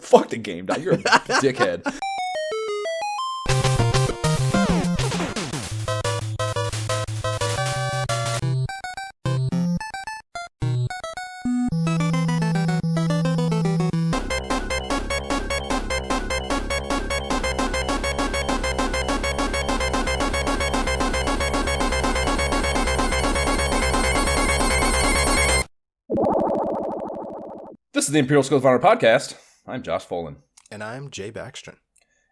Fuck the game, dog. You're a dickhead. This is the Imperial Skills Honor Podcast. I'm Josh Folan. And I'm Jay Baxtron.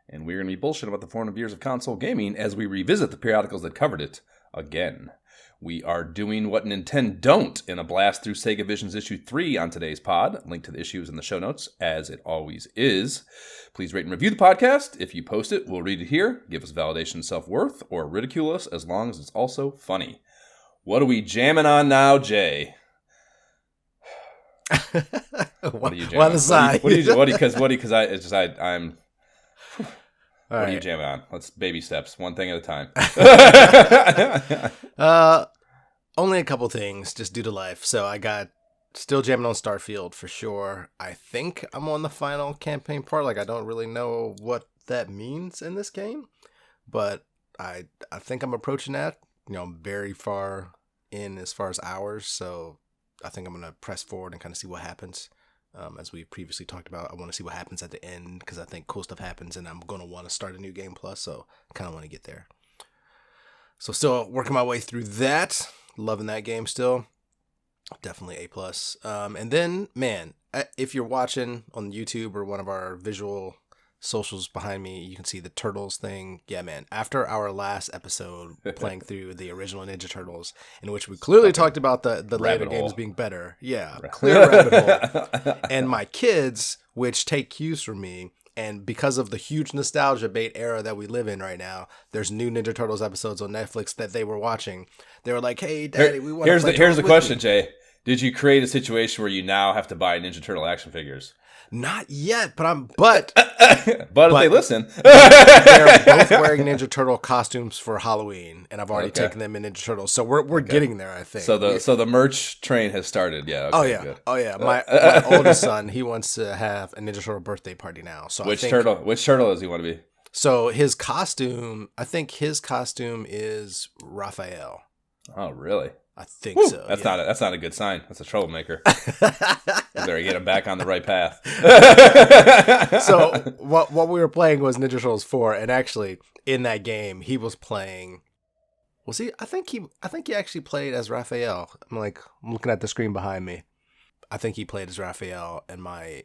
And we're going to be bullshit about the 400 years of console gaming as we revisit the periodicals that covered it again. We are doing what Nintendo don't in a blast through Sega Visions issue 3 on today's pod. Link to the issues in the show notes, as it always is. Please rate and review the podcast. If you post it, we'll read it here. Give us validation and self-worth, or ridicule us as long as it's also funny. What are we jamming on now, Jay? What are you jamming on? Because I'm. What are you jamming on? Let's baby steps, one thing at a time. Only a couple things, just due to life. So I got still jamming on Starfield for sure. I think I'm on the final campaign part. Like, I don't really know what that means in this game, but I think I'm approaching that. You know, I'm very far in as far as hours, so I think I'm going to press forward and kind of see what happens. As we previously talked about, I want to see what happens at the end because I think cool stuff happens and I'm going to want to start a new game plus, so I kind of want to get there. So still working my way through that. Loving that game still. Definitely A+. And then, man, if you're watching on YouTube or one of our visual socials behind me, you can see the Turtles thing. Yeah, man. After our last episode playing through the original Ninja Turtles, in which we clearly talked about the later games being better. Yeah, clear rabbit hole. And my kids, which take cues from me, and because of the huge nostalgia bait era that we live in right now, there's new Ninja Turtles episodes on Netflix that they were watching. They were like, "Hey, Daddy, we want to play." Here's the question, Jay. Did you create a situation where you now have to buy Ninja Turtle action figures? Not yet, but but if they listen, they're both wearing Ninja Turtle costumes for Halloween, and I've already taken them in Ninja Turtles, so we're getting there. I think. So the merch train has started. Yeah. Okay, good. Oh yeah. My oldest son, he wants to have a Ninja Turtle birthday party now. So which turtle does he want to be? So his costume, I think his costume is Raphael. Oh really? I think so. That's not a good sign. That's a troublemaker. You better get him back on the right path. So what we were playing was Ninja Turtles 4, and actually in that game he was playing. Was he? I think he actually played as Raphael. I'm looking at the screen behind me. I think he played as Raphael, and my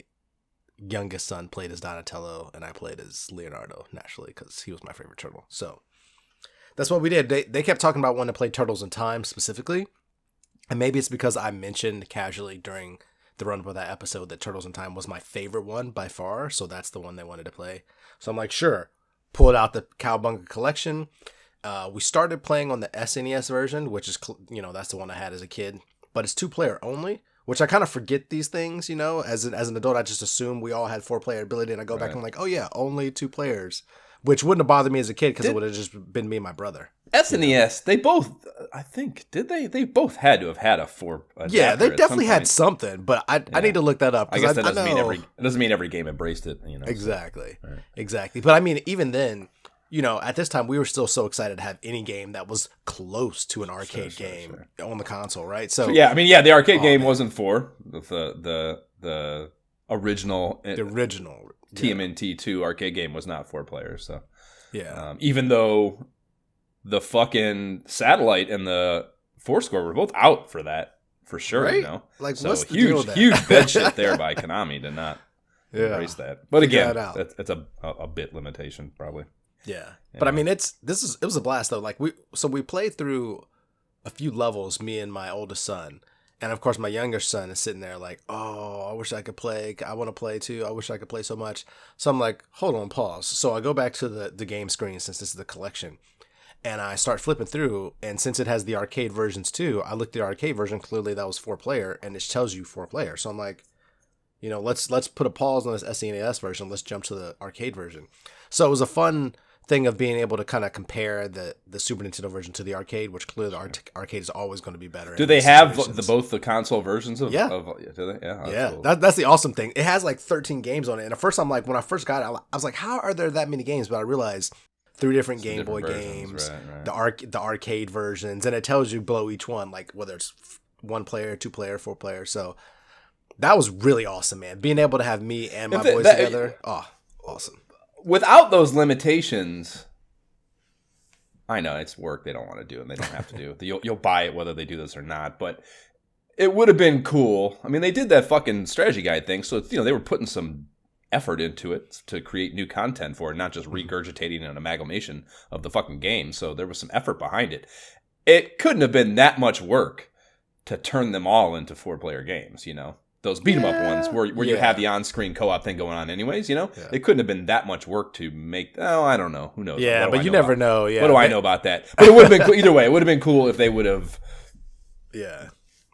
youngest son played as Donatello, and I played as Leonardo naturally because he was my favorite turtle. So. That's what we did. They kept talking about wanting to play Turtles in Time specifically. And maybe it's because I mentioned casually during the run-up of that episode that Turtles in Time was my favorite one by far. So that's the one they wanted to play. So I'm like, sure. Pulled out the Cowabunga collection. We started playing on the SNES version, which is, that's the one I had as a kid. But it's 2-player only, which I kind of forget these things, As an adult, I just assume we all had 4-player ability. And I go back and I'm like, oh yeah, only 2 players. Which wouldn't have bothered me as a kid because it would have just been me and my brother. SNES, they both, I think, did they? They both had to have had a 4. Yeah, they definitely had something, but I need to look that up. I guess that doesn't mean every game embraced it. Exactly, so. Right. Exactly. But I mean, even then, at this time, we were still so excited to have any game that was close to an arcade game on the console, right? So yeah, the arcade game wasn't 4. The original. The original. TMNT 2 arcade game was not 4 players, so yeah. Even though the fucking Satellite and the Fourscore were both out for that, for sure, right? Like, so what's the deal with that? Huge bed shit there by Konami to not embrace that. But again, it's a bit limitation probably. Yeah, but I mean, it was a blast though. Like we played through a few levels, me and my oldest son. And of course, my younger son is sitting there like, oh, I wish I could play. I want to play too. I wish I could play so much. So I'm like, hold on, pause. So I go back to the game screen since this is the collection. And I start flipping through. And since it has the arcade versions too, I looked at the arcade version. Clearly that was 4-player. And it tells you 4-player. So I'm like, let's put a pause on this SNES version. Let's jump to the arcade version. So it was a fun thing of being able to kind of compare the Super Nintendo version to the arcade, which clearly the arcade is always going to be better. Do they have both the console versions of? Yeah. Do they? Yeah. Yeah. Cool. That's the awesome thing. It has like 13 games on it. And at first, I'm like, when I first got it, I was like, how are there that many games? But I realized 3 different Game Boy games, right. the arcade versions, and it tells you below each one, like whether it's 1 player, 2 player, 4 player. So that was really awesome, man. Being able to have me and my boys together. Oh, awesome. Without those limitations, I know it's work they don't want to do and they don't have to do. You'll buy it whether they do this or not, but it would have been cool. I mean, they did that fucking strategy guide thing, so it's, they were putting some effort into it to create new content for it, not just regurgitating an amalgamation of the fucking game. So there was some effort behind it. It couldn't have been that much work to turn them all into 4-player games, Those beat 'em up ones where you have the on-screen co-op thing going on anyways, It couldn't have been that much work to make. Oh, I don't know. Who knows? Yeah, but you never know. Yeah. What do I know about that? But it would have been cool. Either way, it would have been cool if they would have,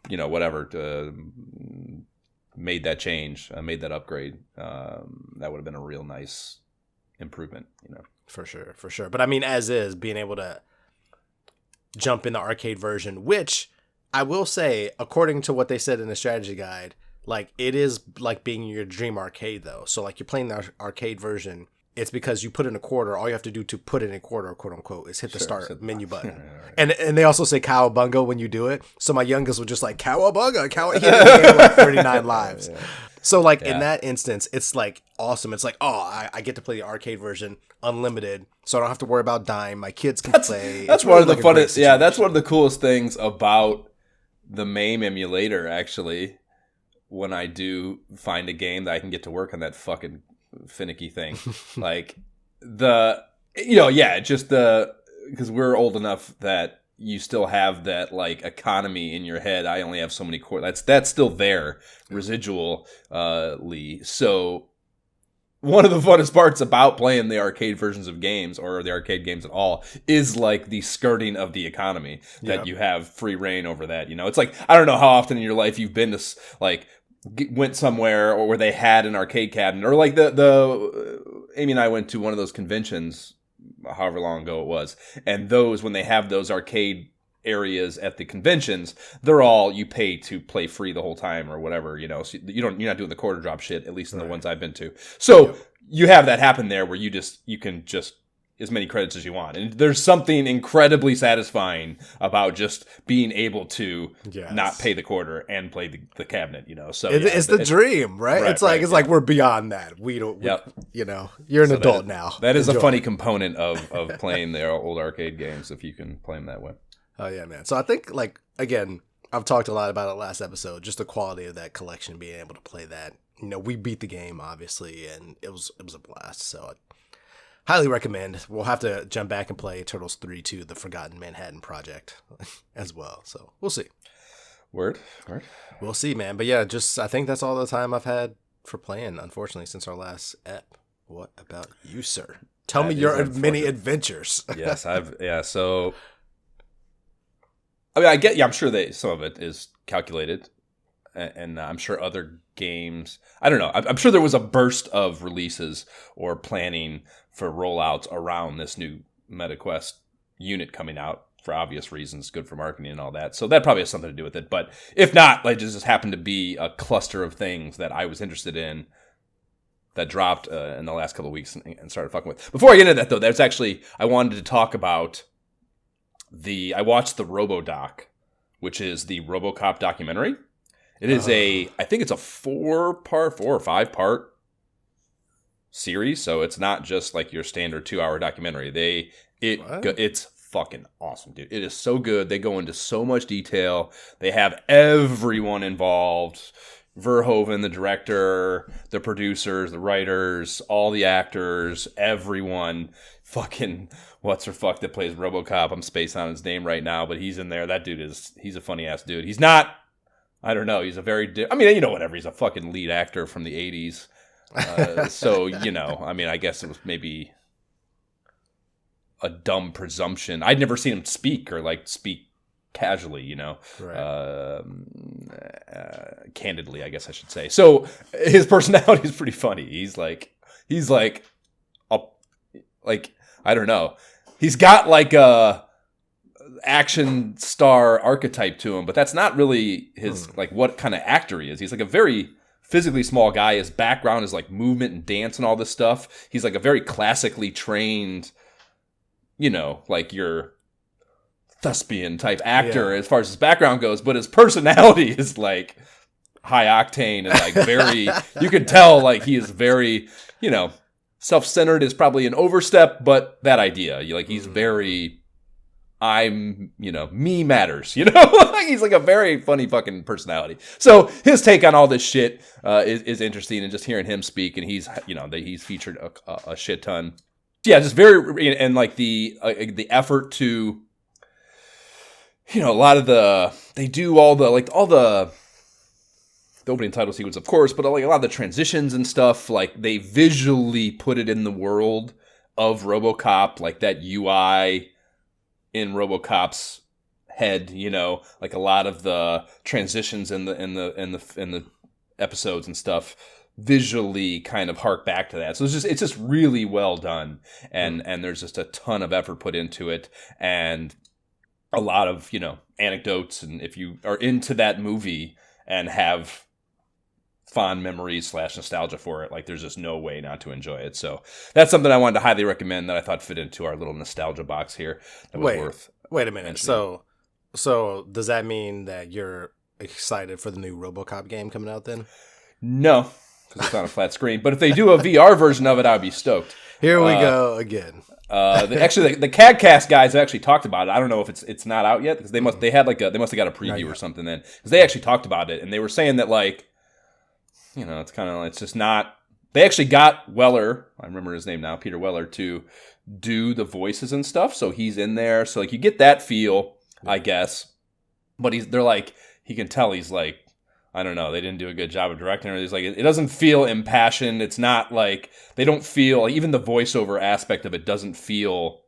whatever, made that change, made that upgrade. That would have been a real nice improvement, For sure. But I mean, as is, being able to jump in the arcade version, which I will say, according to what they said in the strategy guide, like it is like being your dream arcade though. So like you're playing the arcade version, it's because you put in a quarter. All you have to do to put in a quarter, quote unquote, is hit the start menu button. And they also say cowabunga when you do it. So my youngest was just like cowabunga, he had like 39 lives. Yeah. So like in that instance, it's like awesome. It's like, I get to play the arcade version unlimited, so I don't have to worry about dying. My kids can play. That's one of the funnest. Yeah, that's one of the coolest things about the MAME emulator, actually, when I do find a game that I can get to work on that fucking finicky thing. Like because we're old enough that you still have that like economy in your head. I only have so many cores. That's still there residually. So one of the funnest parts about playing the arcade versions of games, or the arcade games at all, is like the skirting of the economy, that you have free reign over that. It's like, I don't know how often in your life you've been to like went somewhere or where they had an arcade cabinet, or like the Amy and I went to one of those conventions however long ago it was, and those, when they have those arcade areas at the conventions, they're all, you pay to play free the whole time or whatever, so you're not doing the quarter drop shit, at least in the ones I've been to. So you have that happen there where you can just as many credits as you want, and there's something incredibly satisfying about just being able to not pay the quarter and play the cabinet, So it's the dream, right? It's like we're beyond that. We don't. You're an adult now. That is a funny component of playing the old arcade games, if you can play them that way. Oh yeah, man. So I think, like, again, I've talked a lot about it last episode, just the quality of that collection, being able to play that. We beat the game obviously, and it was a blast. So highly recommend. We'll have to jump back and play Turtles 3 2, the Forgotten Manhattan Project as well. So we'll see. Word. We'll see, man. But yeah, I think that's all the time I've had for playing, unfortunately, since our last ep. What about you, sir? Tell me your many adventures. Yes, so I mean, I'm sure some of it is calculated, and I'm sure other games, I don't know, I'm sure there was a burst of releases or planning for rollouts around this new MetaQuest unit coming out, for obvious reasons, good for marketing and all that. So that probably has something to do with it. But if not, like, it just happened to be a cluster of things that I was interested in that dropped in the last couple of weeks and started fucking with. Before I get into that, though, I wanted to talk about I watched the RoboDoc, which is the RoboCop documentary. It is I think it's a 4 or 5-part series, so it's not just like your standard 2-hour documentary. It's fucking awesome, dude. It is so good. They go into so much detail. They have everyone involved. Verhoeven, the director, the producers, the writers, all the actors, everyone. Fucking what's-her-fuck that plays RoboCop. I'm spacing on his name right now, but he's in there. That dude he's a funny-ass dude. He's not, I don't know, he's a very, whatever. He's a fucking lead actor from the 80s. So, I guess it was maybe a dumb presumption. I'd never seen him speak or speak casually, right. Candidly, I guess I should say. So his personality is pretty funny. He's like, I don't know. He's got like a action star archetype to him, but that's not really his like what kind of actor he is. He's like a very physically small guy. His background is like movement and dance and all this stuff. He's like a very classically trained, like your thespian type actor as far as his background goes, but his personality is like high octane and like very, you can tell like he is very, self-centered is probably an overstep, but that idea, like he's very, me matters, he's like a very funny fucking personality. So his take on all this shit is interesting, and just hearing him speak, and he's, he's featured a shit ton. Yeah, just very, and like the effort to, a lot of they do all the opening title sequence, of course, but like a lot of the transitions and stuff, like they visually put it in the world of RoboCop, like that UI in RoboCop's head, like a lot of the transitions in the episodes and stuff visually kind of hark back to that. So it's just really well done, and there's just a ton of effort put into it, and a lot of anecdotes, and if you are into that movie and have fond memories / nostalgia for it, like there's just no way not to enjoy it. So that's something I wanted to highly recommend that I thought fit into our little nostalgia box here. That was wait a minute. Mentioning. So does that mean that you're excited for the new RoboCop game coming out then? No, because it's on a flat screen. But if they do a VR version of it, I'd be stoked. Here we go again. The CADcast guys have actually talked about it. I don't know if it's not out yet, because they must have got a preview or something then, because they actually talked about it, and they were saying that like, it's kind of, it's just not, they actually got Weller, I remember his name now, Peter Weller, to do the voices and stuff. So he's in there. So like you get that feel, I guess. But they're like, he can tell he's like, I don't know, they didn't do a good job of directing it. It's like, it doesn't feel impassioned. It's not like, they don't feel, like, even the voiceover aspect of it doesn't feel,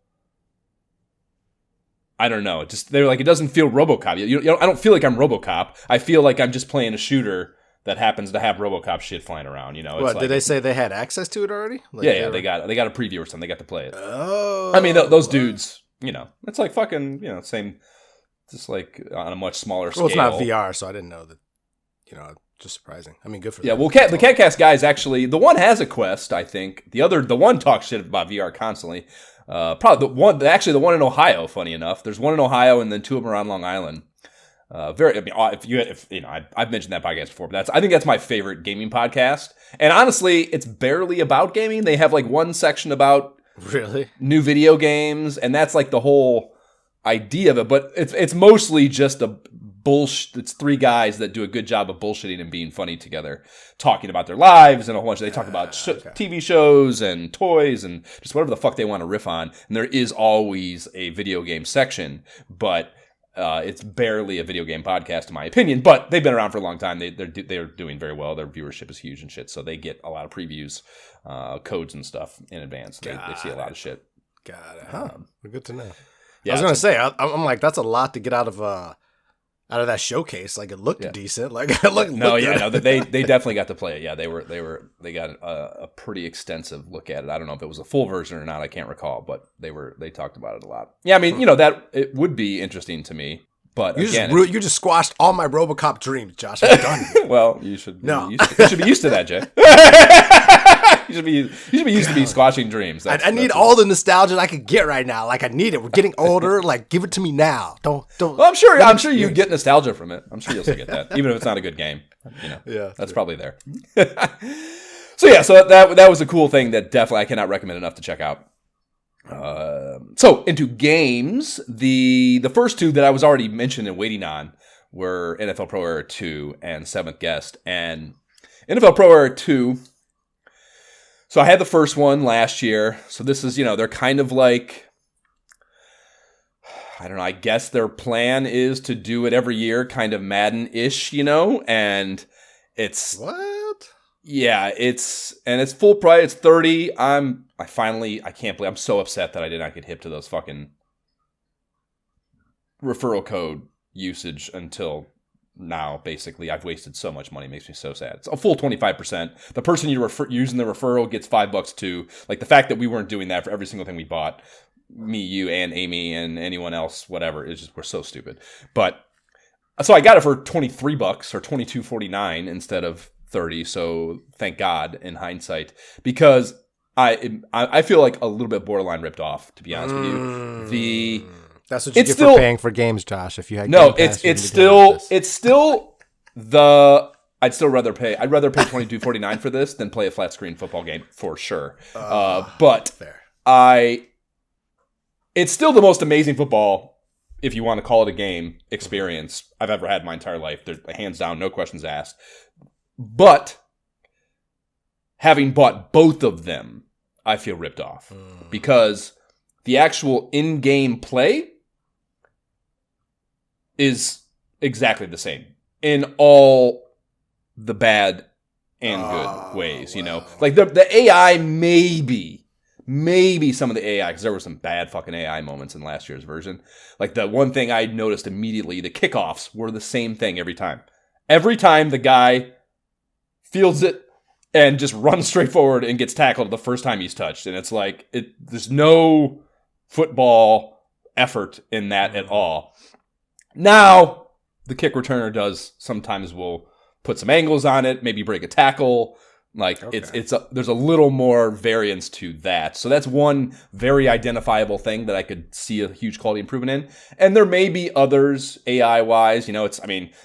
I don't know. They're like, it doesn't feel RoboCop. I don't feel like I'm RoboCop. I feel like I'm just playing a shooter that happens to have RoboCop shit flying around, What, did they say they had access to it already? Like they got a preview or something. They got to play it. Oh. I mean, those dudes, it's like fucking, same, just like on a much smaller scale. Well, it's not VR, so I didn't know that, just surprising. I mean, good for them. Yeah, well, the CADcast guys actually, the one has a Quest, I think. The one talks shit about VR constantly. Probably the one in Ohio, funny enough. There's one in Ohio and then two of them are on Long Island. I've mentioned that podcast before, but I think that's my favorite gaming podcast. And honestly, it's barely about gaming. They have like one section about new video games, and that's like the whole idea of it. But it's mostly just a bullshit. It's three guys that do a good job of bullshitting and being funny together, talking about their lives and a whole bunch. They talk about TV shows and toys and just whatever the fuck they want to riff on. And there is always a video game section, but it's barely a video game podcast in my opinion, but they've been around for a long time. They're doing very well. Their viewership is huge and shit. So they get a lot of previews, codes and stuff in advance. They see a lot of shit. Got it. Huh. Good to know. Yeah, I was going to say, I'm like, that's a lot to get out of that showcase. Like, it looked decent. Like, they definitely got to play it. Yeah, they got a pretty extensive look at it. I don't know if it was a full version or not. I can't recall, but they talked about it a lot. Yeah, I mean, that it would be interesting to me. But you just squashed all my RoboCop dreams, Josh. I'm done. Well, you should be used to that, Jay. You should be used to be squashing dreams. I need all the nostalgia I could get right now. Like, I need it. We're getting older. Like, give it to me now. Don't. Well, I'm sure you get nostalgia from it. I'm sure you'll still get that, even if it's not a good game. Yeah, that's probably there. So that was a cool thing that definitely I cannot recommend enough to check out. So into games, the first two that I was already mentioned and waiting on were NFL Pro Era 2 and Seventh Guest. And NFL Pro Era 2. So I had the first one last year. So this is, they're kind of like, I don't know, I guess their plan is to do it every year, kind of Madden-ish, and it's... What? Yeah, it's full price. It's $30. I can't believe I'm so upset that I did not get hip to those fucking referral code usage until now, basically. I've wasted so much money. It makes me so sad. It's a full 25%. The person you're using the referral gets $5 too. Like, the fact that we weren't doing that for every single thing we bought, me, you, and Amy, and anyone else, whatever, it's just, we're so stupid. But, so I got it for $23 or $22.49 instead of $30. So thank God in hindsight, because I feel like a little bit borderline ripped off, to be honest with you. That's what you get for paying for games, Josh. If you had no, it's still I'd rather pay $22.49 for this than play a flat screen football game for sure. But fair. It's still the most amazing football, if you want to call it a game, experience I've ever had in my entire life. They're hands down, no questions asked. But having bought both of them, I feel ripped off because the actual in-game play is exactly the same in all the bad and good ways, you know? Like the AI maybe some of the AI, because there were some bad fucking AI moments in last year's version. Like the one thing I noticed immediately, the kickoffs were the same thing every time. Every time the guy fields it and just runs straight forward and gets tackled the first time he's touched. And it's like, there's no football effort in that at all. Now, the kick returner sometimes will put some angles on it, maybe break a tackle. Like there's a little more variance to that. So that's one very identifiable thing that I could see a huge quality improvement in. And there may be others AI wise, you know,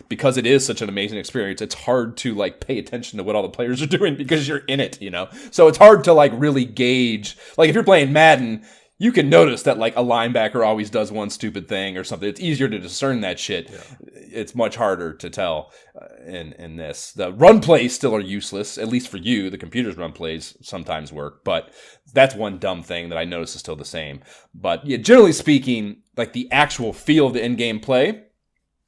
because it is such an amazing experience, it's hard to like pay attention to what all the players are doing because you're in it, you know? So it's hard to like really gauge, like if you're playing Madden, you can notice that like a linebacker always does one stupid thing or something. It's easier to discern that shit. Yeah. It's much harder to tell in this. The run plays still are useless, at least for you. The computer's run plays sometimes work, but that's one dumb thing that I notice is still the same. But yeah, generally speaking, like the actual feel of the in-game play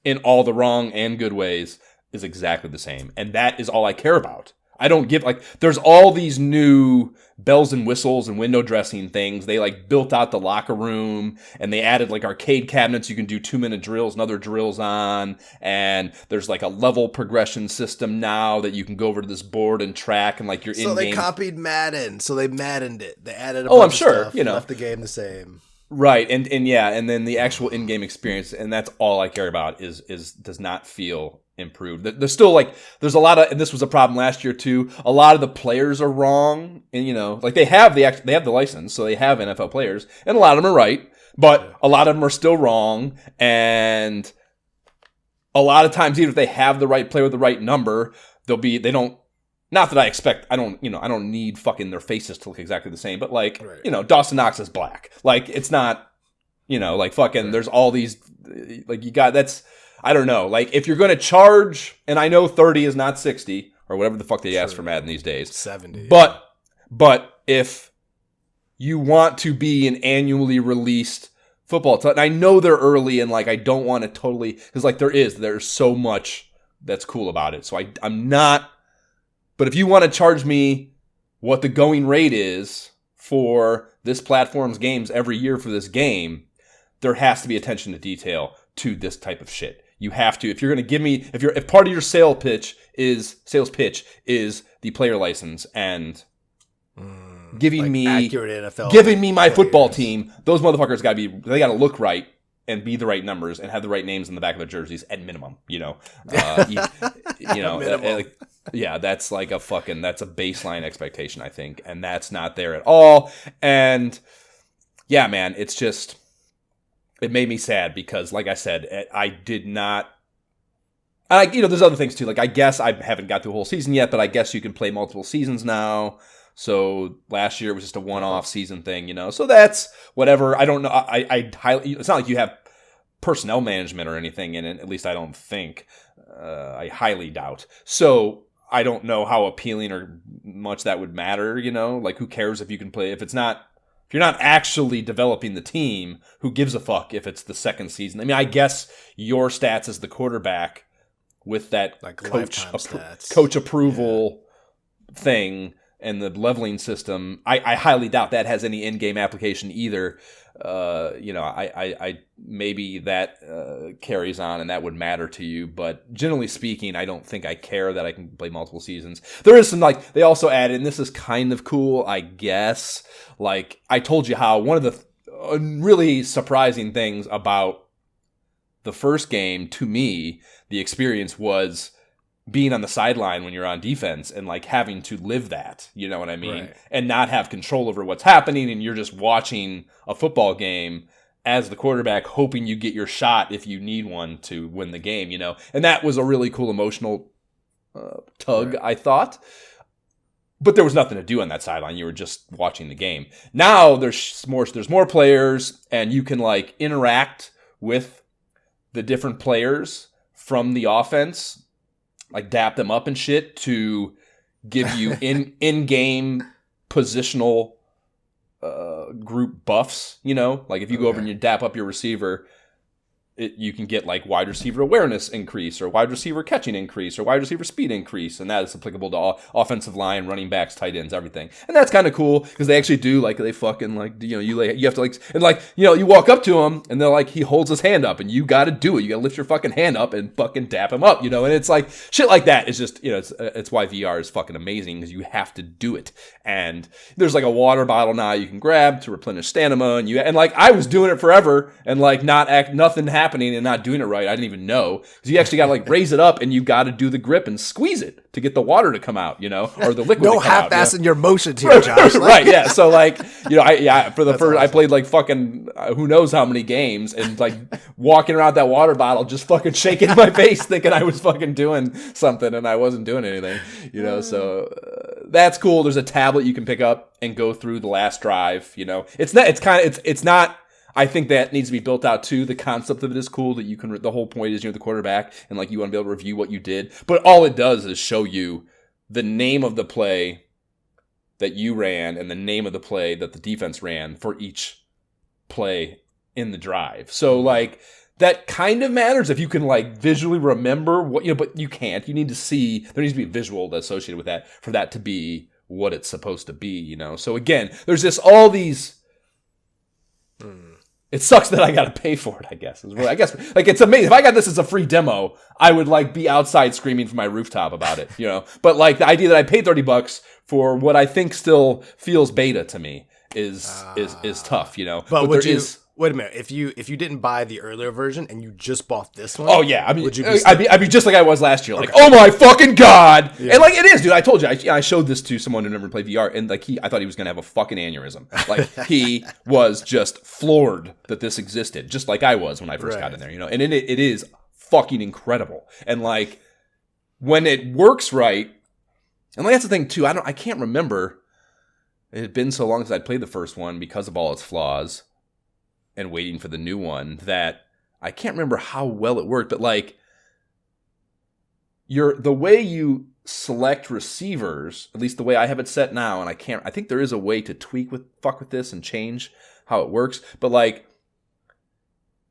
in all the wrong and good ways is exactly the same. And that is all I care about. I don't give, like, there's all these new bells and whistles and window dressing things. They, like, built out the locker room, and they added, like, arcade cabinets you can do 2-minute drills and other drills on, and there's, like, a level progression system now that you can go over to this board and track, and, like, your in-game... So they copied Madden, so they Maddened it. They added a bunch I'm sure, of stuff, you know. Left the game the same. Right, and yeah, and then the actual in-game experience, and that's all I care about, is does not feel improved. There's still like there's a lot of, and this was a problem last year too. A lot of the players are wrong, and you know, like they have the license, so they have NFL players, and a lot of them are right, but a lot of them are still wrong, and a lot of times even if they have the right player with the right number, they don't. Not that I expect, I don't need fucking their faces to look exactly the same, but like, right. You know, Dawson Knox is black. Like, it's not, you know, like fucking, right. There's all these, like I don't know. Like, if you're going to charge, and I know 30 is not 60, or whatever the fuck they ask for Madden these days. 70. But if you want to be an annually released football, and I know they're early, and like, I don't want to totally, because like there's so much that's cool about it. So I'm not, but if you want to charge me what the going rate is for this platform's games every year for this game, there has to be attention to detail to this type of shit. You have to, if you're going to give me, if part of your sales pitch is the player license and giving like me accurate NFL giving me my football team, those motherfuckers got to look right and be the right numbers and have the right names in the back of their jerseys at minimum, you know. You know, like, yeah, that's like that's a baseline expectation, I think, and that's not there at all. And yeah, man, it's just, it made me sad because, like I said, I did not. You know, there's other things too. Like, I guess I haven't got through a whole season yet, but I guess you can play multiple seasons now. So last year was just a one-off season thing, you know. So that's whatever. I don't know. I highly. It's not like you have personnel management or anything in it. At least I don't think. I highly doubt. So I don't know how appealing or much that would matter, you know? Like, who cares if you can play, if you're not actually developing the team, who gives a fuck if it's the second season? I mean, I guess your stats as the quarterback with that like coach approval thing and the leveling system, I highly doubt that has any in-game application either. I maybe that carries on and that would matter to you, but generally speaking, I don't think I care that I can play multiple seasons. There is some, like, they also added, and this is kind of cool, I guess, like, I told you how one of the really surprising things about the first game, to me, the experience was being on the sideline when you're on defense and like having to live that, you know what I mean? Right. And not have control over what's happening, and you're just watching a football game as the quarterback, hoping you get your shot if you need one to win the game, you know? And that was a really cool emotional tug, right. I thought. But there was nothing to do on that sideline. You were just watching the game. Now there's more players, and you can like interact with the different players from the offense, like dap them up and shit to give you in-game positional group buffs, you know? Like if you go over and you dap up your receiver, you can get like wide receiver awareness increase or wide receiver catching increase or wide receiver speed increase, and that is applicable to all offensive line, running backs, tight ends, everything. And that's kind of cool because they actually do, like, they fucking like, you know, you have to like, and like, you know, you walk up to him and they're like, he holds his hand up and you got to do it. You got to lift your fucking hand up and fucking dap him up, you know? And it's like shit like that is just, you know, it's why VR is fucking amazing, because you have to do it. And there's like a water bottle now you can grab to replenish stamina, and like I was doing it forever and like nothing happening and not doing it right. I didn't even know, because you actually got to like raise it up and you got to do the grip and squeeze it to get the water to come out, you know, or the liquid. No half-assing your motions here, Josh. Right? Yeah. So like, you know, I played like fucking who knows how many games, and like walking around that water bottle just fucking shaking my face, thinking I was fucking doing something and I wasn't doing anything, you know. So that's cool. There's a tablet you can pick up and go through the last drive. You know, it's not. I think that needs to be built out too. The concept of it is cool, that you can, the whole point is you're the quarterback and like you want to be able to review what you did. But all it does is show you the name of the play that you ran and the name of the play that the defense ran for each play in the drive. So like that kind of matters if you can like visually remember what, you know, but you can't. You need to see, there needs to be a visual associated with that for that to be what it's supposed to be, you know? So again, there's just all these, it sucks that I got to pay for it, I guess. I guess, like, it's amazing. If I got this as a free demo, I would, like, be outside screaming from my rooftop about it, you know? But, like, the idea that I paid $30 for what I think still feels beta to me is tough, you know? But wait a minute. If you didn't buy the earlier version and you just bought this one, oh yeah, I mean, would you I'd be just like I was last year, like, oh my fucking god, yeah. And like it is, dude. I told you, I showed this to someone who never played VR, and like I thought he was gonna have a fucking aneurysm. Like he was just floored that this existed, just like I was when I first got in there, you know. And it is fucking incredible, and like when it works right, and like that's the thing too. I can't remember. It had been so long since I'd played the first one because of all its flaws, and waiting for the new one, that I can't remember how well it worked, but like the way you select receivers, at least the way I have it set now, and I think there is a way to fuck with this and change how it works, but like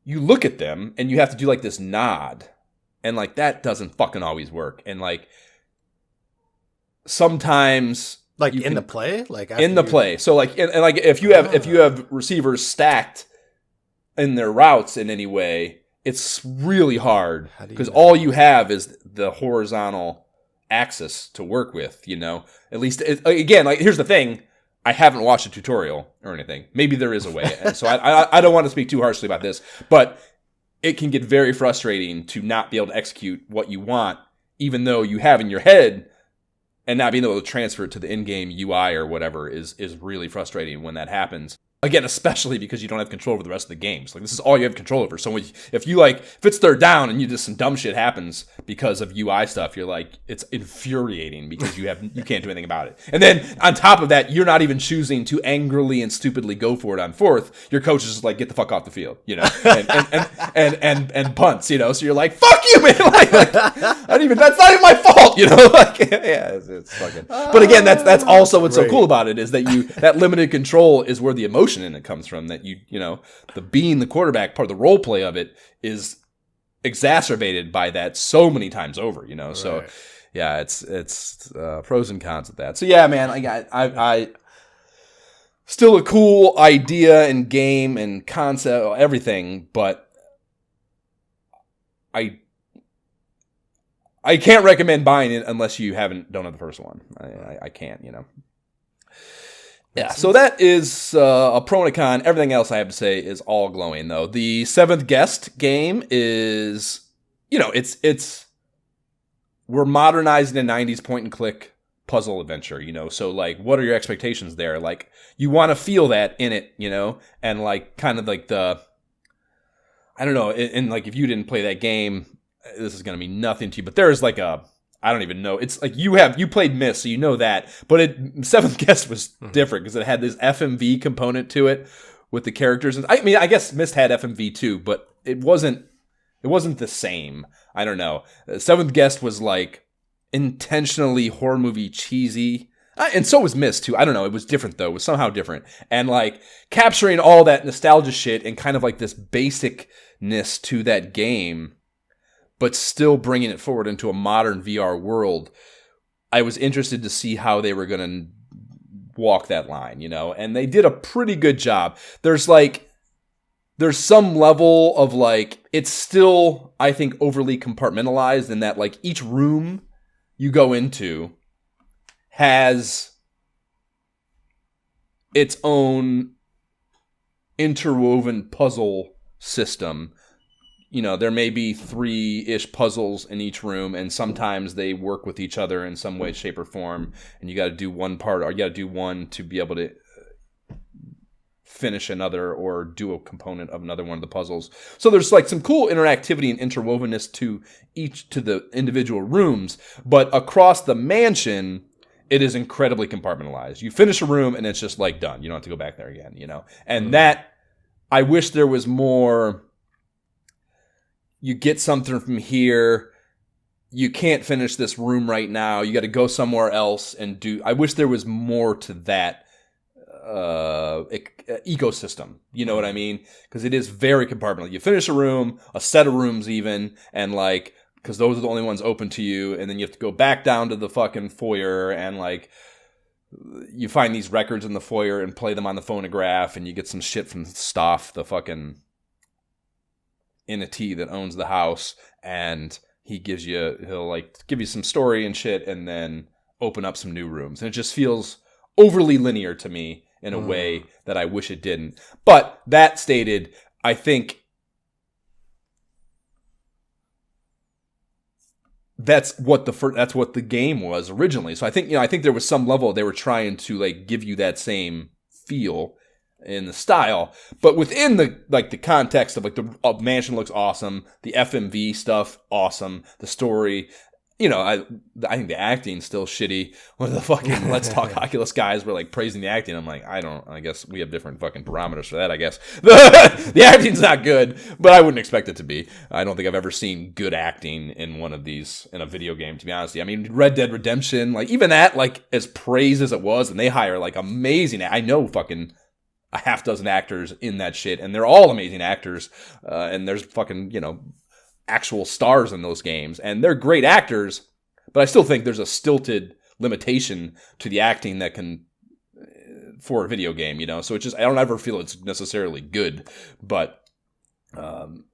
you look at them and you have to do like this nod, and like that doesn't fucking always work. And like sometimes like in the play, like in the play. So like, and like if you have receivers stacked in their routes in any way, it's really hard because all you have is the horizontal axis to work with, you know. At least, again, like here's the thing: I haven't watched a tutorial or anything. Maybe there is a way, and so I don't want to speak too harshly about this, but it can get very frustrating to not be able to execute what you want, even though you have in your head, and not being able to transfer it to the in-game UI or whatever is really frustrating when that happens. Again, especially because you don't have control over the rest of the games. Like, this is all you have control over. So if it's third down and you just some dumb shit happens because of UI stuff, you're like, it's infuriating because you can't do anything about it. And then on top of that, you're not even choosing to angrily and stupidly go for it on fourth. Your coach is just like, get the fuck off the field, you know, and punts, you know. So you're like, fuck you, man. Like, that's not even my fault, you know. Like, yeah, it's fucking. But again, that's also what's so cool about it, is that that limited control is where the emotion in it comes from, that you know, the being the quarterback part of the role play of it is exacerbated by that so many times over, you know. Right. So Yeah, it's pros and cons of that. So yeah, man, I still a cool idea and game and concept, everything, but I can't recommend buying it unless you don't have the first one. I can't, Yeah, so that is a pro and a con. Everything else I have to say is all glowing, though. The Seventh Guest game is, we're modernizing a 90s point-and-click puzzle adventure, So, what are your expectations there? You want to feel that in it, And, kind of I don't know, and, if you didn't play that game, this is going to mean nothing to you, but there's, I don't even know. It's you played Myst, so you know that. But Seventh Guest was different because it had this FMV component to it with the characters. I mean, I guess Myst had FMV too, but it wasn't the same. I don't know. Seventh Guest was intentionally horror movie cheesy. And so was Myst too. I don't know. It was different though. It was somehow different. And capturing all that nostalgia shit and kind of this basicness to that game, but still bringing it forward into a modern VR world. I was interested to see how they were going to walk that line, and they did a pretty good job. There's some level of it's still, I think, overly compartmentalized in that each room you go into has its own interwoven puzzle system. There may be 3-ish puzzles in each room, and sometimes they work with each other in some way, shape, or form. And you got to do one part, or you got to do one to be able to finish another, or do a component of another one of the puzzles. So there's some cool interactivity and interwovenness to the individual rooms, but across the mansion, it is incredibly compartmentalized. You finish a room, and it's just done. You don't have to go back there again. And that, I wish there was more. You get something from here, you can't finish this room right now, you got to go somewhere else and do. I wish there was more to that ecosystem. You know what I mean? Because it is very compartmental. You finish a room, a set of rooms even, and because those are the only ones open to you, and then you have to go back down to the fucking foyer and you find these records in the foyer and play them on the phonograph, and you get some shit from Stoff, the fucking entity that owns the house, and he'll give you some story and shit, and then open up some new rooms. And it just feels overly linear to me in a way that I wish it didn't. But that stated, I think that's what the game was originally. So I think there was some level they were trying to give you that same feel in the style, but within the context of the mansion looks awesome, the FMV stuff awesome, the story, I think the acting's still shitty. One of the fucking Let's Talk Oculus guys were praising the acting. I'm I guess we have different fucking parameters for that. I guess the acting's not good, but I wouldn't expect it to be. I don't think I've ever seen good acting in one of these in a video game, to be honest. I mean, Red Dead Redemption, even that, as praised as it was, and they hire amazing. I know fucking a half dozen actors in that shit, and they're all amazing actors, and there's fucking actual stars in those games, and they're great actors, but I still think there's a stilted limitation to the acting that can for a video game, so it's just, I don't ever feel it's necessarily good, but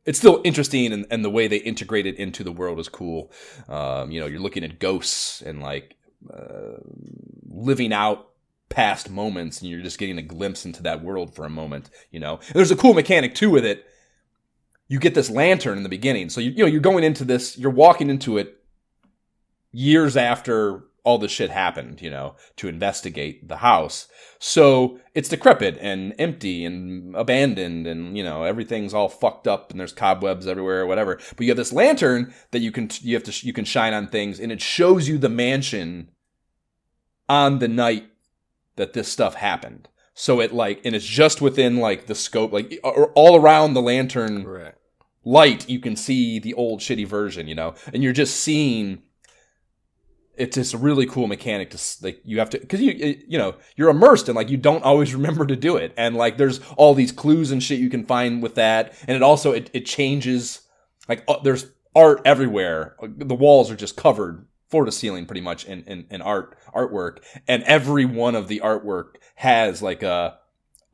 it's still interesting, and the way they integrate it into the world is cool. You're looking at ghosts and living out past moments, and you're just getting a glimpse into that world for a moment. And there's a cool mechanic too with it. You get this lantern in the beginning, so you're going into this, you're walking into it years after all this shit happened, to investigate the house. So it's decrepit and empty and abandoned, and everything's all fucked up, and there's cobwebs everywhere or whatever. But you have this lantern that you can shine on things, and it shows you the mansion on the night that this stuff happened. So it and it's just within the scope, all around the lantern light, you can see the old shitty version, and you're just seeing. It's just a really cool mechanic to you have to, because you're immersed and you don't always remember to do it, and there's all these clues and shit you can find with that, and it also it changes, there's art everywhere, the walls are just covered floor to ceiling pretty much in artwork, and every one of the artwork has like a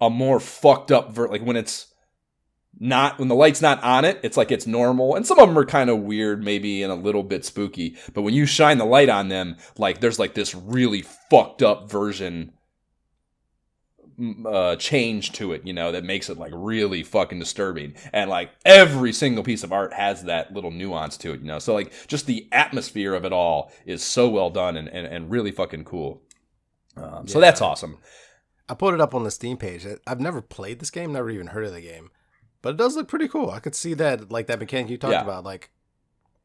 more fucked up like when the light's not on it, it's like it's normal, and some of them are kind of weird maybe and a little bit spooky, but when you shine the light on them, like there's like this really fucked up version change to it, that makes it like really fucking disturbing. And like every single piece of art has that little nuance to it, so like just the atmosphere of it all is so well done and really fucking cool. So that's awesome. I put it up on the Steam page. I've never played this game, never even heard of the game, but it does look pretty cool. I could see that, like that mechanic you talked about, like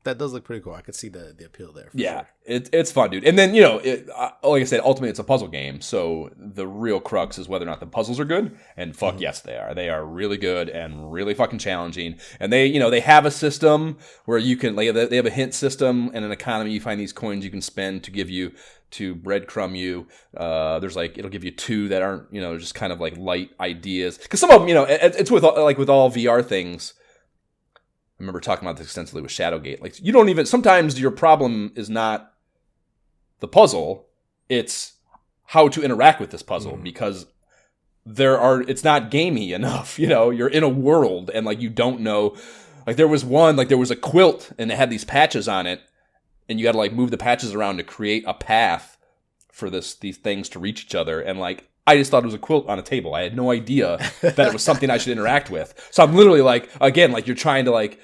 that does look pretty cool. I could see the appeal there. Yeah, sure. It's fun, dude. And then, like I said, ultimately it's a puzzle game. So the real crux is whether or not the puzzles are good. And fuck yes, they are. They are really good and really fucking challenging. And they have a system where you can, like, they have a hint system and an economy. You find these coins you can spend to breadcrumb you. There's like, it'll give you 2 that aren't, just kind of like light ideas. Because some of them, it's with all VR things. I remember talking about this extensively with Shadowgate. Like, you don't even, sometimes your problem is not the puzzle, it's how to interact with this puzzle, because it's not gamey enough, you're in a world and like you don't know, like there was a quilt and it had these patches on it and you got to like move the patches around to create a path for these things to reach each other, and like I just thought it was a quilt on a table. I had no idea that it was something I should interact with. So I'm literally like, again, like you're trying to like,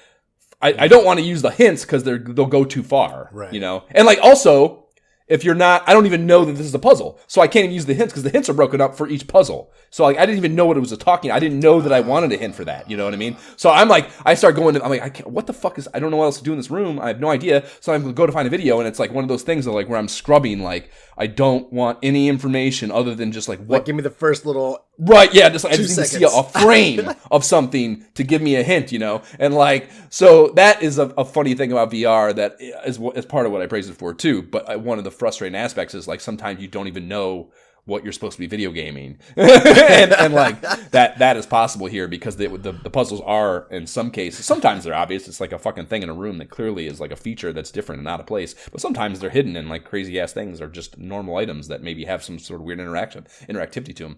I don't want to use the hints because they'll go too far, right. And like also, if you're not, I don't even know that this is a puzzle, so I can't even use the hints because the hints are broken up for each puzzle. So like I didn't even know what it was talking. I didn't know that I wanted a hint for that. You know what I mean? So I'm like, I start going to, I'm like, what the fuck I don't know what else to do in this room. I have no idea. So I'm going to go to find a video, and it's like one of those things that like where I'm scrubbing, like I don't want any information other than just like what. Like, give me the first little. Right, yeah, just like, I just need to see a frame of something to give me a hint, and like, so that is a funny thing about VR that is part of what I praise it for too. But one of the frustrating aspects is like sometimes you don't even know what you're supposed to be video gaming, and like that is possible here because the puzzles are in some cases, sometimes they're obvious. It's like a fucking thing in a room that clearly is like a feature that's different and out of place. But sometimes they're hidden and like crazy ass things are just normal items that maybe have some sort of weird interactivity to them.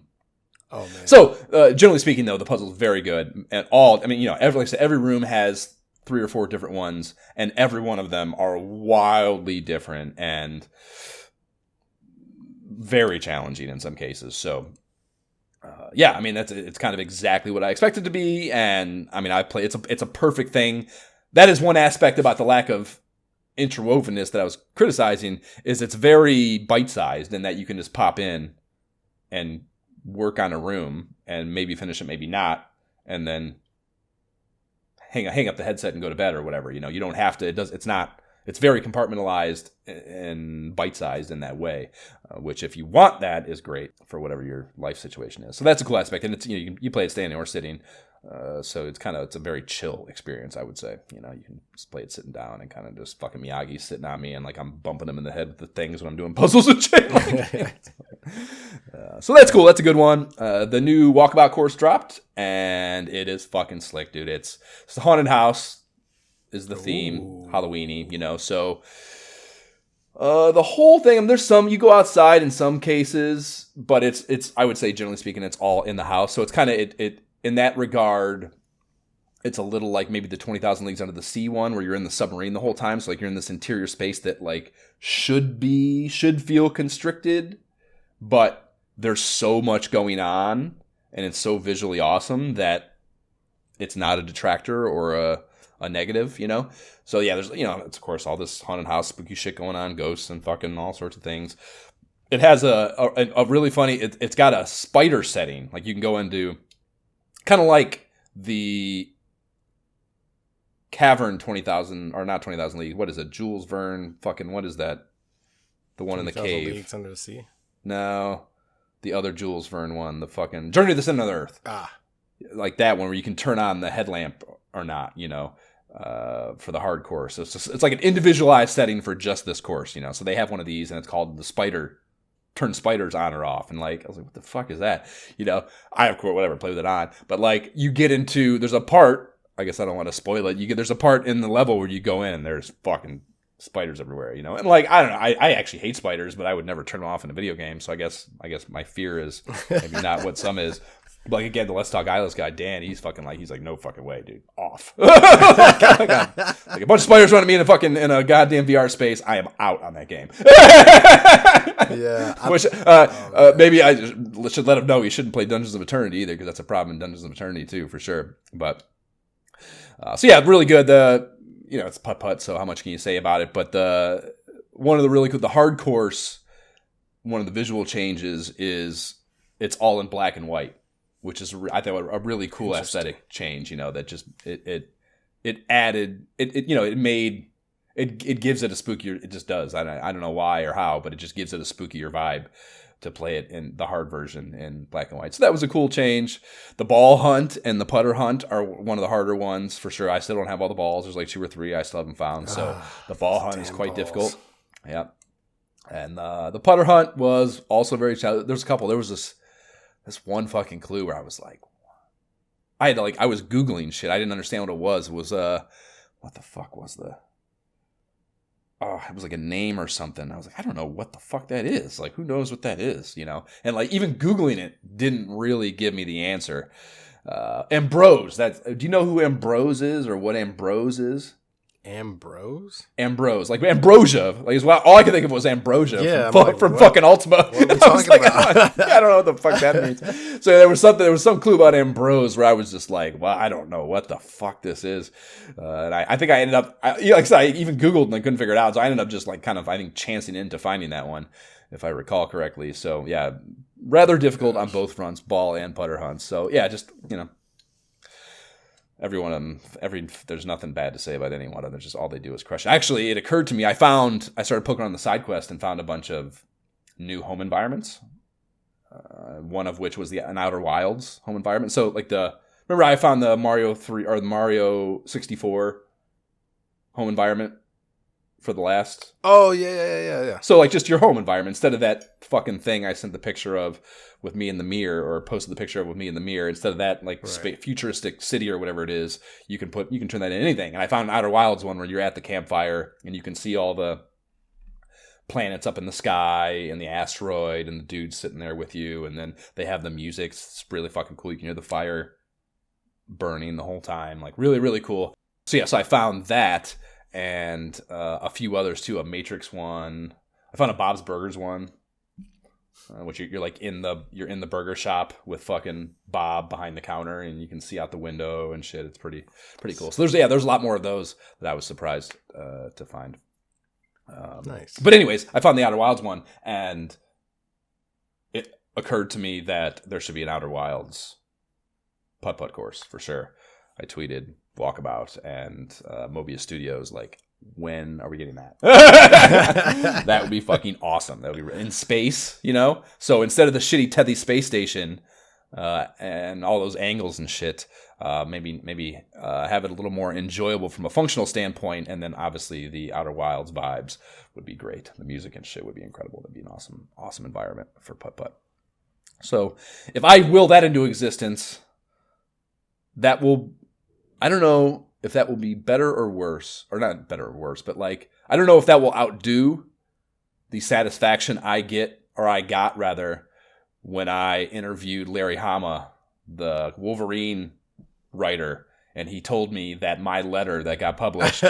Oh man! So generally speaking, though, the puzzle's very good, and every room has 3 or 4 different ones, and every one of them are wildly different and very challenging in some cases. So, it's kind of exactly what I expected to be, and I mean, it's a perfect thing. That is one aspect about the lack of interwovenness that I was criticizing, is it's very bite-sized in that you can just pop in and work on a room and maybe finish it, maybe not, and then hang up the headset and go to bed or whatever. You don't have to. It's very compartmentalized and bite-sized in that way, which if you want that is great for whatever your life situation is. So that's a cool aspect, and it's you play it standing or sitting, so it's a very chill experience, I would say. You can just play it sitting down and kind of just fucking Miyagi's sitting on me and like I'm bumping him in the head with the things when I'm doing puzzles and shit. So that's cool. That's a good one. The new Walkabout course dropped, and it is fucking slick, dude. It's the haunted house is the theme. Ooh. Halloween-y, so the whole thing, there's some you go outside in some cases, but it's I would say generally speaking it's all in the house. So it's kind of it in that regard, it's a little like maybe the 20,000 Leagues Under the Sea one where you're in the submarine the whole time, so like you're in this interior space that like should feel constricted, but there's so much going on and it's so visually awesome that it's not a detractor or a negative, So yeah, there's it's of course all this haunted house spooky shit going on, ghosts and fucking all sorts of things. It has a really funny. It's got a spider setting, like you can go into, kind of like the Cavern 20,000 or not 20,000 Leagues. What is it? Jules Verne. Fucking what is that? The one in the cave. Leagues Under the Sea. No, the other Jules Verne one. The fucking Journey to the Center of the Earth. Like that one where you can turn on the headlamp or not. For the hard course. So it's like an individualized setting for just this course, So they have one of these, and it's called the Spider. Turn spiders on or off, and like I was like, what the fuck is that? I of course whatever play with it on, but like you get into there's a part. I guess I don't want to spoil it. There's a part in the level where you go in and there's fucking spiders everywhere, you know? And like, I don't know, I actually hate spiders, but I would never turn them off in a video game. So I guess my fear is maybe not what some is. But like, again, the Let's Talk Eyeless guy, Dan, he's like, no fucking way, dude. Off. like a bunch of spiders running me in a goddamn VR space. I am out on that game. Yeah. Which, maybe I should let him know he shouldn't play Dungeons of Eternity either, because that's a problem in Dungeons of Eternity too, for sure. But, so yeah, really good. It's putt-putt, so how much can you say about it? But one of the really cool, the hard course, one of the visual changes is it's all in black and white, which is, I thought, a really cool aesthetic change, that just, it added, it gives it a spookier, it just does. I don't know why or how, but it just gives it a spookier vibe to play it in the hard version in black and white. So that was a cool change. The ball hunt and the putter hunt are one of the harder ones for sure. I still don't have all the balls. There's like 2 or 3 I still haven't found. So the ball hunt is quite difficult. Yeah. And the putter hunt was also very challenging. There's a couple. There was this one fucking clue where I was like, I was Googling shit. I didn't understand what it was. It was, what the fuck was it was like a name or something. I was like, I don't know what the fuck that is. Like, who knows what that is, And like, even Googling it didn't really give me the answer. Ambrose. Do you know who Ambrose is or what Ambrose is? Ambrose, like ambrosia. Like, all I could think of was ambrosia from fucking Ultima. What are we talking about? I don't know what the fuck that means. So there was some clue about Ambrose where I was just like, well, I don't know what the fuck this is. And I think I ended up, like I said, I even Googled and I couldn't figure it out. So I ended up just like kind of, I think, chancing into finding that one, if I recall correctly. So yeah, rather difficult on both fronts, ball and putter hunts. So yeah, just, every one of them, there's nothing bad to say about any one of them. Just all they do is crush. Actually, it occurred to me, I started poking on the side quest and found a bunch of new home environments. One of which was an Outer Wilds home environment. So like remember I found the Mario 3 or the Mario 64 home environment for the last. Oh yeah. So like just your home environment instead of that fucking thing I sent the picture of with me in the mirror, or posted the picture of with me in the mirror. Instead of that like futuristic city or whatever it is, you can turn that into anything. And I found an Outer Wilds one where you're at the campfire and you can see all the planets up in the sky and the asteroid and the dude sitting there with you, and then they have the music. It's really fucking cool. You can hear the fire burning the whole time. Like really, really cool. So yeah, so I found that. And a few others too, a Matrix one. I found a Bob's Burgers one, which you're like in the burger shop with fucking Bob behind the counter, and you can see out the window and shit. It's pretty cool. So there's a lot more of those that I was surprised to find. Nice. But anyways, I found the Outer Wilds one, and it occurred to me that there should be an Outer Wilds putt-putt course for sure. I tweeted Walkabout and Mobius Studios, like, when are we getting that? That would be fucking awesome. That would be in space, So instead of the shitty Tethys space station and all those angles and shit, maybe have it a little more enjoyable from a functional standpoint, and then obviously the Outer Wilds vibes would be great. The music and shit would be incredible. That'd be an awesome environment for putt-putt. So if I will that into existence, that will... I don't know if that will be better or worse, or not better or worse, but like, I don't know if that will outdo the satisfaction I got rather, when I interviewed Larry Hama, the Wolverine writer, and he told me that my letter that got published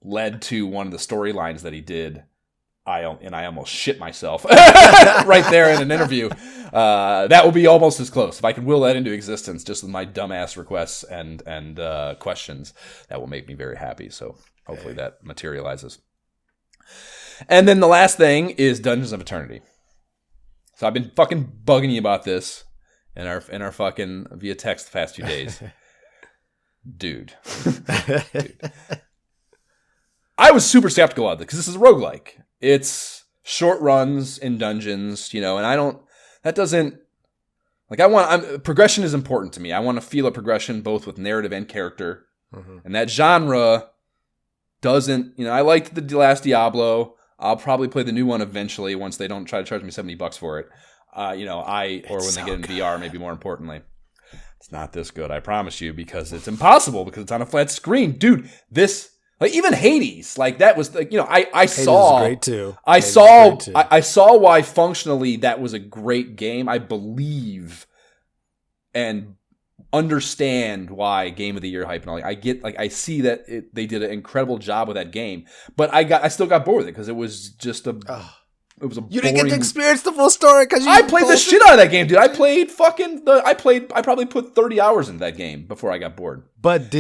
led to one of the storylines that he did. I almost shit myself right there in an interview. That will be almost as close. If I can will that into existence just with my dumbass requests and questions, that will make me very happy. So hopefully that materializes. And then the last thing is Dungeons of Eternity. So I've been fucking bugging you about this in our fucking via text the past few days. Dude. I was super skeptical of it because this is a roguelike. It's short runs in dungeons, and progression is important to me. I want to feel a progression both with narrative and character. Mm-hmm. And that genre doesn't, I liked the last Diablo. I'll probably play the new one eventually once they don't try to charge me $70 for it. When they get in VR, maybe more importantly. It's not this good, I promise you, because it's impossible because it's on a flat screen. Dude, Like even Hades, like that was like, I Hades saw is great too. I saw why functionally that was a great game. I believe and understand why Game of the Year hype and all. I get I see that they did an incredible job with that game, but I still got bored with it because it was just a you didn't get to experience the full story because I played the shit out of that game, dude. I probably put 30 hours into that game before I got bored. But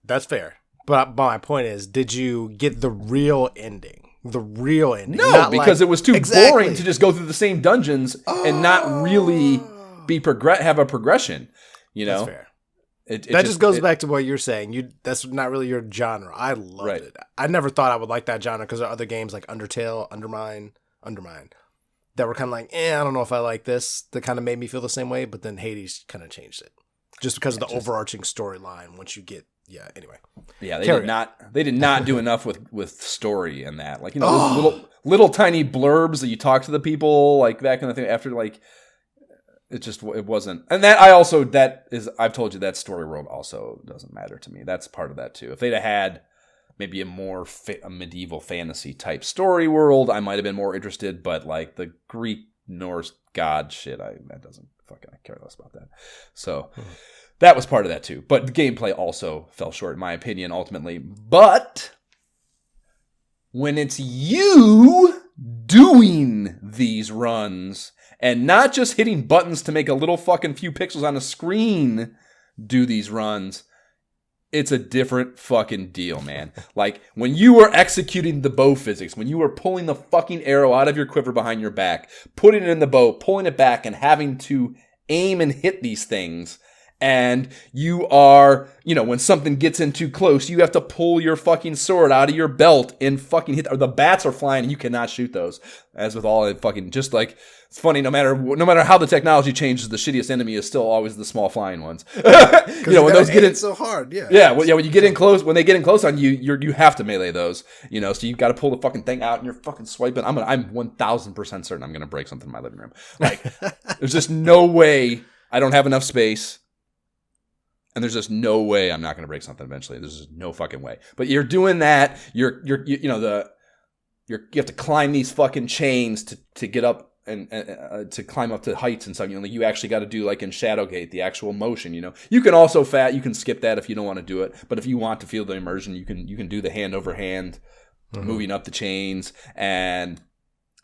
that's fair. But my point is, did you get the real ending? The real ending? No, because it was too boring to just go through the same dungeons and not really have a progression. That's fair. That just goes back to what you're saying. That's not really your genre. I loved it. I never thought I would like that genre because there are other games like Undertale, Undermine, that were kind of like, I don't know if I like this. That kind of made me feel the same way. But then Hades kind of changed it, just because of the overarching storyline. Once you get, anyway. Yeah, they did not do enough with story in that. Like those little tiny blurbs that you talk to the people like that kind of thing. After like. It wasn't. And I've told you that story world also doesn't matter to me. That's part of that too. If they'd have had maybe a more a medieval fantasy type story world, I might have been more interested, but like the Greek, Norse god shit, I care less about that. So that was part of that too. But the gameplay also fell short in my opinion ultimately. But when it's you doing these runs and not just hitting buttons to make a little fucking few pixels on a screen do these runs, it's a different fucking deal, man. Like, when you were executing the bow physics, when you were pulling the fucking arrow out of your quiver behind your back, putting it in the bow, pulling it back, and having to aim and hit these things, and you are, when something gets in too close, you have to pull your fucking sword out of your belt and fucking hit, or the bats are flying and you cannot shoot those. As with all fucking, just like, it's funny, no matter how the technology changes, the shittiest enemy is still always the small flying ones. When those get in so hard, yeah. Yeah, when you get in close, when they get in close on you, you have to melee those. So you got to pull the fucking thing out and you're fucking swiping. I'm 1000% certain I'm gonna break something in my living room. Like, there's just no way. I don't have enough space. And there's just no way I'm not going to break something eventually. There's just no fucking way. But you're doing that. You have to climb these fucking chains to get up and to climb up to heights and stuff. You actually got to do like in Shadowgate the actual motion. You can also you can skip that if you don't want to do it. But if you want to feel the immersion, you can do the hand over hand, moving up the chains. And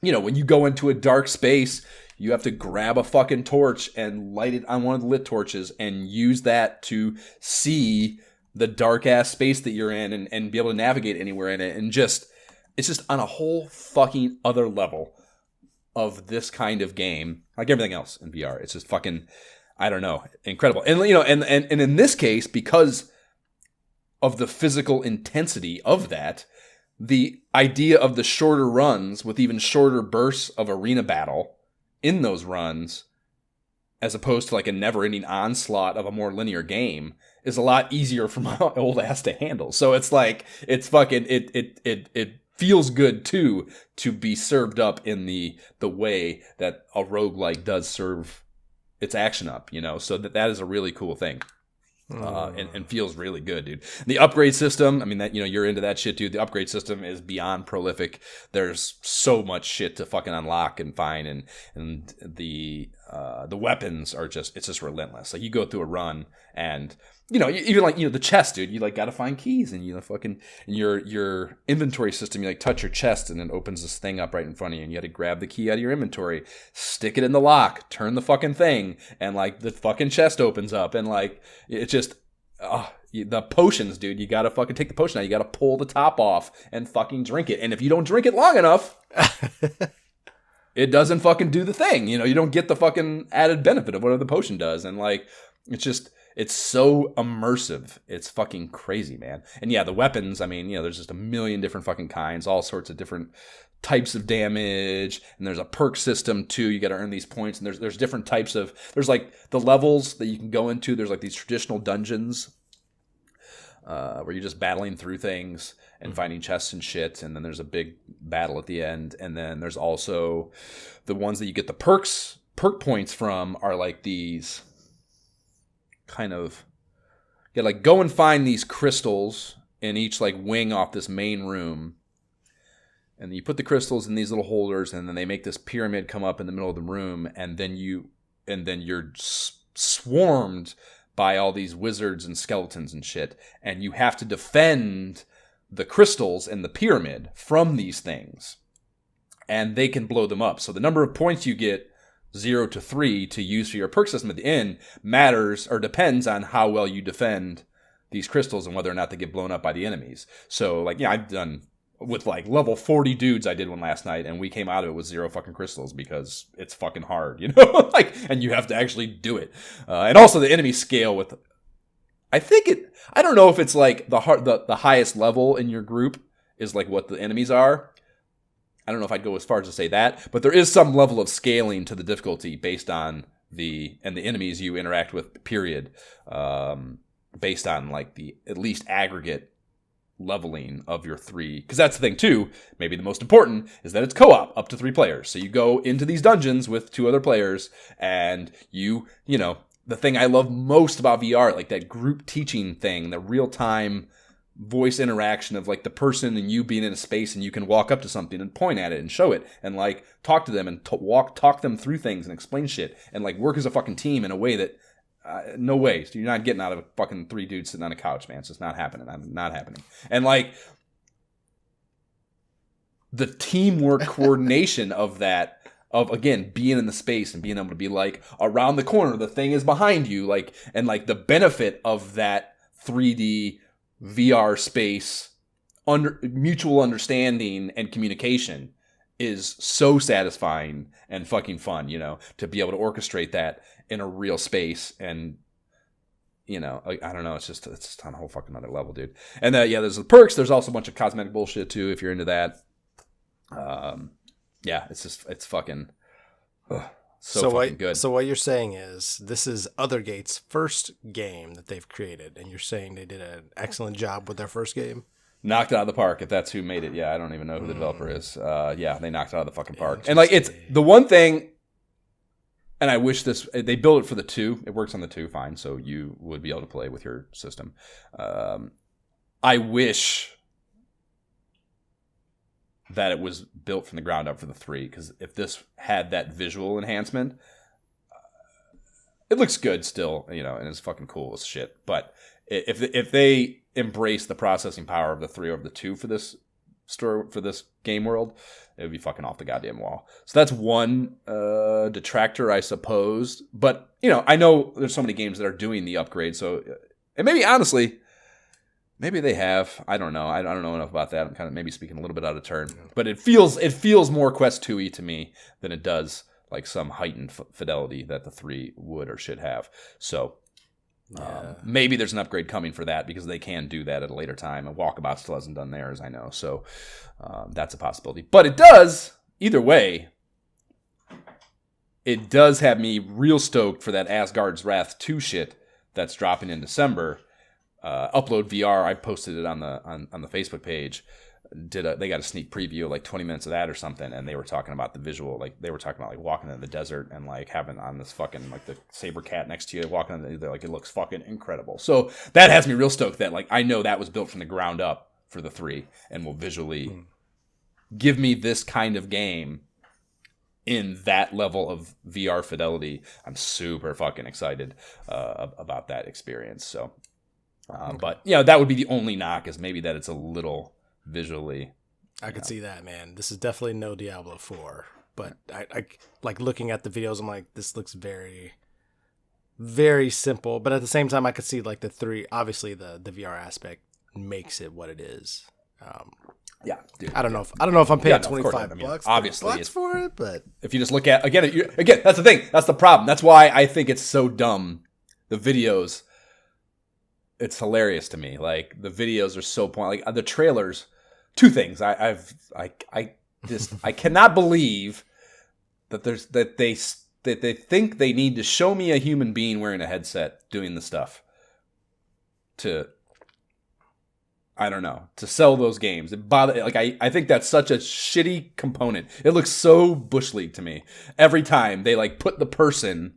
when you go into a dark space, you have to grab a fucking torch and light it on one of the lit torches and use that to see the dark ass space that you're in and be able to navigate anywhere in it. And it's just on a whole fucking other level of this kind of game, like everything else in VR. It's just fucking, I don't know, incredible. And and in this case, because of the physical intensity of that, the idea of the shorter runs with even shorter bursts of arena battle in those runs, as opposed to like a never-ending onslaught of a more linear game, is a lot easier for my old ass to handle. So it's like, it's fucking, it feels good too to be served up in the way that a roguelike does serve its action up, so that is a really cool thing. And feels really good, dude. The upgrade system, I mean, that you're into that shit, dude. The upgrade system is beyond prolific. There's so much shit to fucking unlock and find, and the weapons are it's just relentless. Like, you go through a run and even like the chest, dude. You like got to find keys, and fucking in your inventory system. You like touch your chest, and it opens this thing up right in front of you, and you got to grab the key out of your inventory, stick it in the lock, turn the fucking thing, and like the fucking chest opens up, and like it's just the potions, dude. You got to fucking take the potion out. You got to pull the top off and fucking drink it, and if you don't drink it long enough. It doesn't fucking do the thing. You don't get the fucking added benefit of whatever the potion does, and like it's so immersive. It's fucking crazy, man. And yeah, the weapons, I mean, there's just a million different fucking kinds, all sorts of different types of damage. And there's a perk system too. You got to earn these points. And there's different types of, there's like the levels that you can go into. There's like these traditional dungeons where you're just battling through things and finding chests and shit. And then there's a big battle at the end. And then there's also the ones that you get the perk points from are like these kind of, like go and find these crystals in each like wing off this main room. And you put the crystals in these little holders, and then they make this pyramid come up in the middle of the room, and then you're swarmed by all these wizards and skeletons and shit, and you have to defend the crystals in the pyramid from these things, and they can blow them up. So the number of points you get, 0 to 3, to use for your perk system at the end matters or depends on how well you defend these crystals and whether or not they get blown up by the enemies. So like, yeah, I've done with like level 40 dudes. I did one last night, and we came out of it with 0 fucking crystals because it's fucking hard, you know? Like, and you have to actually do it. And also the enemy scale with, I don't know if it's like the highest level in your group is like what the enemies are. I don't know if I'd go as far as to say that, but there is some level of scaling to the difficulty based on the enemies you interact with, period. Based on like the at least aggregate leveling of your 3, because that's the thing too, maybe the most important, is that it's co-op up to 3 players. So you go into these dungeons with 2 other players, and you know, the thing I love most about VR, like that group teaching thing, the real-time voice interaction of like the person and you being in a space, and you can walk up to something and point at it and show it and like talk to them and talk them through things and explain shit and like work as a fucking team in a way that no way. So you're not getting out of a fucking 3 dudes sitting on a couch, man. It's just not happening. Not happening. And like the teamwork coordination of that, of again being in the space and being able to be like around the corner, the thing is behind you, like, and like the benefit of that 3D VR space under mutual understanding and communication is so satisfying and fucking fun, you know, to be able to orchestrate that in a real space. And, you know, I don't know, it's just on a whole fucking other level, dude. And yeah, there's the perks. There's also a bunch of cosmetic bullshit too, if you're into that. Yeah, it's fucking so fucking good. So what you're saying is this is Othergate's first game that they've created, and you're saying they did an excellent job with their first game? Knocked it out of the park, if that's who made it. Yeah, I don't even know who the developer is. Yeah, they knocked it out of the fucking park. And like, it's the one thing, and I wish they built it for the 2. It works on the 2 fine, so you would be able to play with your system. I wish that it was built from the ground up for the 3, because if this had that visual enhancement, it looks good still, you know, and it's fucking cool as shit. But if they embrace the processing power of the 3 over the 2 for this game world, it would be fucking off the goddamn wall. So that's one detractor, I suppose. But, you know, I know there's so many games that are doing the upgrade. So, and maybe honestly, maybe they have. I don't know. I don't know enough about that. I'm kind of maybe speaking a little bit out of turn. But it feels more Quest 2-y to me than it does like some heightened fidelity that the 3 would or should have. So maybe there's an upgrade coming for that, because they can do that at a later time. And Walkabout still hasn't done theirs, I know. So that's a possibility. But it does, either way, it does have me real stoked for that Asgard's Wrath 2 shit that's dropping in December. Upload VR, I posted it on the Facebook page. They got a sneak preview of like 20 minutes of that or something, and they were talking about the visual, like they were talking about like walking in the desert and like having on this fucking like the saber cat next to you walking in the, like it looks fucking incredible. So that has me real stoked that like I know that was built from the ground up for the 3 and will visually give me this kind of game in that level of VR fidelity. I'm super fucking excited about that experience. So but yeah, that would be the only knock, is maybe that it's a little visually. I could see that, man. This is definitely no Diablo 4, but I like looking at the videos. I'm like, this looks very, very simple. But at the same time, I could see like the 3. Obviously, the VR aspect makes it what it is. Yeah, dude, I don't know if I'm paying $25 obviously for it, but if you just look at again, that's the thing. That's the problem. That's why I think it's so dumb. The videos. It's hilarious to me. Like the videos are so like the trailers. 2 things. I cannot believe that they think they need to show me a human being wearing a headset doing the stuff to, I don't know, to sell those games. I think that's such a shitty component. It looks so Bush League to me. Every time they like put the person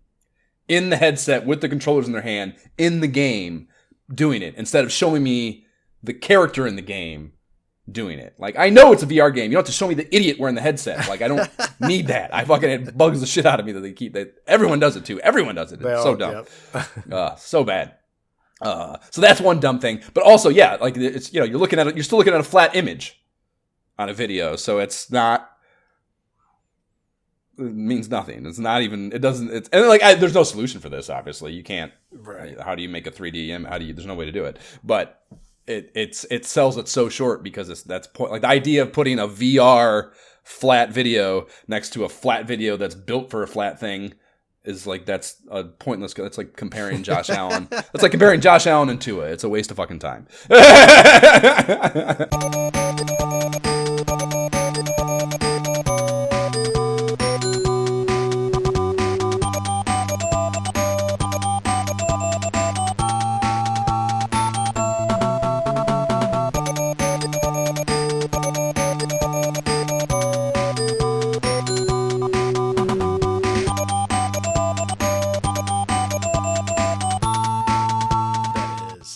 in the headset with the controllers in their hand in the game doing it, instead of showing me the character in the game doing it. Like, I know it's a VR game. You don't have to show me the idiot wearing the headset. Like, I don't need that. It bugs the shit out of me that they keep that. Everyone does it too. Everyone does it. It's so dumb. Yep. So bad. So that's one dumb thing. But also, yeah, like it's, you're looking at it, you're still looking at a flat image on a video. So it means nothing. It's not even, there's no solution for this, obviously. You can't, right. How do you make a 3D there's no way to do it. But it sells it so short because that's like the idea of putting a VR flat video next to a flat video that's built for a flat thing is like, that's a pointless. That's like comparing Josh Allen. That's like comparing Josh Allen and Tua. It's a waste of fucking time.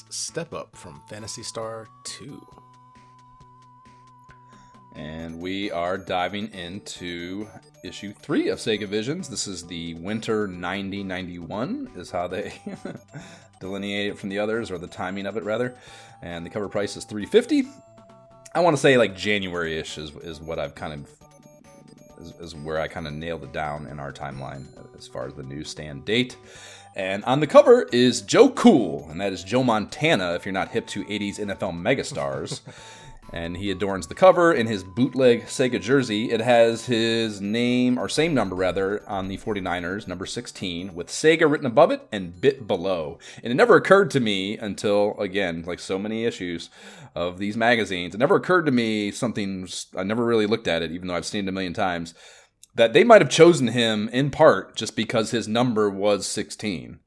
Step Up from Phantasy Star 2. And we are diving into issue 3 of Sega Visions. This is the Winter 9091 is how they delineate it from the others, or the timing of it rather. And the cover price is $3.50. I want to say like January-ish is what I've kind of is where I kind of nailed it down in our timeline as far as the newsstand date. And on the cover is Joe Cool, and that is Joe Montana if you're not hip to 80s NFL megastars. And he adorns the cover in his bootleg Sega jersey. It has his name, or same number rather, on the 49ers, number 16, with Sega written above it and bit below. And it never occurred to me until, again, like so many issues of these magazines, it never occurred to me I never really looked at it, even though I've seen it a million times, that they might have chosen him in part just because his number was 16,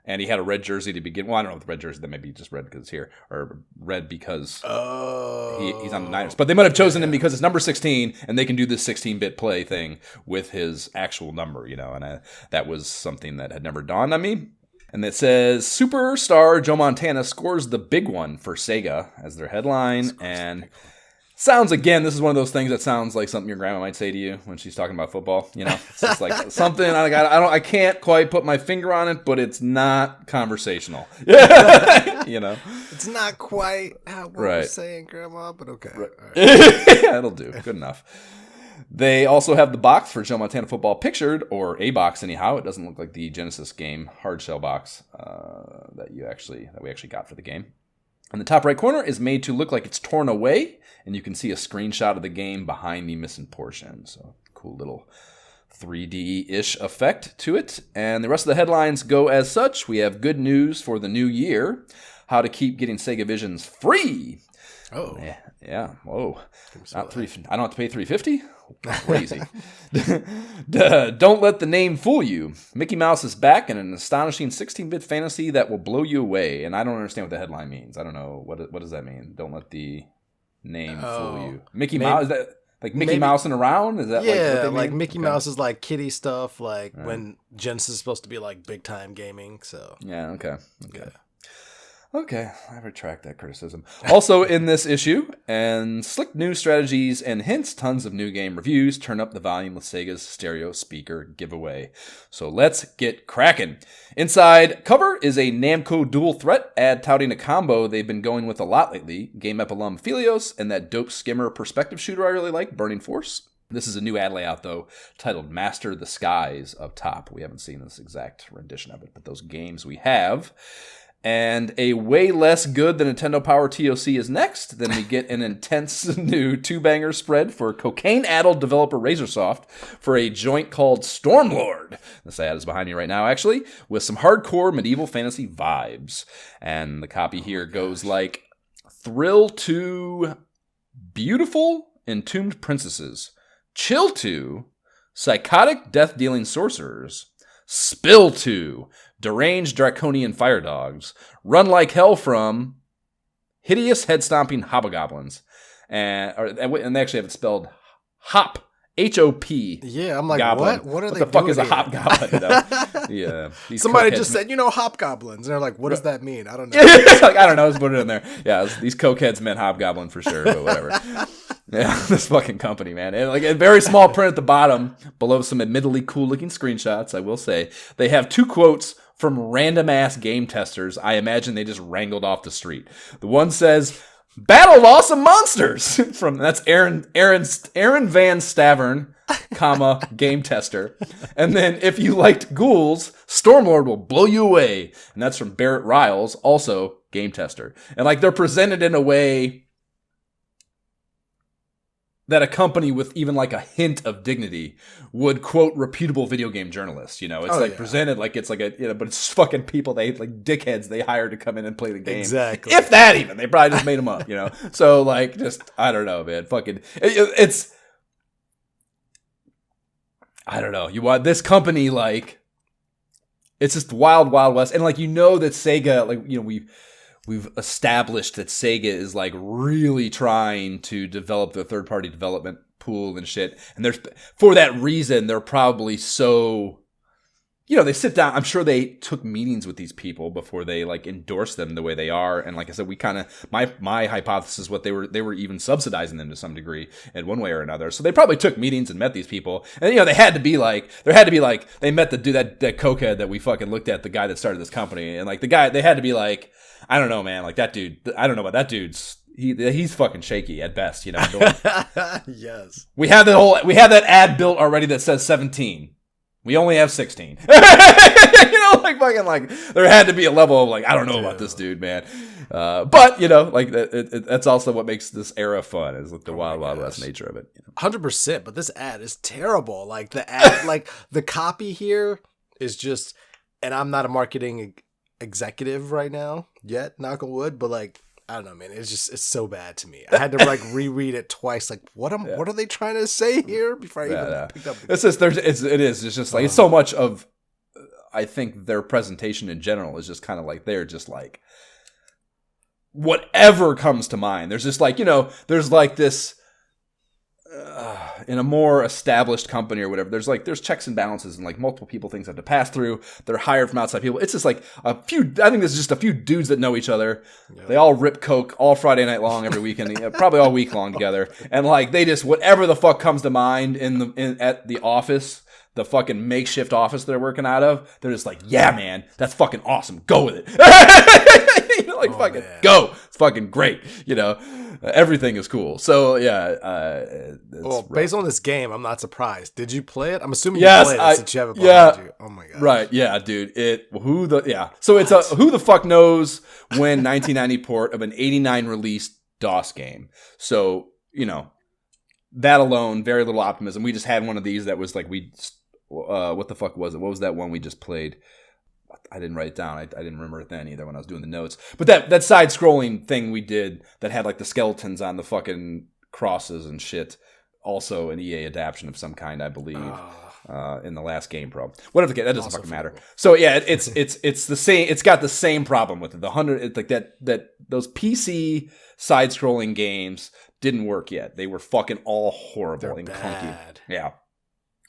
and he had a red jersey to begin. Well, I don't know if the red jersey, that may be just red because it's here, or red because he's on the Niners. But they might have chosen him because it's number 16, and they can do this 16-bit play thing with his actual number, and that was something that had never dawned on me. And it says, Superstar Joe Montana scores the big one for Sega as their headline, and sounds, again, this is one of those things that sounds like something your grandma might say to you when she's talking about football. It's just like something I can't quite put my finger on it, but it's not conversational. It's not quite how we're saying, Grandma, but okay. Right. Right. That'll do. Good enough. They also have the box for Joe Montana football pictured, or a box anyhow. It doesn't look like the Genesis game hardshell box that we actually got for the game. And the top right corner is made to look like it's torn away, and you can see a screenshot of the game behind the missing portion. So cool little 3D-ish effect to it. And the rest of the headlines go as such. We have good news for the new year. How to keep getting Sega Visions free. Oh. Yeah. Whoa. Not $3. I don't have to pay $3.50? Crazy. Don't let the name fool you. Mickey Mouse is back in an astonishing 16-bit fantasy that will blow you away. And I don't understand what the headline means. I don't know. What does that mean? Don't let the name fool you. Mickey Mouse? Is that like Mickey Mousing around? Is that like Mickey Mouse is like kiddie stuff, like when Genesis is supposed to be like big time gaming. So yeah, okay. Okay, I retract that criticism. Also in this issue, and slick new strategies and hints, tons of new game reviews. Turn up the volume with Sega's stereo speaker giveaway. So let's get cracking. Inside cover is a Namco dual threat ad touting a combo they've been going with a lot lately. Game Ep alum Philios and that dope skimmer perspective shooter I really like, Burning Force. This is a new ad layout, though, titled Master the Skies up top. We haven't seen this exact rendition of it, but those games we have. And a way less good than Nintendo Power TOC is next. Then we get an intense new two-banger spread for cocaine-addled developer Razorsoft for a joint called Stormlord. This ad is behind me right now, actually, with some hardcore medieval fantasy vibes. And the copy here goes like, Thrill to Beautiful Entombed Princesses, Chill to Psychotic Death-Dealing Sorcerers, Spill to Deranged Draconian Fire Dogs, Run Like Hell from Hideous Head-Stomping Hobgoblins. And they actually have it spelled Hop HOP. Yeah, I'm like, goblin. what are they the fuck doing is a here? hobgoblin? You know? Yeah. Somebody just said, hobgoblins. And they're like, what does that mean? I don't know. It's like, I don't know. Let's put it in there. Yeah, these cokeheads meant hobgoblin for sure, but whatever. Yeah, this fucking company, man. And like a very small print at the bottom, below some admittedly cool-looking screenshots, I will say. They have 2 quotes from random-ass game testers. I imagine they just wrangled off the street. The one says, "Battle of awesome monsters." That's Aaron Van Stavern, comma, game tester. And then, "If you liked ghouls, Stormlord will blow you away." And that's from Barrett Riles, also game tester. And like they're presented in a way that a company with even like a hint of dignity would quote reputable video game journalists. You know, it's presented like it's like a, but it's fucking people they like dickheads they hired to come in and play the game. Exactly. If that even, they probably just made them up. So like just I don't know, man. Fucking it's I don't know. You want this company like it's just wild west, and like that Sega like We've established that Sega is like really trying to develop their third-party development pool and shit. And for that reason, they're probably so, they sit down. I'm sure they took meetings with these people before they like endorsed them the way they are. And like I said, we kind of, my hypothesis, they were even subsidizing them to some degree in one way or another. So they probably took meetings and met these people. And, they had to be like, they met the dude, that cokehead that we fucking looked at, the guy that started this company. And like the guy, they had to be like, I don't know, man. Like that dude, I don't know about that dude's. He's fucking shaky at best, Yes. We have that ad built already that says 17. We only have 16. Like there had to be a level of like I don't know about this dude, man. But like that's also what makes this era fun is like the wild west nature of it. 100%. But this ad is terrible. Like the ad, like the copy here is just, and I'm not a marketing executive right now yet, knock on wood, but like I don't know, man, it's so bad to me. I had to like reread it twice, like what are they trying to say here before I even picked up it's just like it's so much of I think their presentation in general is just kind of like they're just like whatever comes to mind. There's just like there's like this in a more established company or whatever, there's checks and balances and like multiple people things have to pass through. They're hired from outside people. It's just like I think there's just a few dudes that know each other. Yeah. They all rip coke all Friday night long every weekend, probably all week long together. And like they just whatever the fuck comes to mind at the office, the fucking makeshift office they're working out of, they're just like, yeah, man, that's fucking awesome. Go with it. Man. Go. It's fucking great. Everything is cool. So yeah. Based on this game, I'm not surprised. Did you play it? I'm assuming you played it since you have it behind you. Oh my god. Right. Yeah, dude. So it's a who the fuck knows when 1990 port of an 89 release DOS game. So that alone, very little optimism. We just had one of these that was like what the fuck was it? What was that one we just played? I didn't write it down. I didn't remember it then either when I was doing the notes. But that side-scrolling thing we did that had like the skeletons on the fucking crosses and shit. Also an EA adaptation of some kind, I believe, in the last Game Pro. Whatever the case, that doesn't fucking matter. So yeah, it's the same. It's got the same problem with it. It's like that those PC side-scrolling games didn't work yet. They were fucking all horrible and clunky. Yeah.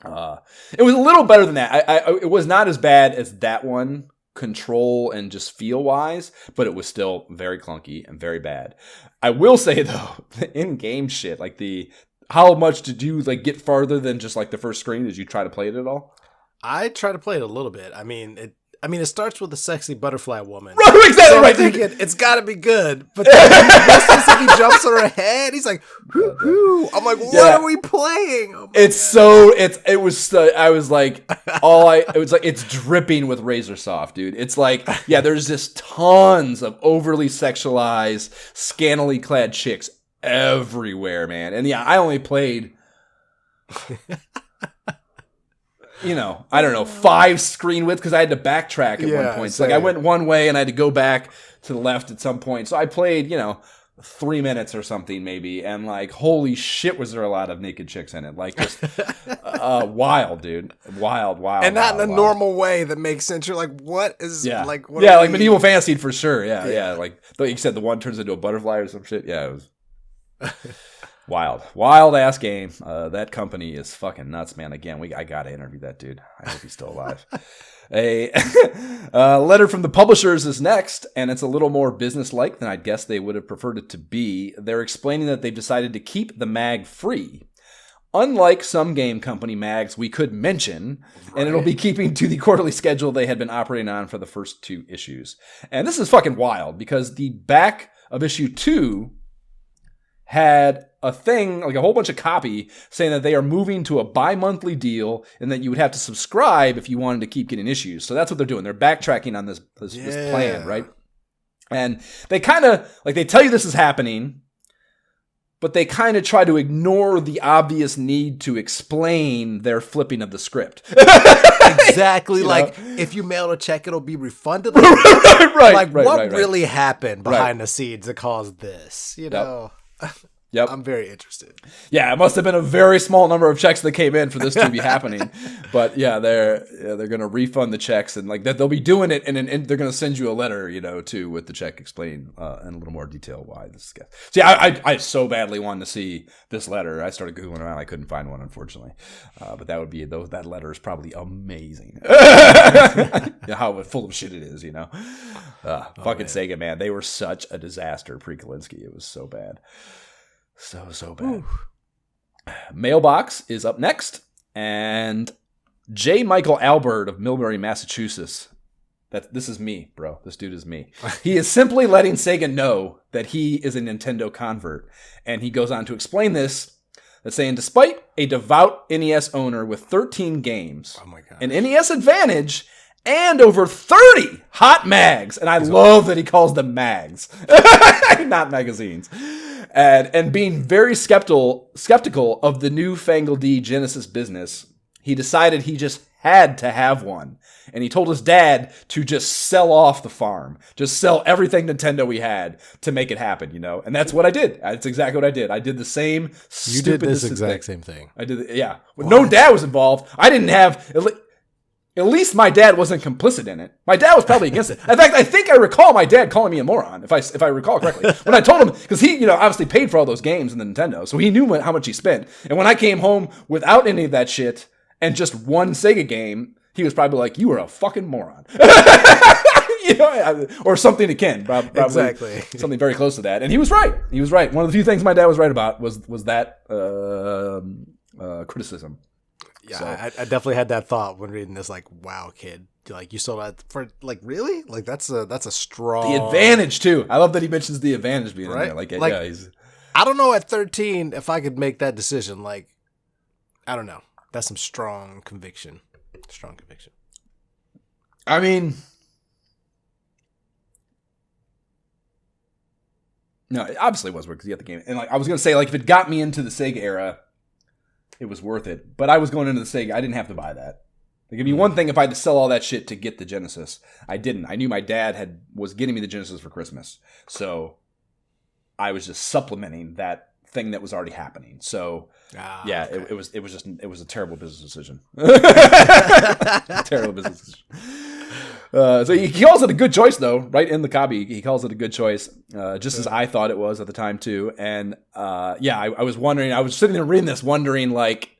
It was a little better than that. It was not as bad as that one, control and just feel wise, but it was still very clunky and very bad. I will say though, the in-game shit, like how much did you like get farther than just like the first screen? Did you try to play it at all? I tried to play it a little bit. I mean, it starts with a sexy butterfly woman. Right, exactly. So I'm thinking, it's got to be good. But then he jumps on her head. He's like, whoo. I'm like, what are we playing? Oh it's dripping with Razor Soft, dude. It's like, there's just tons of overly sexualized, scantily clad chicks everywhere, man. And I only played... I don't know, 5 screen width because I had to backtrack at one point. So, I went one way and I had to go back to the left at some point. So I played, 3 minutes or something maybe. And like, holy shit, was there a lot of naked chicks in it. Like, just wild, dude. Wild. And not in a normal way that makes sense. You're like, what is, like, what like medieval fantasy for sure. Yeah. Like, you said the one turns into a butterfly or some shit. Yeah, it was... Wild ass game. That company is fucking nuts, man. Again, I gotta interview that dude. I hope he's still alive. A letter from the publishers is next, and it's a little more business-like than I'd guess they would have preferred it to be. They're explaining that they've decided to keep the mag free. Unlike some game company mags we could mention, and it'll be keeping to the quarterly schedule they had been operating on for the first 2 issues. And this is fucking wild, because the back of issue 2 had a thing, like a whole bunch of copy, saying that they are moving to a bi-monthly deal and that you would have to subscribe if you wanted to keep getting issues. So that's what they're doing. They're backtracking on this plan, right? And they kind of, like, they tell you this is happening, but they kind of try to ignore the obvious need to explain their flipping of the script. Exactly. You like, know? if you mail a check, it'll be refunded. Right. What really happened behind the scenes that caused this? You know? Yep. I'm very interested. Yeah, it must have been a very small number of checks that came in for this to be happening. But yeah, they're going to refund the checks, and like that they'll be doing it, and they're going to send you a letter, too, with the check explaining in a little more detail why this is. See, I so badly wanted to see this letter. I started Googling around. I couldn't find one, unfortunately. But that would be that letter is probably amazing. How full of shit it is, fucking Sega, man. They were such a disaster pre-Kalinsky. It was so bad. So bad. Ooh. Mailbox is up next, and J. Michael Albert of Millbury, Massachusetts. This is me, bro. This dude is me. He is simply letting Sega know that he is a Nintendo convert, and he goes on to explain this, that saying, despite a devout NES owner with 13 games, an NES Advantage, and over 30 hot mags, and I love that he calls them mags, not magazines. And being very skeptical of the newfangled Genesis business, he decided he just had to have one. And he told his dad to just sell off the farm. Just sell everything Nintendo we had to make it happen, And that's what I did. That's exactly what I did. I did the same stupid... You did this exact same thing. I did, yeah. No dad was involved. I didn't have... At least my dad wasn't complicit in it. My dad was probably against it. In fact, I think I recall my dad calling me a moron, if I recall correctly. When I told him, because he, obviously paid for all those games in the Nintendo, so he knew how much he spent. And when I came home without any of that shit and just one Sega game, he was probably like, "You are a fucking moron," or something akin. Probably exactly. Something very close to that. And he was right. He was right. One of the few things my dad was right about was that criticism. Yeah, so. I definitely had that thought when reading this. Like, wow, kid, like you sold that for really? Like that's a strong. The Advantage too. I love that he mentions the Advantage being right? in there. Like yeah, he's. I don't know at 13 if I could make that decision. Like, I don't know. That's some strong conviction. Strong conviction. I mean, no, it obviously was worth because you got the game, and like I was gonna say, like if it got me into the Sega era. It was worth it. But I was going into the Sega. I didn't have to buy that. Like, it'd be one thing if I had to sell all that shit to get the Genesis. I didn't. I knew my dad was getting me the Genesis for Christmas. So I was just supplementing that thing that was already happening. So yeah, okay. it was a terrible business decision. Terrible business decision. So he calls it a good choice, though, right in the copy. He calls it a good choice, just as I thought it was at the time, too. And I was wondering, I was sitting there reading this, wondering, like,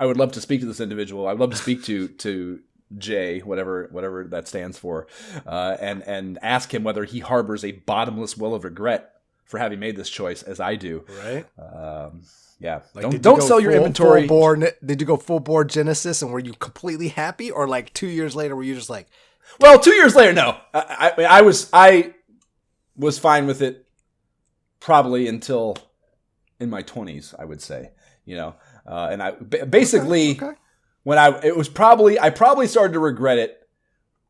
I would love to speak to this individual. I'd love to speak to Jay, whatever that stands for, and ask him whether he harbors a bottomless well of regret for having made this choice, as I do. Right. Yeah. Like, don't sell your inventory. Did you go full bore Genesis, and were you completely happy, or like 2 years later, were you just like? Well, 2 years later, no. I was fine with it probably until in my 20s, I would say, and I basically okay. When I probably started to regret it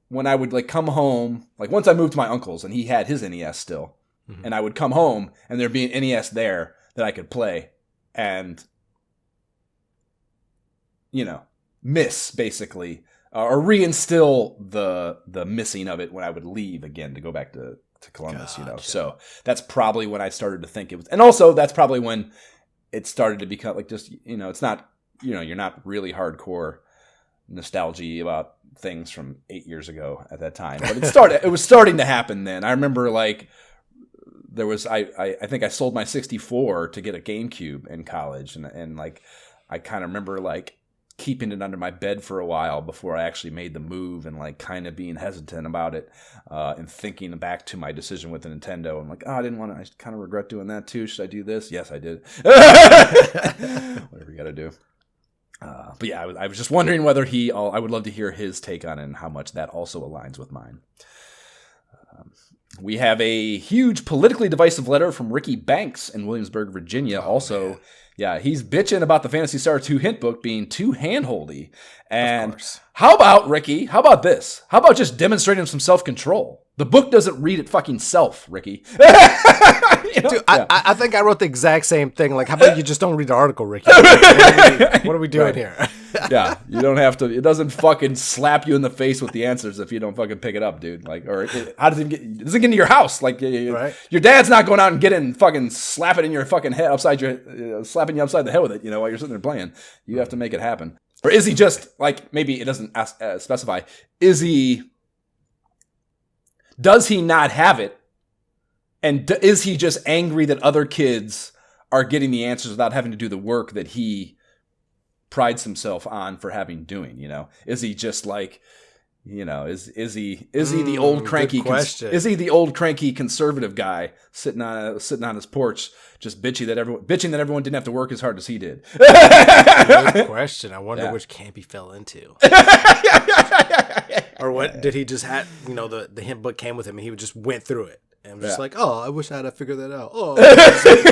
when I would like come home, like once I moved to my uncle's and he had his NES still, and I would come home and there'd be an NES there that I could play and, miss basically. Or reinstill the missing of it when I would leave again to go back to Columbus, Gotcha. So that's probably when I started to think it was, and also that's probably when it started to become like just it's not you're not really hardcore nostalgia about things from 8 years ago at that time, but it was starting to happen then. I remember like there was I think I sold my 64 to get a GameCube in college, and like I kind of remember like keeping it under my bed for a while before I actually made the move, and like kind of being hesitant about it, and thinking back to my decision with the Nintendo. I'm like, oh, I didn't want to. I kind of regret doing that too. Should I do this? Yes, I did. Whatever you got to do. But yeah, I was just wondering whether I would love to hear his take on it and how much that also aligns with mine. We have a huge politically divisive letter from Ricky Banks in Williamsburg, Virginia. Man. Yeah, he's bitching about the Phantasy Star 2 hint book being too handholdy. And how about, Ricky, how about this? How about just demonstrating some self-control? The book doesn't read it fucking self, Ricky. Dude, I think I wrote the exact same thing. Like, how about you just don't read the article, Ricky? What are we doing here? Yeah, you don't have to. It doesn't fucking slap you in the face with the answers if you don't fucking pick it up, dude. Like, or how does it get? Does it get into your house? Like, right? Your dad's not going out and getting and fucking slap it in your fucking head slapping you upside the head with it. While you're sitting there playing, you have to make it happen. Or is he just like, maybe it doesn't specify? Does he not have it? And is he just angry that other kids are getting the answers without having to do the work that he prides himself on for having doing? Is he just like, is he the old cranky question? Is he the old cranky conservative guy sitting on his porch just bitching that everyone didn't have to work as hard as he did? Good question. I wonder which camp he fell into. Or what did he just have? The hint book came with him and he just went through it. And I'm just like, oh, I wish I had figured that out. Oh,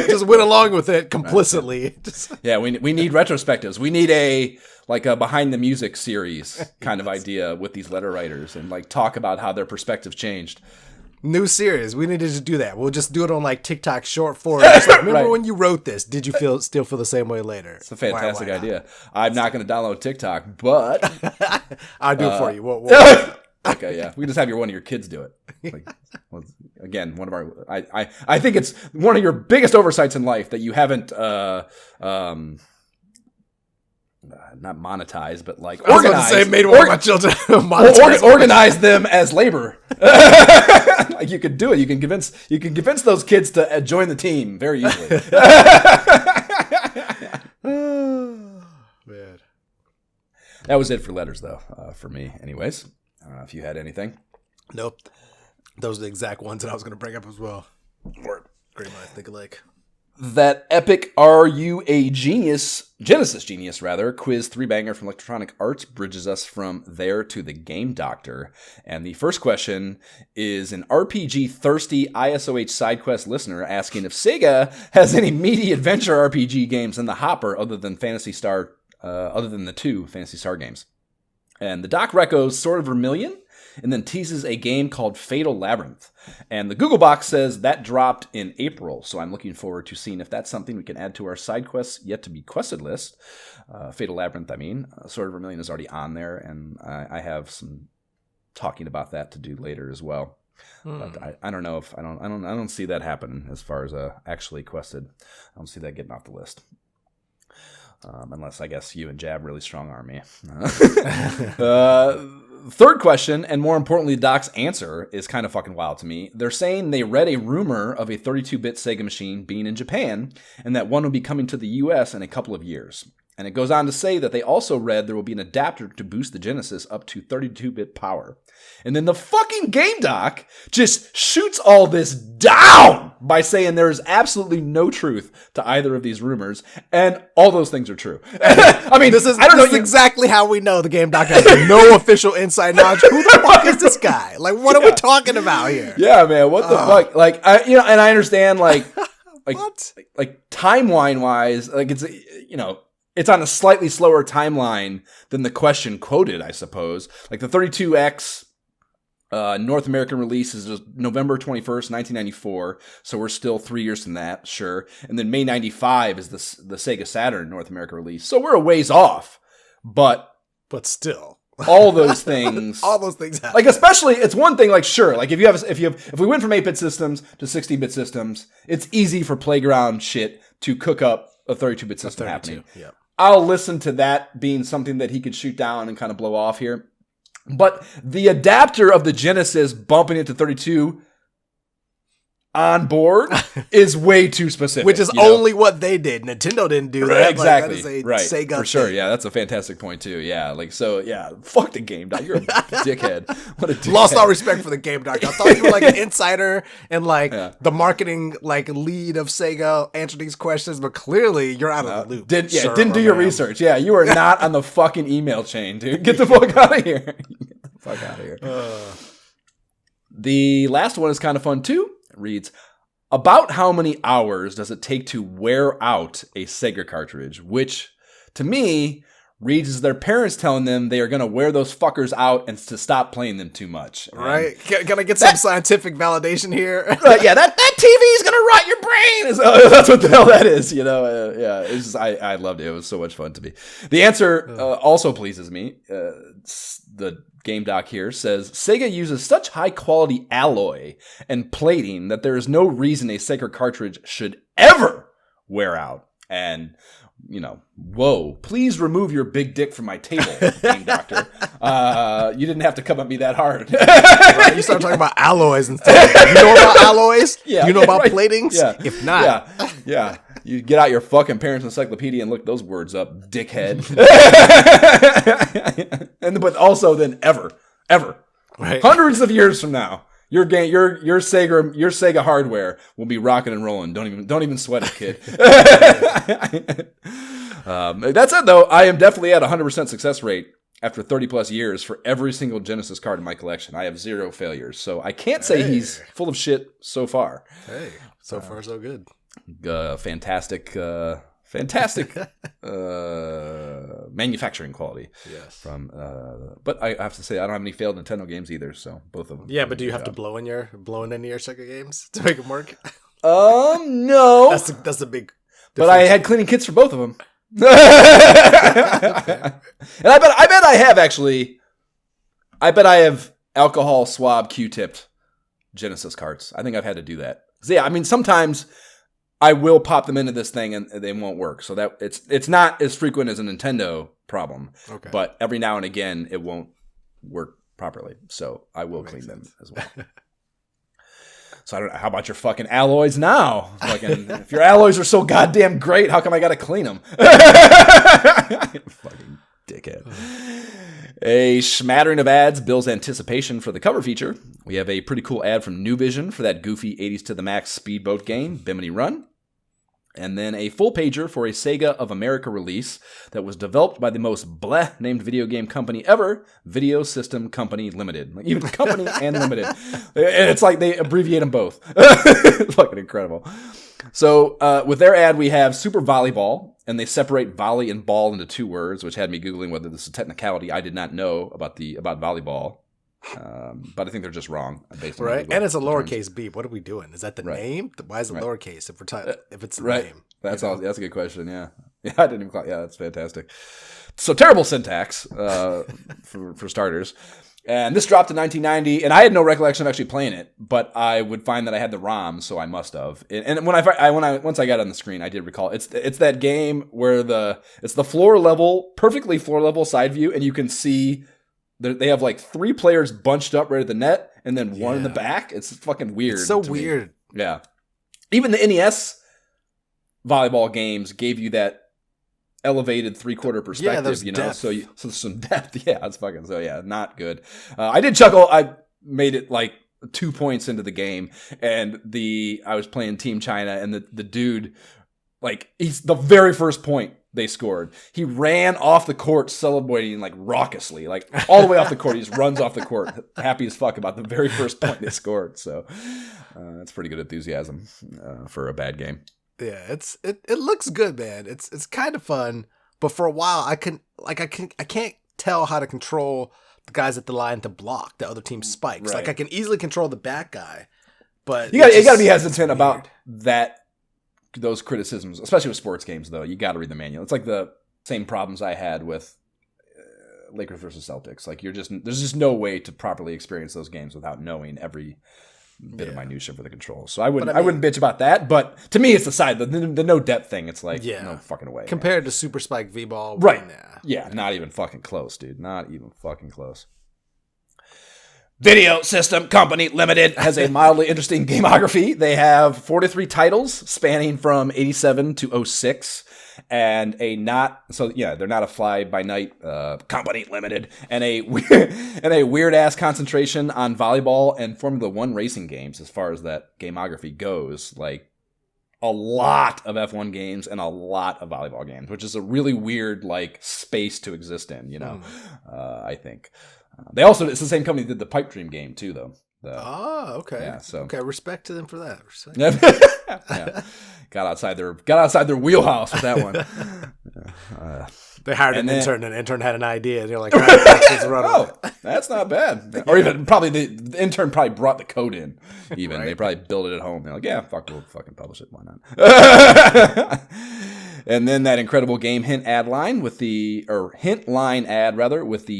just went along with it complicitly. Yeah, we need retrospectives. We need a behind the music series kind of idea with these letter writers and like talk about how their perspectives changed. New series. We need to just do that. We'll just do it on like TikTok short form. Remember when you wrote this? Did you still feel the same way later? It's a fantastic idea. I'm not going to download TikTok, but I'll do it for you. Okay, yeah. We just have one of your kids do it. Again, one of our. I think it's one of your biggest oversights in life that you haven't not monetized, but like organized. Made one of my children organize them as labor. Like you could do it. You can convince those kids to join the team very easily. Man. That was it for letters, though, for me. Anyways, I don't know if you had anything. Nope. Those are the exact ones that I was going to bring up as well. Great minds think alike. That epic Are You a Genius, Genesis Genius rather, quiz 3-banger from Electronic Arts bridges us from there to the Game Doctor. And the first question is an RPG-thirsty ISOH SideQuest listener asking if Sega has any meaty adventure RPG games in the hopper other than the two Phantasy Star games. And the Doc recos Sword of Vermilion, and then teases a game called Fatal Labyrinth. And the Google box says that dropped in April, so I'm looking forward to seeing if that's something we can add to our side quests yet to be quested list. Fatal Labyrinth, Sword of Vermilion is already on there, and I have some talking about that to do later as well. But I don't know if I don't see that happen as far as actually quested. I don't see that getting off the list. Unless I guess you and Jab really strong arm me. Third question, and more importantly, Doc's answer is kind of fucking wild to me. They're saying they read a rumor of a 32-bit Sega machine being in Japan, and that one will be coming to the US in a couple of years. And it goes on to say that they also read there will be an adapter to boost the Genesis up to 32-bit power. And then the fucking Game Doc just shoots all this down by saying there is absolutely no truth to either of these rumors, and all those things are true. This is exactly how we know the Game Doc has no official inside knowledge. Who the fuck is this guy? Like, what are we talking about here? Yeah, man, what the fuck? Like, and I understand, like timeline wise, like it's it's on a slightly slower timeline than the question quoted, I suppose. Like the 32X North American release is November 21st, 1994. So we're still 3 years from that, sure. And then May 95 is the Sega Saturn North America release. So we're a ways off. But still. All those things. All those things happen. Like, especially, it's one thing, like, sure, like, if we went from 8-bit systems to 16-bit systems, it's easy for playground shit to cook up a 32-bit system happening. Yeah. I'll listen to that being something that he could shoot down and kind of blow off here. But the adapter of the Genesis bumping it to 32, on board is way too specific. Which is only what they did. Nintendo didn't do that. Exactly. Like, that is a right. Sega For sure. thing. Yeah, that's a fantastic point too. Yeah. Like, so, yeah. Fuck the game doc. You're a dickhead. What a dickhead. Lost all respect for the game doc. I thought you were like an insider and like the marketing like lead of Sega answered these questions, but clearly you're out of the loop. Didn't do your research. Yeah, you are not on the fucking email chain, dude. Get the fuck out of here. Get the fuck out of here. The last one is kind of fun too. It reads, about how many hours does it take to wear out a Sega cartridge? Which, to me, reads as their parents telling them they are going to wear those fuckers out and to stop playing them too much. Right? Can I get some scientific validation here? Yeah, that TV is going to rot your brain. That's what the hell that is, you know? Yeah, it's just, I loved it. It was so much fun to me. The answer also pleases me. The game doc here says, Sega uses such high quality alloy and plating that there is no reason a Sega cartridge should ever wear out. And, you know, whoa, please remove your big dick from my table, game doctor. You didn't have to come at me that hard. Right, you start talking about alloys and stuff. You know about alloys? Yeah, you know about right. platings? Yeah. If not. Yeah. You get out your fucking parents' encyclopedia and look those words up, dickhead. But also then ever. Right. Hundreds of years from now, your Sega hardware will be rocking and rolling. Don't even sweat it, kid. That said, though, I am definitely at 100% success rate after 30 plus years for every single Genesis card in my collection. I have 0 failures, so I can't say he's full of shit so far. Hey, so far so good. Fantastic manufacturing quality. Yes. But I have to say I don't have any failed Nintendo games either. So both of them. Yeah, but do you have to blow into your Sega games to make them work? No. That's the big. But I had cleaning kits for both of them. And I bet I have actually. I bet I have alcohol swab Q-tipped Genesis carts. I think I've had to do that. So yeah, I mean sometimes I will pop them into this thing and they won't work. So that it's not as frequent as a Nintendo problem. Okay. But every now and again it won't work properly. So I will clean them as well. So I don't know. How about your fucking alloys now? If your alloys are so goddamn great, how come I got to clean them? Fucking dickhead. A smattering of ads builds anticipation for the cover feature. We have a pretty cool ad from New Vision for that goofy 80s to the max speedboat game, Bimini Run. And then a full pager for a Sega of America release that was developed by the most bleh named video game company ever, Video System Company Limited. Like, even company and limited. And it's like they abbreviate them both. It's fucking incredible. So with their ad, we have Super Volleyball, and they separate volley and ball into 2 words, which had me Googling whether this is a technicality I did not know about volleyball. But I think they're just wrong. Based on right, and it's a lowercase b. What are we doing? Is that the name? Why is it lowercase if it's the name? That's all. That's a good question. Yeah, I didn't even. Yeah, that's fantastic. So terrible syntax for starters. And this dropped in 1990, and I had no recollection of actually playing it, but I would find that I had the ROM, so I must have. And once I got it on the screen, I did recall it's that game where it's the perfectly floor level side view, and you can see. They have like 3 players bunched up right at the net and then one in the back. It's fucking weird. It's so weird. Me. Yeah. Even the NES volleyball games gave you that elevated 3/4 perspective, you know, depth. so some depth. Yeah, it's fucking, so yeah, not good. I did chuckle. I made it like 2 points into the game and I was playing Team China and the dude, like he's the very first point they scored. He ran off the court celebrating like raucously, like all the way off the court. He just runs off the court, happy as fuck about the very first point they scored. So that's pretty good enthusiasm for a bad game. Yeah, it looks good, man. It's kind of fun, but for a while I can't tell how to control the guys at the line to block the other team's spikes. Right. Like I can easily control the back guy, but you got to be hesitant about those criticisms, especially with sports games, though. You got to read the manual. It's like the same problems I had with Lakers versus Celtics. Like there's just no way to properly experience those games without knowing every bit of minutia for the controls. So I wouldn't bitch about that. But to me, it's the side, the no depth thing. It's like no fucking way. Compared to Super Spike V-Ball, right? Yeah, not even fucking close, dude. Not even fucking close. Video System Company Limited has a mildly interesting gameography. They have 43 titles spanning from 87 to 06, and they're not a fly-by-night company limited, and a weird-ass concentration on volleyball and Formula One racing games as far as that gameography goes. Like, a lot of F1 games and a lot of volleyball games, which is a really weird, like, space to exist in, I think. It's the same company that did the Pipe Dream game too, though. Okay. Yeah, so okay, respect to them for that. yeah. Got outside their wheelhouse with that one. They hired an intern, and the intern had an idea, and they're like, all right, let's run on it. That's not bad. Or even probably the intern probably brought the code in. Even They probably built it at home. They're like, yeah, we'll fucking publish it. Why not? And then that incredible game hint line with the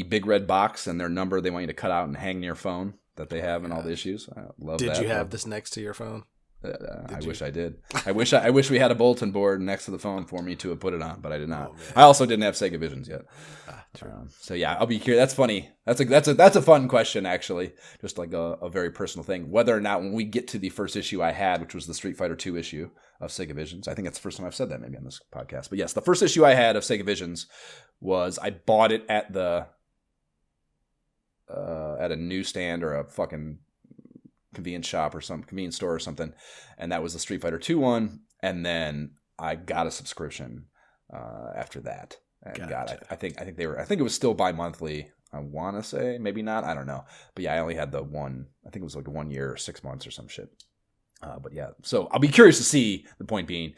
big red box and their number they want you to cut out and hang near your phone that they have in all the issues. I love that. Did you have this next to your phone? I wish I did. I wish we had a bulletin board next to the phone for me to have put it on, but I did not. I also didn't have Sega Visions yet. So yeah, I'll be curious. That's funny. That's a fun question, actually. Just like a very personal thing. Whether or not when we get to the first issue I had, which was the Street Fighter II issue of Sega Visions, I think that's the first time I've said that maybe on this podcast. But yes, the first issue I had of Sega Visions was I bought it at a newsstand or a fucking convenience store or something, and that was the Street Fighter II one, and then I got a subscription after that. And gotcha. I think it was still bi-monthly. I want to say, maybe not. I don't know. But yeah, I only had the one. I think it was like 1 year or 6 months or some shit. But yeah, so I'll be curious to see. The point being,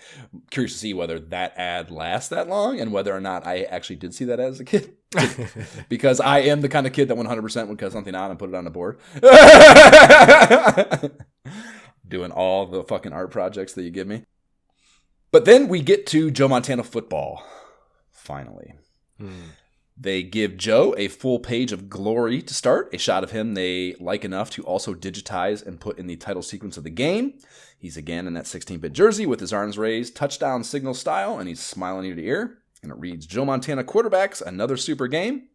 curious to see whether that ad lasts that long and whether or not I actually did see that as a kid. Because I am the kind of kid that 100% would cut something out and put it on the board. Doing all the fucking art projects that you give me. But then we get to Joe Montana football. Finally. They give Joe a full page of glory to start, a shot of him they like enough to also digitize and put in the title sequence of the game. He's again in that 16-bit jersey with his arms raised, touchdown signal style, and he's smiling ear to ear. And it reads, Joe Montana quarterbacks, another super game.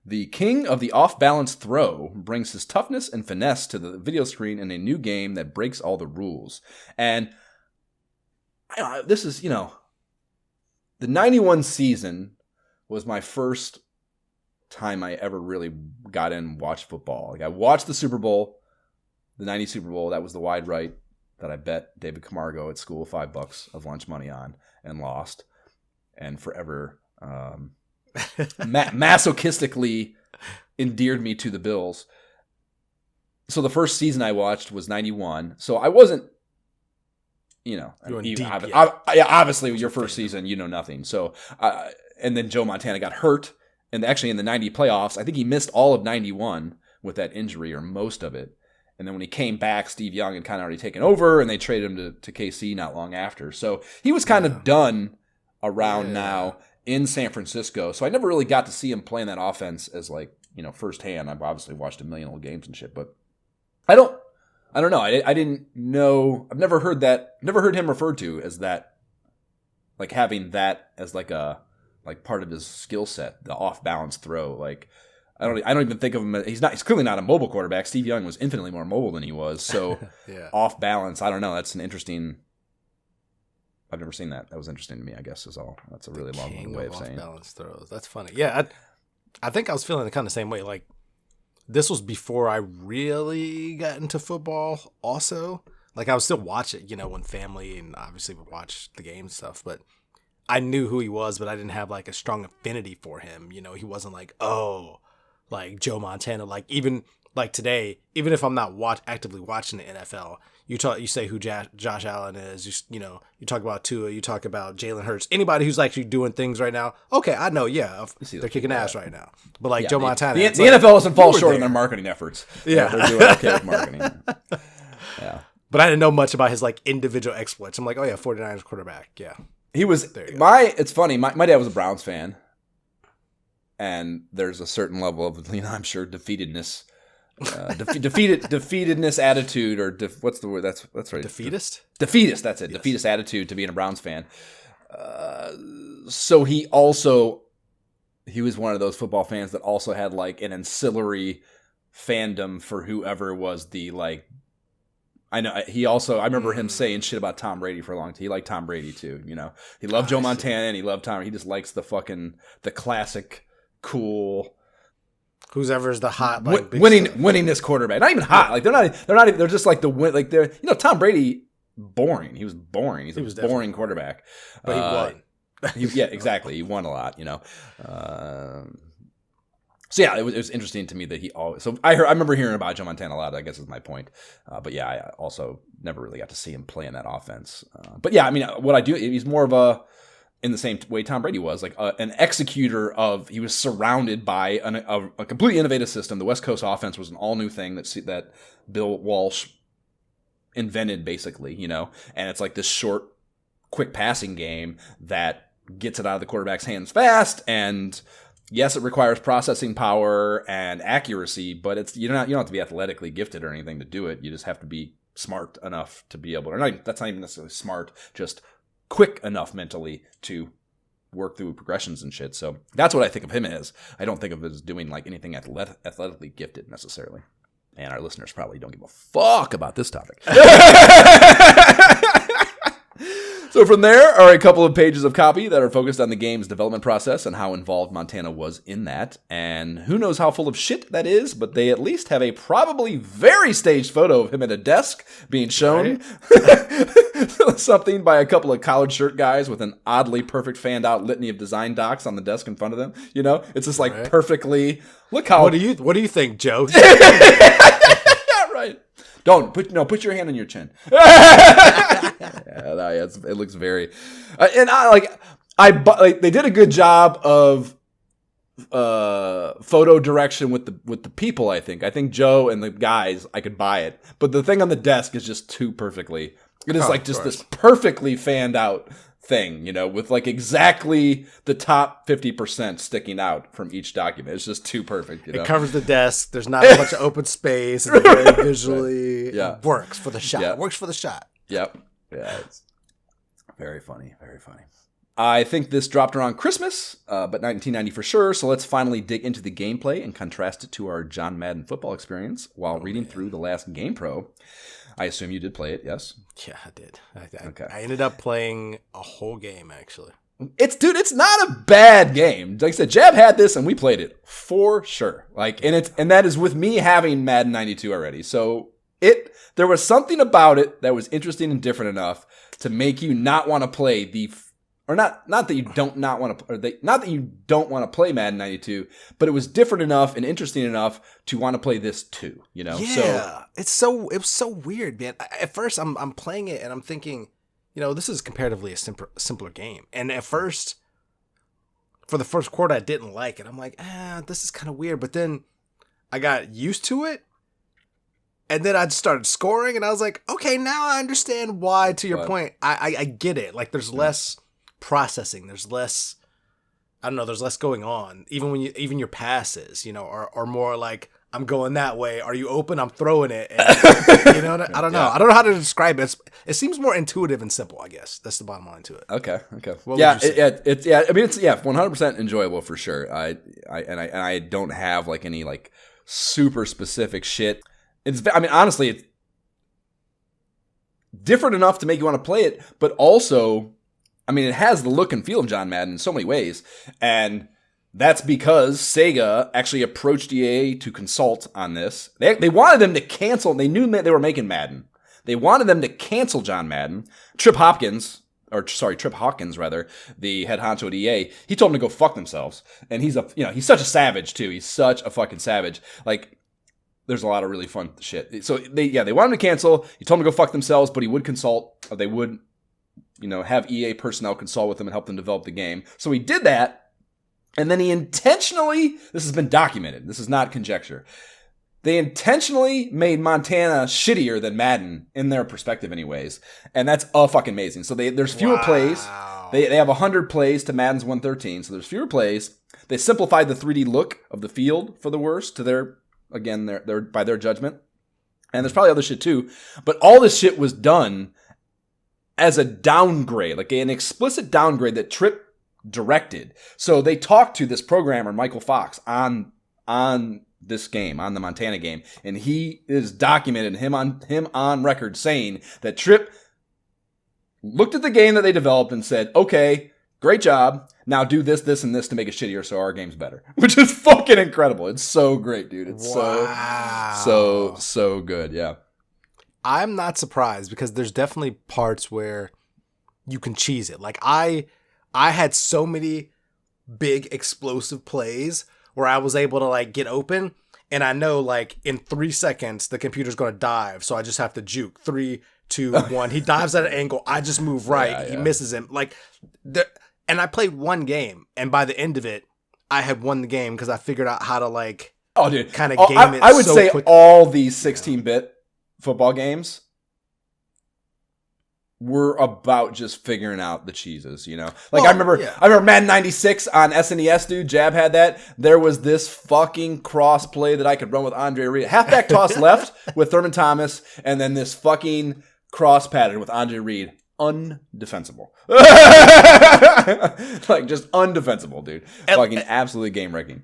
The king of the off-balance throw brings his toughness and finesse to the video screen in a new game that breaks all the rules. And this is, the 91 season was my first time I ever really got in and watched football. Like, I watched the Super Bowl, the 90 Super Bowl. That was the wide right that I bet David Camargo at school $5 of lunch money on and lost. And forever masochistically endeared me to the Bills. So the first season I watched was 91. So I wasn't, obviously your first season, nothing. So, and then Joe Montana got hurt. And actually in the 90 playoffs, I think he missed all of 91 with that injury or most of it. And then when he came back, Steve Young had kind of already taken over and they traded him to KC not long after. So he was kind of done around now in San Francisco. So I never really got to see him playing that offense as firsthand. I've obviously watched a million old games and shit, but I don't know. I didn't know. I've never heard him referred to as that, like having that as like part of his skill set, the off balance throw. Like I don't even think of him as, he's clearly not a mobile quarterback. Steve Young was infinitely more mobile than he was. So off balance, I don't know. That's an interesting. I've never seen that. That was interesting to me, I guess, is all. That's a really long way of saying. Off-balance throws. That's funny. Yeah, I think I was feeling the kind of same way. Like, this was before I really got into football also. Like, I would still watch it, when family and obviously would watch the game and stuff. But I knew who he was, but I didn't have, like, a strong affinity for him. He wasn't like, like Joe Montana. Like, even, like, today, even if I'm not actively watching the NFL, you say who Josh Allen is. You talk about Tua. You talk about Jalen Hurts. Anybody who's actually doing things right now. Okay, I know. Yeah, they're kicking ass right now. But like Joe Montana, the NFL doesn't fall short in their marketing efforts. Yeah, they're doing okay with marketing. Yeah, but I didn't know much about his like individual exploits. I'm like, 49ers quarterback. Yeah, he was. It's funny. My dad was a Browns fan, and there's a certain level of I'm sure defeatedness. Defeatedness attitude, or what's the word? That's right. Defeatist. That's it. Yes. Defeatist attitude to being a Browns fan. So he was one of those football fans that also had like an ancillary fandom for whoever was the like. I know I remember him saying shit about Tom Brady for a long time. He liked Tom Brady too, you know. He loved Joe Montana and he loved Tom. He just likes the classic, cool. Who's ever's the hot like winning this quarterback. Not even hot. Like they're just like the win. Like they're Tom Brady boring. He was boring. He was a boring quarterback. But he won. Yeah, exactly. He won a lot. You know. So yeah, it was interesting to me that he always. So I remember hearing about Joe Montana a lot. I guess is my point. But yeah, I also never really got to see him play in that offense. But yeah, I mean, what I do, he's more of a, in the same way Tom Brady was, like an executor of. He was surrounded by a completely innovative system. The West Coast offense was an all new thing that Bill Walsh invented, basically. You know, and it's like this short, quick passing game that gets it out of the quarterback's hands fast and. Yes, it requires processing power and accuracy, but you don't have to be athletically gifted or anything to do it. You just have to be smart enough to be able to. That's not even necessarily smart, just quick enough mentally to work through progressions and shit. So that's what I think of him as. I don't think of him as doing like anything athletically gifted necessarily. And our listeners probably don't give a fuck about this topic. So from there are a couple of pages of copy that are focused on the game's development process and how involved Montana was in that. And who knows how full of shit that is, but they at least have a probably very staged photo of him at a desk being shown. Right. Something by a couple of collared shirt guys with an oddly perfect fanned out litany of design docs on the desk in front of them. You know, it's just like perfectly. Look how. What do you think, Joe? Yeah, right. Put your hand on your chin. It looks very, and they did a good job of photo direction with the people. I think Joe and the guys, I could buy it, but the thing on the desk is just too perfectly. It is this perfectly fanned out thing, you know, with like exactly the top 50% sticking out from each document. It's just too perfect. You know? It covers the desk. There's not a bunch of open space. It's very visually. Yeah. It works for the shot. Yep. It works for the shot. Yep. Yeah. It's very funny. Very funny. I think this dropped around Christmas, but 1990 for sure. So let's finally dig into the gameplay and contrast it to our John Madden football experience while reading through the last Game Pro. I assume you did play it, yes? Yeah, I did. Okay. I ended up playing a whole game, actually. It's not a bad game. Like I said, Jab had this and we played it for sure. And that is with me having Madden 92 already. So there was something about it that was interesting and different enough to make you not want to play not that you don't want to play Madden 92, but it was different enough and interesting enough to want to play this too, you know? Yeah. It was so weird, man. At first I'm playing it and I'm thinking, you know, this is comparatively a simpler game. And at first, for the first quarter, I didn't like it. I'm like, this is kind of weird. But then I got used to it. And then I just started scoring and I was like, okay, now I understand why, to your point. I get it. Like there's less processing. There's less, I don't know, there's less going on. Even your passes, you know, are more like, I'm going that way. Are you open? I'm throwing it. And, you know, I don't know. Yeah. I don't know how to describe it. It seems more intuitive and simple, I guess. That's the bottom line to it. Okay. What would you say? It's 100% enjoyable for sure. I don't have like any like super specific shit. Honestly, it's different enough to make you want to play it, but also, it has the look and feel of John Madden in so many ways, and that's because Sega actually approached EA to consult on this. They wanted them to cancel. They knew they were making Madden. They wanted them to cancel John Madden. Trip Hawkins, the head honcho at EA, he told them to go fuck themselves. And he's such a savage too. He's such a fucking savage. Like, there's a lot of really fun shit. So they wanted him to cancel. He told them to go fuck themselves, but he would consult. They would, have EA personnel consult with them and help them develop the game. So he did that. And then he intentionally, this has been documented, this is not conjecture, they intentionally made Montana shittier than Madden, in their perspective anyways. And that's fucking amazing. So there's fewer plays. They have 100 plays to Madden's 113, so there's fewer plays. They simplified the 3D look of the field for the worst to their by their judgment. And there's probably other shit too. But all this shit was done as a downgrade, like an explicit downgrade that Tripp directed. So they talked to this programmer, Michael Fox, on this game, on the Montana game, and he is documented, him on record saying that Tripp looked at the game that they developed and said, okay, great job. Now do this, this, and this to make it shittier so our game's better. Which is fucking incredible. It's so great, dude. It's so good. Yeah. I'm not surprised because there's definitely parts where you can cheese it. Like I had so many big explosive plays where I was able to like get open and I know like in 3 seconds the computer's going to dive. So I just have to juke 3, 2, 1. He dives at an angle. I just move right. Yeah. He misses him. And I played one game, and by the end of it, I had won the game because I figured out how to kind of game it. I would so say quickly. All these 16-bit football games were about just figuring out the cheeses, you know? I remember Madden 96 on SNES, dude. Jab had that. There was this fucking cross play that I could run with Andre Reed. Halfback toss left with Thurman Thomas, and then this fucking cross pattern with Andre Reed. Undefensible. Just undefensible, dude. Fucking absolutely game wrecking.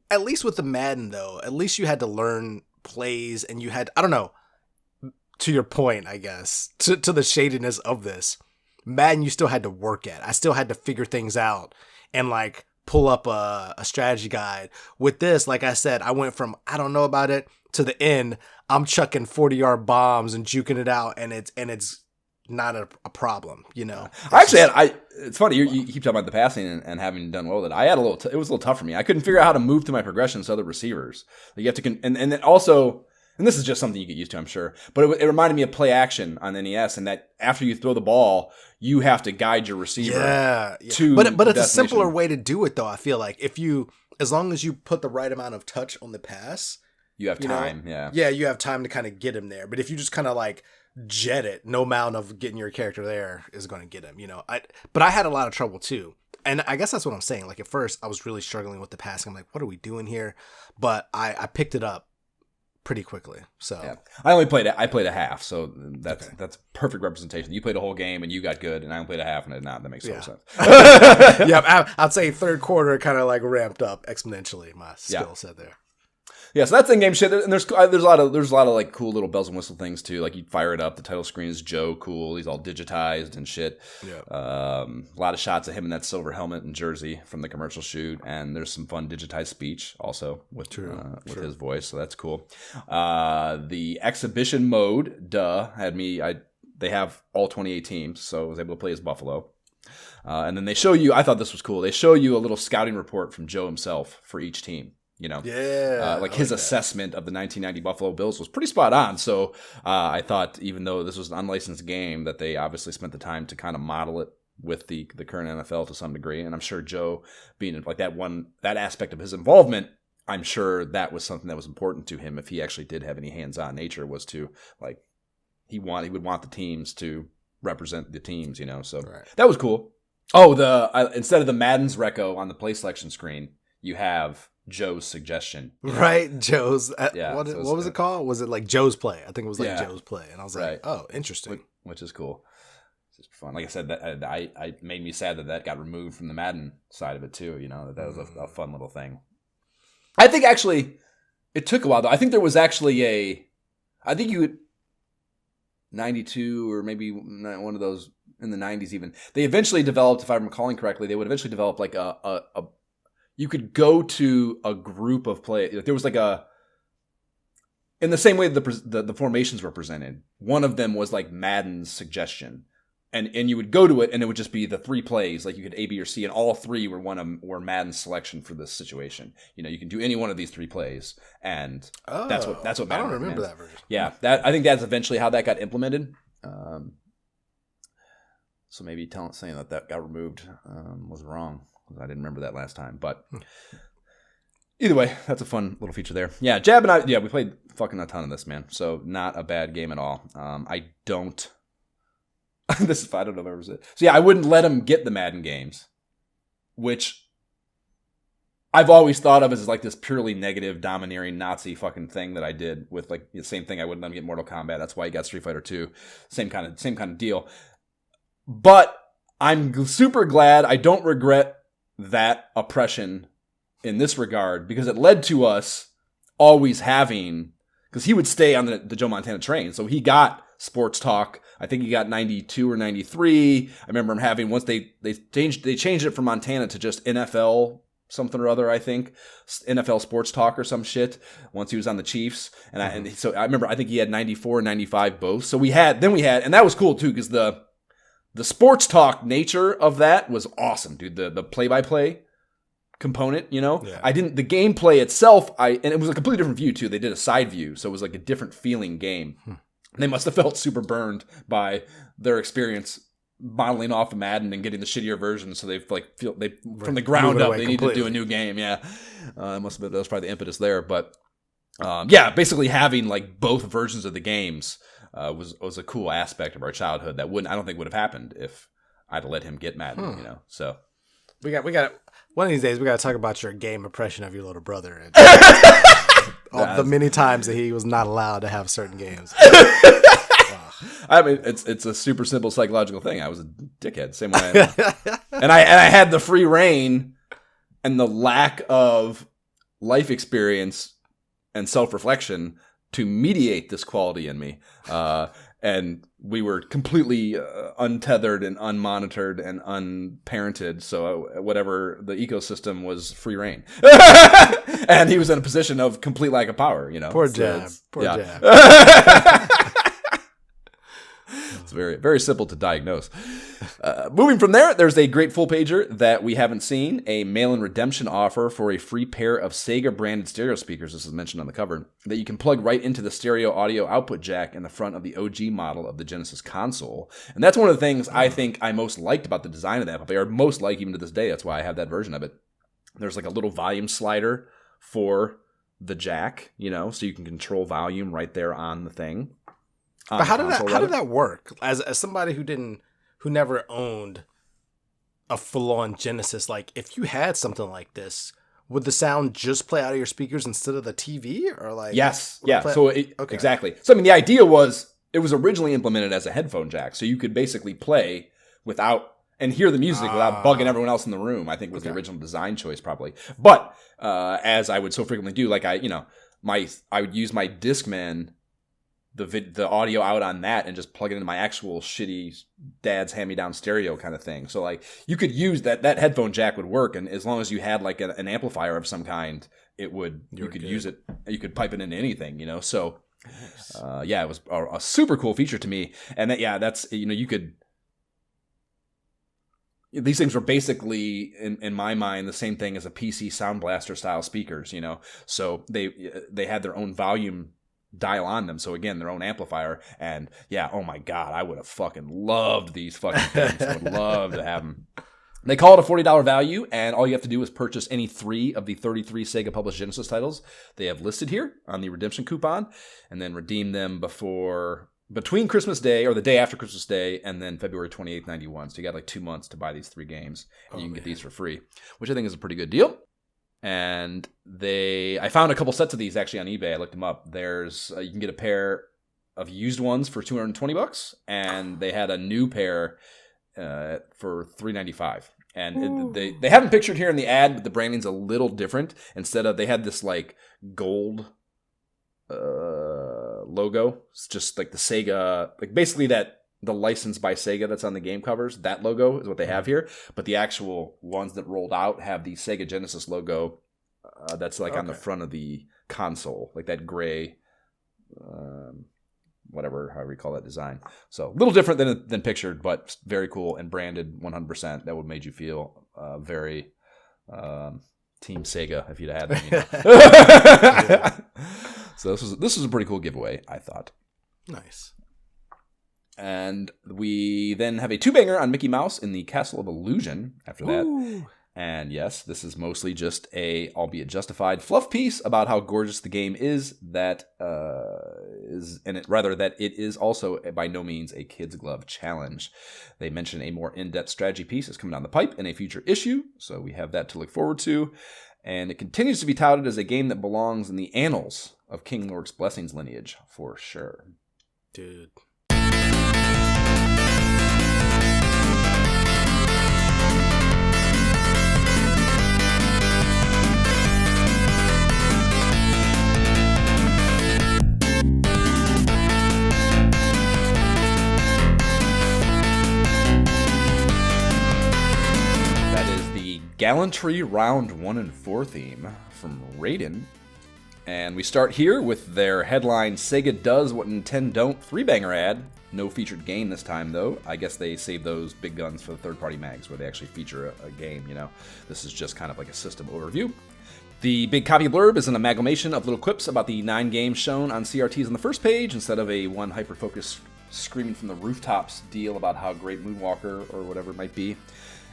At least with the Madden, though, at least you had to learn plays and you had, I don't know, to your point, I guess, to the shadiness of this, Madden you still had to work at. I still had to figure things out and pull up a strategy guide. With this, like I said, I went from I don't know about it to the end. I'm chucking 40-yard bombs and juking it out, and it's not a problem, you know. It's funny you keep talking about the passing and having done well with it. I had it was a little tough for me. I couldn't figure out how to move through my progressions to other receivers. You have to and then also, and this is just something you get used to, I'm sure, but it reminded me of play action on NES, and that after you throw the ball, you have to guide your receiver. Yeah. But it's a simpler way to do it, though. I feel like as long as you put the right amount of touch on the pass, you have time. You have time to kind of get him there. But if you just kind of jet it, no amount of getting your character there is going to get him, you know. But I had a lot of trouble too, and I guess that's what I'm saying. At first I was really struggling with the passing. I'm like, what are we doing here? But I picked it up pretty quickly. So yeah. I played a half, so that's perfect representation. You played a whole game and you got good, and I only played a half, and that makes total sense. I'd say third quarter kind of ramped up exponentially my skill set there. Yeah, so that's in-game shit, and there's a lot of cool little bells and whistle things too. You fire it up, the title screen is Joe cool. He's all digitized and shit. Yeah. A lot of shots of him in that silver helmet and jersey from the commercial shoot, and there's some fun digitized speech also with his voice, so that's cool. The exhibition mode, they have all 28 teams, so I was able to play as Buffalo. And then they show you, I thought this was cool, they show you a little scouting report from Joe himself for each team. You know, his assessment of the 1990 Buffalo Bills was pretty spot on. So I thought, even though this was an unlicensed game, that they obviously spent the time to kind of model it with the current NFL to some degree. And I'm sure Joe, being that aspect of his involvement, I'm sure that was something that was important to him. If he actually did have any hands-on nature, was to he would want the teams to represent the teams. You know, so that was cool. Oh, instead of the Madden's reco on the play selection screen, you have Joe's suggestion. Right, Joe's. What was it called? Was it Joe's Play? I think it was Joe's Play. And I was like, oh, interesting. Which is cool. It's just fun. Like I said, that I made me sad that got removed from the Madden side of it too. You know, that was a fun little thing. I think actually it took a while though. I think there was actually 92 or maybe one of those in the 90s even. They eventually developed, if I'm recalling correctly, they would eventually develop you could go to a group of play. There was in the same way the formations were presented. One of them was Madden's suggestion, and you would go to it, and it would just be the 3 plays. You could A, B, or C, and all 3 were Madden's selection for this situation. You know, you can do any one of these 3 plays, and that's what Madden. I don't remember that version. Yeah, I think that's eventually how that got implemented. So maybe saying that got removed was wrong. I didn't remember that last time, but either way, that's a fun little feature there. Yeah, Jab and I, we played fucking a ton of this, man. So not a bad game at all. I don't know if I ever said. So yeah, I wouldn't let him get the Madden games, which I've always thought of as this purely negative, domineering Nazi fucking thing that I did with the same thing. I wouldn't let him get Mortal Kombat. That's why he got Street Fighter 2. Same kind of deal. But I'm super glad. I don't regret that oppression in this regard, because it led to us always having, because he would stay on the Joe Montana train. So he got Sports Talk. I think he got 92 or 93. I remember him having, once they changed it from Montana to just NFL something or other, I think. NFL Sports Talk or some shit, once he was on the Chiefs. So I remember, I think he had 94 and 95 both. So we had, and that was cool too, because the Sports Talk nature of that was awesome, dude. The play-by-play component, you know? Yeah. The gameplay itself, and it was a completely different view too. They did a side view, so it was like a different feeling game. They must have felt super burned by their experience modeling off of Madden and getting the shittier version, so they from the ground up they need to do a new game. Yeah, that was probably the impetus there. But basically having like both versions of the games was a cool aspect of our childhood that I don't think would have happened if I'd let him get Madden. You know, so we got one of these days we got to talk about your game impression of your little brother. And, the many times that he was not allowed to have certain games. I mean, it's a super simple psychological thing. I was a dickhead, same way. And I had the free reign and the lack of life experience and self-reflection to mediate this quality in me. And we were completely untethered and unmonitored and unparented. So whatever the ecosystem was free reign. And he was in a position of complete lack of power, you know. Poor Jab. Jab. It's very, very simple to diagnose. Moving from there, there's a great full pager that we haven't seen, a mail-in redemption offer for a free pair of Sega-branded stereo speakers, this is mentioned on the cover, that you can plug right into the stereo audio output jack in the front of the OG model of the Genesis console. And that's one of the things I think I most liked about the design of that, but they are most like even to this day. That's why I have that version of it. There's like a little volume slider for the jack, you know, so you can control volume right there on the thing. But how did that work? As somebody who never owned a full-on Genesis, like if you had something like this, would the sound just play out of your speakers instead of the TV, or like? Yes, yeah. Exactly. So I mean, the idea was it was originally implemented as a headphone jack, so you could basically play without and hear the music without bugging everyone else in the room. I think was the original design choice, probably. But as I would so frequently do, like I would use my Discman. The audio out on that and just plug it into my actual shitty dad's hand-me-down stereo kind of thing. So like you could use that headphone jack would work, and as long as you had like an amplifier of some kind, you could use it. You could pipe it into anything, you know. So it was a super cool feature to me. And that's you could. These things were basically, in my mind, the same thing as a PC Sound Blaster style speakers, you know. So they had their own volume dial on them, so again their own amplifier, and oh my god, I would have fucking loved these fucking things. I would love to have them. They call it a $40 value, and all you have to do is purchase any 3 of the 33 Sega published Genesis titles they have listed here on the redemption coupon, and then redeem them between Christmas Day or the day after Christmas Day and then February 28th, 91. So you got like 2 months to buy these 3 games, and you can get these for free, which I think is a pretty good deal. And I found a couple sets of these actually on eBay. I looked them up. There's you can get a pair of used ones for $220, and they had a new pair for $395. And they haven't pictured here in the ad, but the branding's a little different. Instead of, they had this like gold logo. It's just like the Sega, like basically the license by Sega that's on the game covers, that logo is what they have here. But the actual ones that rolled out have the Sega Genesis logo that's like on the front of the console, like that gray, however you call that design. So a little different than pictured, but very cool and branded 100%. That would made you feel very Team Sega if you'd had them. You know? So this was a pretty cool giveaway, I thought. Nice. And we then have a 2-banger on Mickey Mouse in the Castle of Illusion after that. Ooh. And yes, this is mostly just a, albeit justified, fluff piece about how gorgeous the game is. That it is also by no means a kid's glove challenge. They mention a more in-depth strategy piece is coming down the pipe in a future issue, so we have that to look forward to. And it continues to be touted as a game that belongs in the annals of King Lork's Blessings lineage, for sure. Dude. Gallantry Round 1 and 4 theme from Raiden. And we start here with their headline, Sega Does What Nintendo Don't 3-banger ad. No featured game this time, though. I guess they save those big guns for the third-party mags where they actually feature a game, you know. This is just kind of like a system overview. The big copy blurb is an amalgamation of little quips about the 9 games shown on CRTs on the first page instead of a one hyper-focused screaming from the rooftops deal about how great Moonwalker or whatever it might be.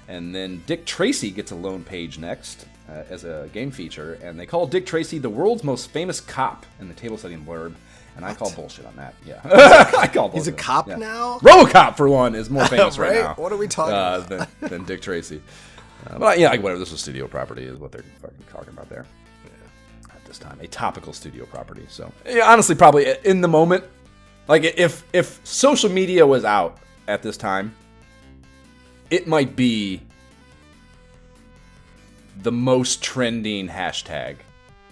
And then Dick Tracy gets a lone page next as a game feature, and they call Dick Tracy the world's most famous cop in the table setting blurb. And I call bullshit on that. Yeah, I call bullshit. He's a cop now? RoboCop, for one, is more famous right now. What are we talking about? Than Dick Tracy. But yeah, whatever. This was studio property is what they're fucking talking about there. Yeah. At this time, a topical studio property. So yeah, honestly, probably in the moment, like if social media was out at this time, it might be the most trending hashtag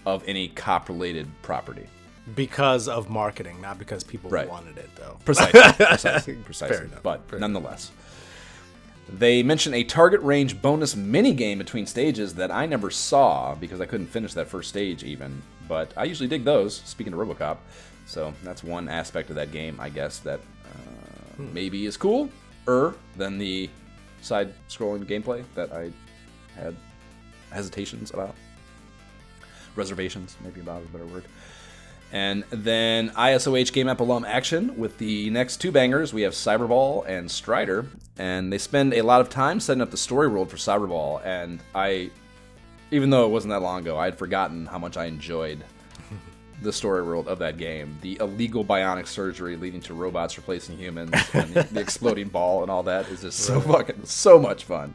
of any cop-related property. Because of marketing, not because people wanted it, though. Precisely. Fair enough. But nonetheless. They mention a target range bonus mini-game between stages that I never saw because I couldn't finish that first stage even. But I usually dig those, speaking of RoboCop. So that's one aspect of that game, I guess, that maybe is cooler than the side-scrolling gameplay that I had hesitations about. Reservations, maybe about a better word. And then ISOH Game App alum action with the next 2 bangers. We have Cyberball and Strider, and they spend a lot of time setting up the story world for Cyberball. And even though it wasn't that long ago, I had forgotten how much I enjoyed the story world of that game. The illegal bionic surgery leading to robots replacing humans, and the exploding ball and all that is just so much fun.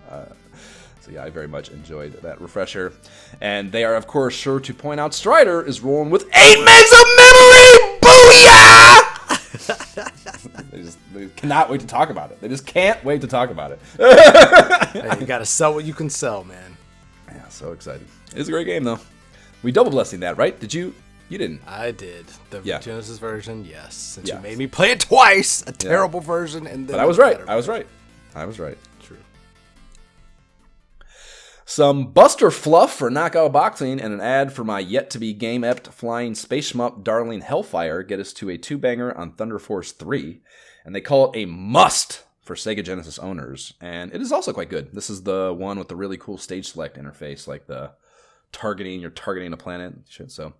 So yeah, I very much enjoyed that refresher. And they are, of course, sure to point out Strider is rolling with 8 megs of memory! Booyah! They cannot wait to talk about it. They just can't wait to talk about it. Hey, you gotta sell what you can sell, man. Yeah, so excited. It's a great game, though. We double blessing that, right? Did you? You didn't. I did. The Genesis version, yes. Since you made me play it twice. A terrible version. And then but I was right. I was right. True. Some Buster fluff for knockout boxing and an ad for my yet-to-be game-ept flying space shmup darling Hellfire get us to a 2-banger on Thunder Force 3, and they call it a must for Sega Genesis owners, and it is also quite good. This is the one with the really cool stage select interface, like the you're targeting a planet, so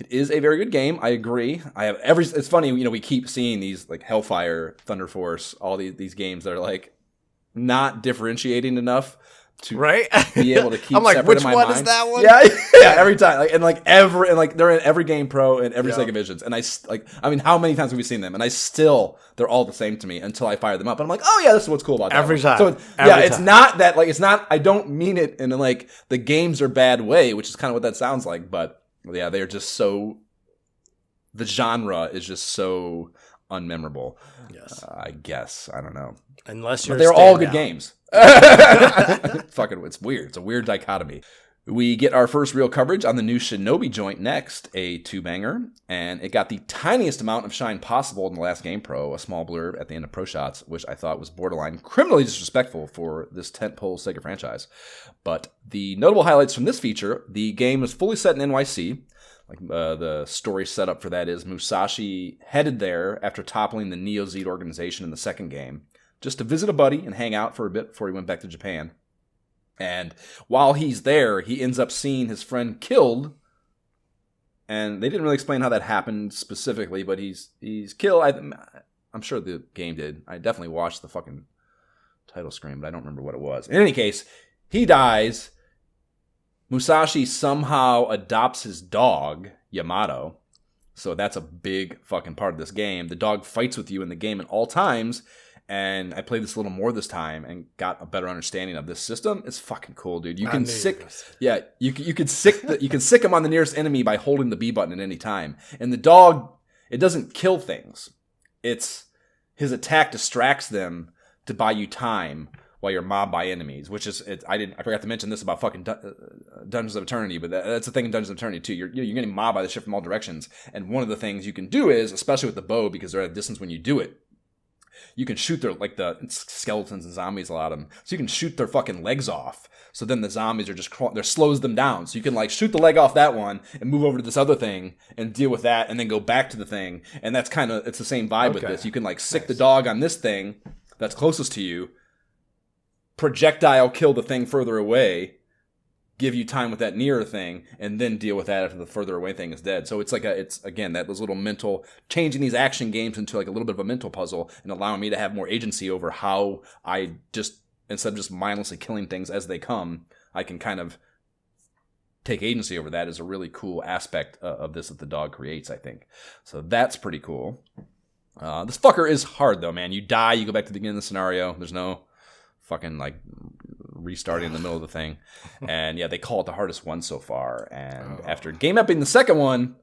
it is a very good game. I agree. It's funny, we keep seeing these like Hellfire, Thunder Force, all these games that are like not differentiating enough to be able to keep I'm like, separate which in my one mind. is that one? Yeah, every time, they're in every Game Pro and every Sega Visions, and how many times have we seen them? And they're all the same to me until I fire them up, and I'm like, oh yeah, this is what's cool about that. Every time. So it's not that it's not. I don't mean it in like the games are bad way, which is kind of what that sounds like, but yeah, they're just so. The genre is just so unmemorable. Yes, I guess I don't know. Unless you're, they're all good games. Fucking, it's weird. It's a weird dichotomy. We get our first real coverage on the new Shinobi joint next, a 2-banger, and it got the tiniest amount of shine possible in the last Game Pro, a small blurb at the end of Pro Shots, which I thought was borderline criminally disrespectful for this tentpole Sega franchise. But the notable highlights from this feature, the game is fully set in NYC. The story setup for that is Musashi headed there after toppling the Neo Z organization in the second game, just to visit a buddy and hang out for a bit before he went back to Japan. And while he's there, he ends up seeing his friend killed. And they didn't really explain how that happened specifically, but he's killed. I'm sure the game did. I definitely watched the fucking title screen, but I don't remember what it was. In any case, he dies. Musashi somehow adopts his dog, Yamato. So that's a big fucking part of this game. The dog fights with you in the game at all times. And I played this a little more this time and got a better understanding of this system. It's fucking cool, dude. You can sick him on the nearest enemy by holding the B button at any time. And the dog, it doesn't kill things. It's his attack distracts them to buy you time while you're mobbed by enemies, which is I forgot to mention this about fucking Dungeons of Eternity, but that's the thing in Dungeons of Eternity too. You're getting mobbed by the shit from all directions, and one of the things you can do is, especially with the bow, because they're at a distance when you do it, you can shoot their, like, the skeletons and zombies, a lot of them. So you can shoot their fucking legs off. So then the zombies are just there slows them down. So you can, like, shoot the leg off that one and move over to this other thing and deal with that and then go back to the thing. And that's kind of, it's the same vibe with this. You can, like, sick the dog on this thing that's closest to you, projectile kill the thing further away, give you time with that nearer thing, and then deal with that after the further away thing is dead. So it's like it's again, those little mental, changing these action games into like a little bit of a mental puzzle and allowing me to have more agency over how I just, instead of just mindlessly killing things as they come, I can kind of take agency over that is a really cool aspect of this that the dog creates, I think. So that's pretty cool. This fucker is hard though, man. You die, you go back to the beginning of the scenario. There's no fucking like restarting in the middle of the thing. And yeah, they call it the hardest one so far. And after game upping the second one,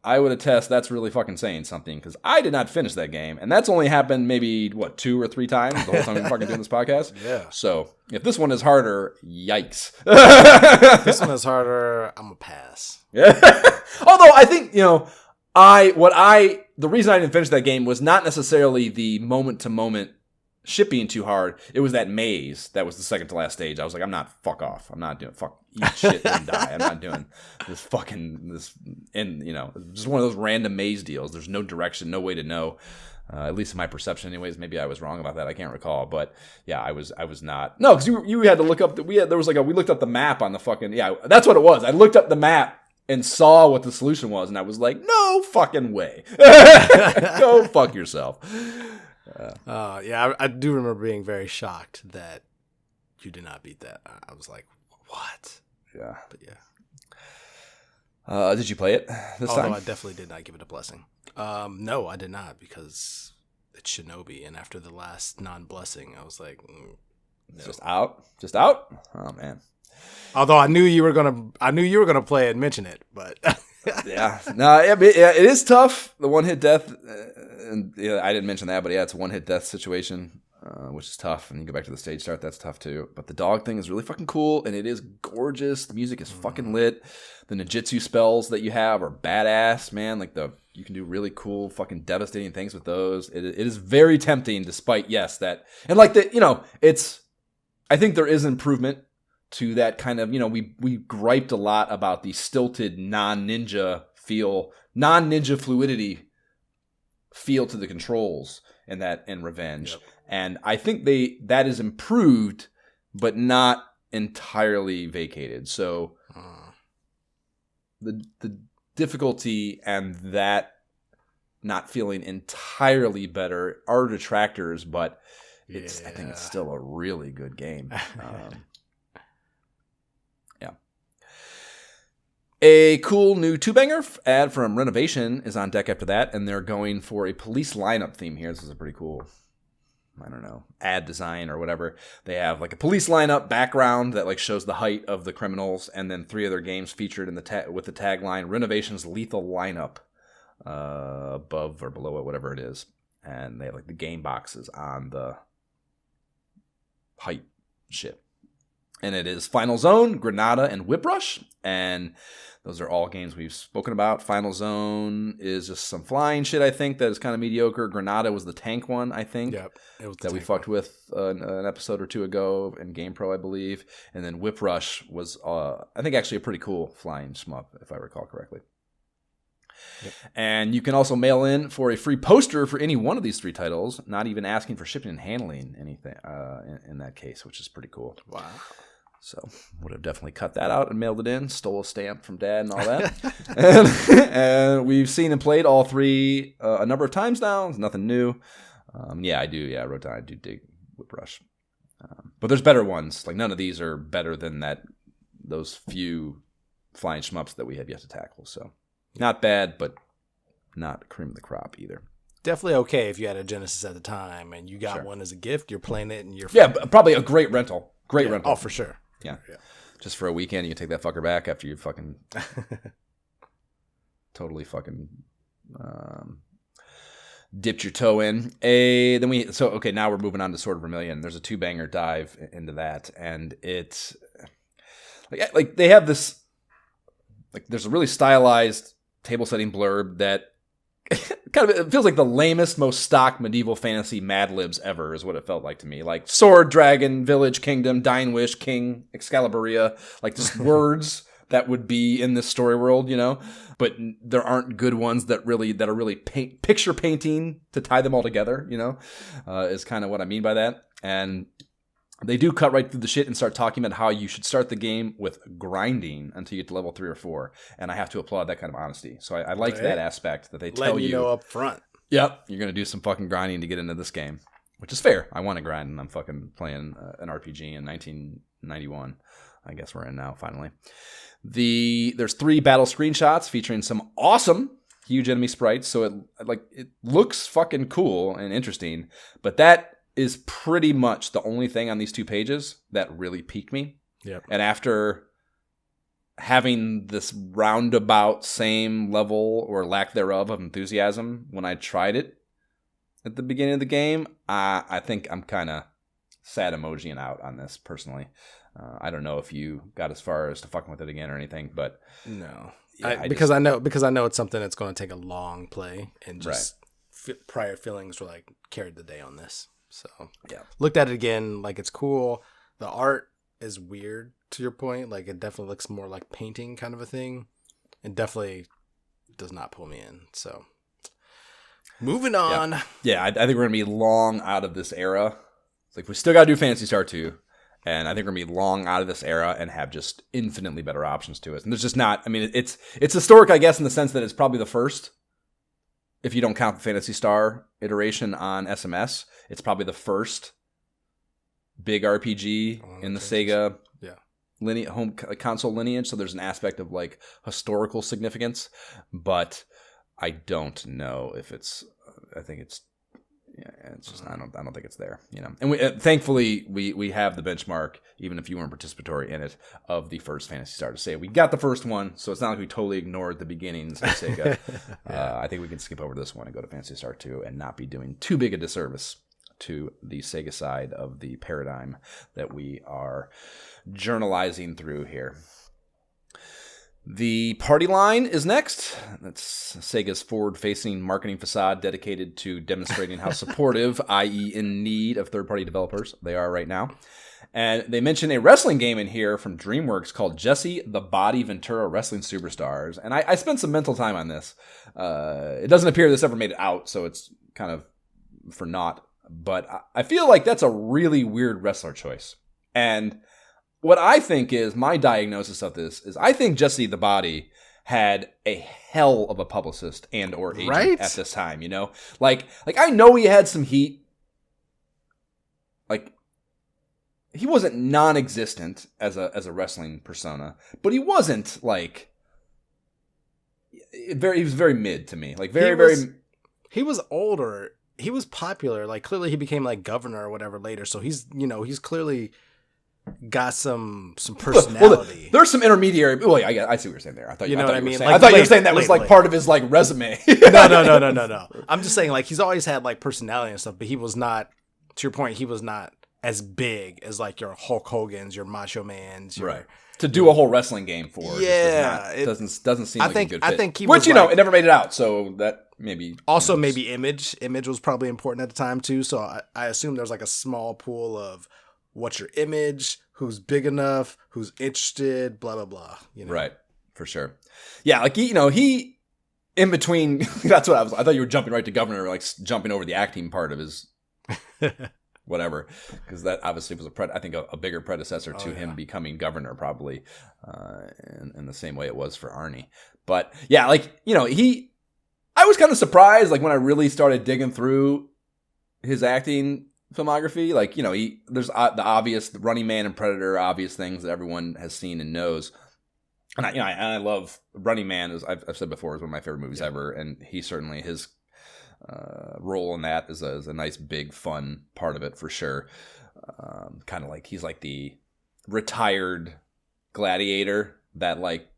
I would attest that's really fucking saying something, because I did not finish that game. And that's only happened maybe, 2 or 3 times the whole time we've been fucking doing this podcast. Yeah. So if this one is harder, yikes. If this one is harder, I'm going to pass. Yeah. Although I think, the reason I didn't finish that game was not necessarily the moment-to-moment shit being too hard. It was that maze that was the second to last stage. I was like, I'm not, fuck off. I'm not doing, eat shit and die. I'm not doing this, and just one of those random maze deals. There's no direction, no way to know. At least in my perception anyways. Maybe I was wrong about that. I can't recall. But yeah, I was not. No, because you had to look up, we looked up the map on the fucking, yeah, that's what it was. I looked up the map and saw what the solution was, and I was like, no fucking way. Go fuck yourself. Yeah, I do remember being very shocked that you did not beat that. I was like, what? Yeah. But yeah. Did you play it this time? I definitely did not give it a blessing. No, I did not, because it's Shinobi, and after the last non-blessing, I was like, no. Just out? Oh, man. Although I knew you were gonna play it and mention it, but yeah, no, it is tough. The one-hit death, and yeah, I didn't mention that, but yeah, it's a one-hit death situation, which is tough. And you go back to the stage start, that's tough too. But the dog thing is really fucking cool, and it is gorgeous. The music is fucking lit. The ninjutsu spells that you have are badass, man. Like you can do really cool, fucking devastating things with those. It is very tempting, despite and like it's. I think there is improvement to that kind of, we griped a lot about the stilted non-ninja fluidity feel to the controls in Revenge. Yep. And I think that is improved, but not entirely vacated. So the difficulty and that not feeling entirely better are detractors, but I think it's still a really good game. Yeah. A cool new two-banger ad from Renovation is on deck after that, and they're going for a police lineup theme here. This is a pretty cool, I don't know, ad design or whatever. They have like a police lineup background that like shows the height of the criminals, and then 3 other games featured in with the tagline Renovation's Lethal Lineup above or below it, whatever it is. And they have like the game boxes on the height shit. And it is Final Zone, Granada, and Whip Rush. And those are all games we've spoken about. Final Zone is just some flying shit, I think, that is kind of mediocre. Granada was the tank one, I think. Yep. It was that we fucked with an episode or 2 ago in GamePro, I believe. And then Whip Rush was, I think, actually a pretty cool flying shmup, if I recall correctly. Yep. And you can also mail in for a free poster for any one of these 3 titles, not even asking for shipping and handling anything in that case, which is pretty cool. Wow. So would have definitely cut that out and mailed it in, stole a stamp from Dad and all that. and we've seen and played all 3 a number of times now. It's nothing new. I do. Yeah, I wrote down, I do dig Whip Rush. But there's better ones. Like none of these are better than those few flying shmups that we have yet to tackle. So not bad, but not cream of the crop either. Definitely okay if you had a Genesis at the time and you got one as a gift. You're playing it and you're probably a great rental. Great rental. Oh, for sure. Yeah. Just for a weekend, you can take that fucker back after you fucking totally fucking dipped your toe in. Now we're moving on to Sword of Vermilion. There's a 2-banger dive into that, and it's like they have this, like there's a really stylized table setting blurb that it feels like the lamest, most stock medieval fantasy Mad Libs ever is what it felt like to me. Like sword, dragon, village, kingdom, dying wish, king, Excaliburia, like just words that would be in this story world, but there aren't good ones that are really picture painting to tie them all together, is kind of what I mean by that. And they do cut right through the shit and start talking about how you should start the game with grinding until you get to level 3 or 4. And I have to applaud that kind of honesty. So I liked that aspect that they tell you. know up front. Yep, you're going to do some fucking grinding to get into this game, which is fair. I want to grind, and I'm fucking playing an RPG in 1991. I guess we're in now, finally. There's 3 battle screenshots featuring some awesome huge enemy sprites, so it looks fucking cool and interesting, but that is pretty much the only thing on these 2 pages that really piqued me. Yep. And after having this roundabout same level or lack thereof of enthusiasm when I tried it at the beginning of the game, I think I'm kind of sad emojiing out on this personally. I don't know if you got as far as to fucking with it again or anything, but no, yeah, because I know it's something that's going to take a long play, and just prior feelings were like carried the day on this. So yeah, looked at it again, like it's cool. The art is weird to your point, like it definitely looks more like painting kind of a thing, and definitely does not pull me in. So moving on. Yeah, I think we're gonna be long out of this era. It's like we still gotta do Phantasy Star 2. And I think we're going to be long out of this era and have just infinitely better options to it. And there's just not, I mean, it's historic, I guess, in the sense that it's probably the first, if you don't count the Phantasy Star iteration on SMS, it's probably the first big RPG in the Sega home console lineage. So there's an aspect of like historical significance, but I don't know if I think it's, it's just I don't think it's there, And we, thankfully we have the benchmark, even if you weren't participatory in it, of the first Phantasy Star to say we got the first one, so it's not like we totally ignored the beginnings of Sega. I think we can skip over this one and go to Phantasy Star 2 and not be doing too big a disservice to the Sega side of the paradigm that we are journalizing through here. The party line is next. That's Sega's forward-facing marketing facade dedicated to demonstrating how supportive, i.e. in need of third-party developers, they are right now. And they mention a wrestling game in here from DreamWorks called Jesse the Body Ventura Wrestling Superstars. And I spent some mental time on this. It doesn't appear this ever made it out, so it's kind of for naught. But I feel like that's a really weird wrestler choice. And what I think is my diagnosis of this is I think Jesse the Body had a hell of a publicist and or agent at this time, Like I know he had some heat. Like he wasn't non-existent as a wrestling persona, but he wasn't like he was very mid to me. Like he was older. He was popular. Like clearly he became like governor or whatever later. So he's clearly got some personality. Well, there's some intermediary. Well, yeah, I see what you're saying there. I thought you know what I mean. I thought you were saying that was like part of his like resume. No. I'm just saying like he's always had like personality and stuff, but he was not. To your point, he was not as big as like your Hulk Hogan's, your Macho Man's, right? To do a whole wrestling game for, it doesn't seem like a good fit. I think he which was it never made it out, so that maybe also maybe image was probably important at the time too. So I assume there's like a small pool of what's your image, who's big enough, who's interested, blah, blah, blah. Right, for sure. Yeah, like, he in between, that's what I thought you were jumping right to governor, like jumping over the acting part of his whatever, because that obviously was I think a bigger predecessor to him becoming governor probably in the same way it was for Arnie. But yeah, like, I was kind of surprised, like when I really started digging through his acting filmography, like, there's the obvious Running Man and Predator, obvious things that everyone has seen and knows. And I love Running Man, as I've said before, is one of my favorite movies ever. And he certainly, his role in that is a nice, big, fun part of it for sure. Kind of like, he's like the retired gladiator that like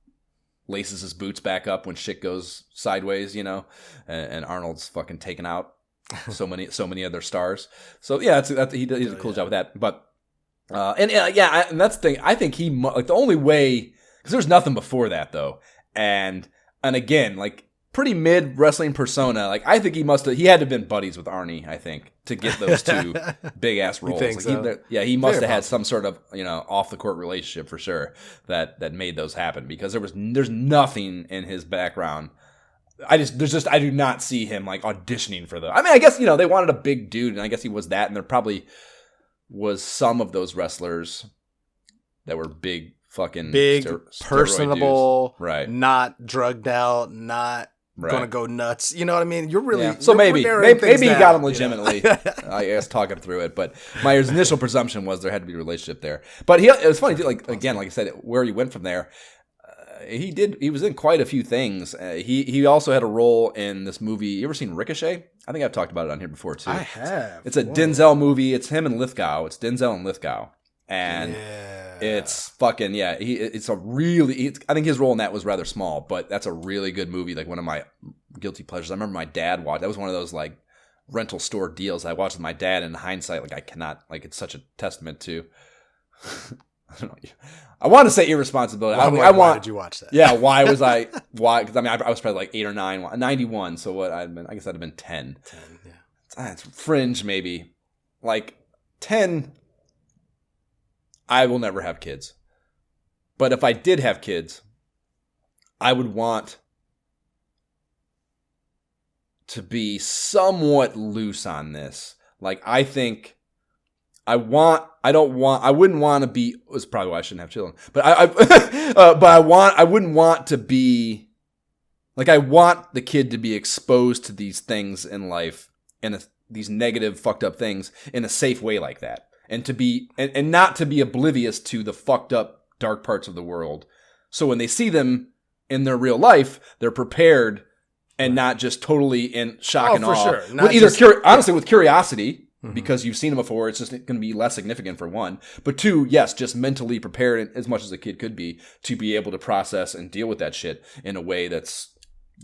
laces his boots back up when shit goes sideways, and Arnold's fucking taken out so many other stars. So yeah, he does a cool job with that. But and that's the thing. I think he like the only way, because there's nothing before that though, and again, like pretty mid wrestling persona. Like I think he had to have been buddies with Arnie, I think, to get those two big ass roles. Think so? He must have had some sort of, off the court relationship for sure that made those happen, because there's nothing in his background. I do not see him like auditioning for the. I mean, I guess they wanted a big dude, and I guess he was that, and there probably was some of those wrestlers that were big personable, dudes. Right? Not drugged out, not gonna go nuts. You know what I mean? You're really So maybe he got him legitimately. I guess talk him through it, but my initial presumption was there had to be a relationship there. But it was funny too. Like I said, where he went from there. He was in quite a few things. He also had a role in this movie. You ever seen Ricochet? I think I've talked about it on here before too. I have. It's a Denzel movie. It's him and Lithgow. It's Denzel and Lithgow, and it's fucking It's a really. I think his role in that was rather small, but that's a really good movie. Like one of my guilty pleasures. I remember my dad watched. That was one of those like rental store deals I watched with my dad. And in hindsight, like I cannot. Like it's such a testament to. I don't know. I want to say irresponsibility. Why did you watch that? Yeah, why was I? Why? Because I was probably like 8 or 9, 91. So what? I guess I'd have been 10. 10, yeah. It's fringe, maybe. Like 10. I will never have kids. But if I did have kids, I would want to be somewhat loose on this. Like I think. I wouldn't want to be. It's probably why I shouldn't have children. But I wouldn't want to be. Like I want the kid to be exposed to these things in life, and these negative, fucked up things in a safe way like that, and to be and not to be oblivious to the fucked up, dark parts of the world. So when they see them in their real life, they're prepared and not just totally in shock and awe. Sure. Honestly, with curiosity. Because you've seen them before, it's just going to be less significant for one. But two, yes, just mentally prepared as much as a kid could be to be able to process and deal with that shit in a way that's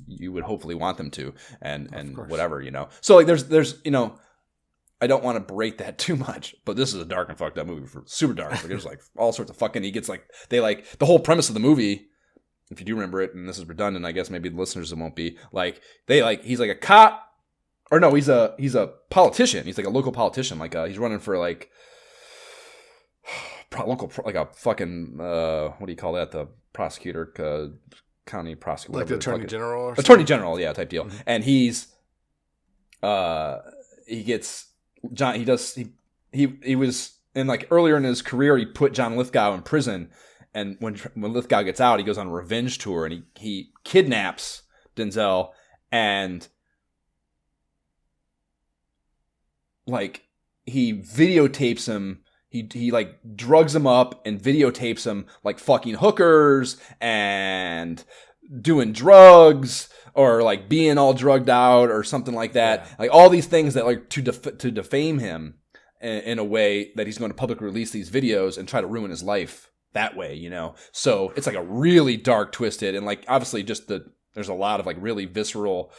you would hopefully want them to, and whatever, So like, there's I don't want to berate that too much, but this is a dark and fucked up movie, super dark. Like there's like all sorts of fucking. He gets like the whole premise of the movie. If you do remember it, and this is redundant, I guess maybe the listeners won't be like he's like a cop. Or no, he's a politician. He's like a local politician. Like he's running for like local, like a fucking what do you call that? The prosecutor, county prosecutor, like the attorney general, or attorney general, yeah, type deal. Mm-hmm. And he was in like earlier in his career, he put John Lithgow in prison, and when Lithgow gets out, he goes on a revenge tour, and he kidnaps Denzel and. Like he videotapes him, he like drugs him up and videotapes him like fucking hookers and doing drugs or like being all drugged out or something like that. Yeah. Like all these things that like to defame him in a way that he's going to publicly release these videos and try to ruin his life that way, So it's like a really dark, twisted, and like obviously there's a lot of like really visceral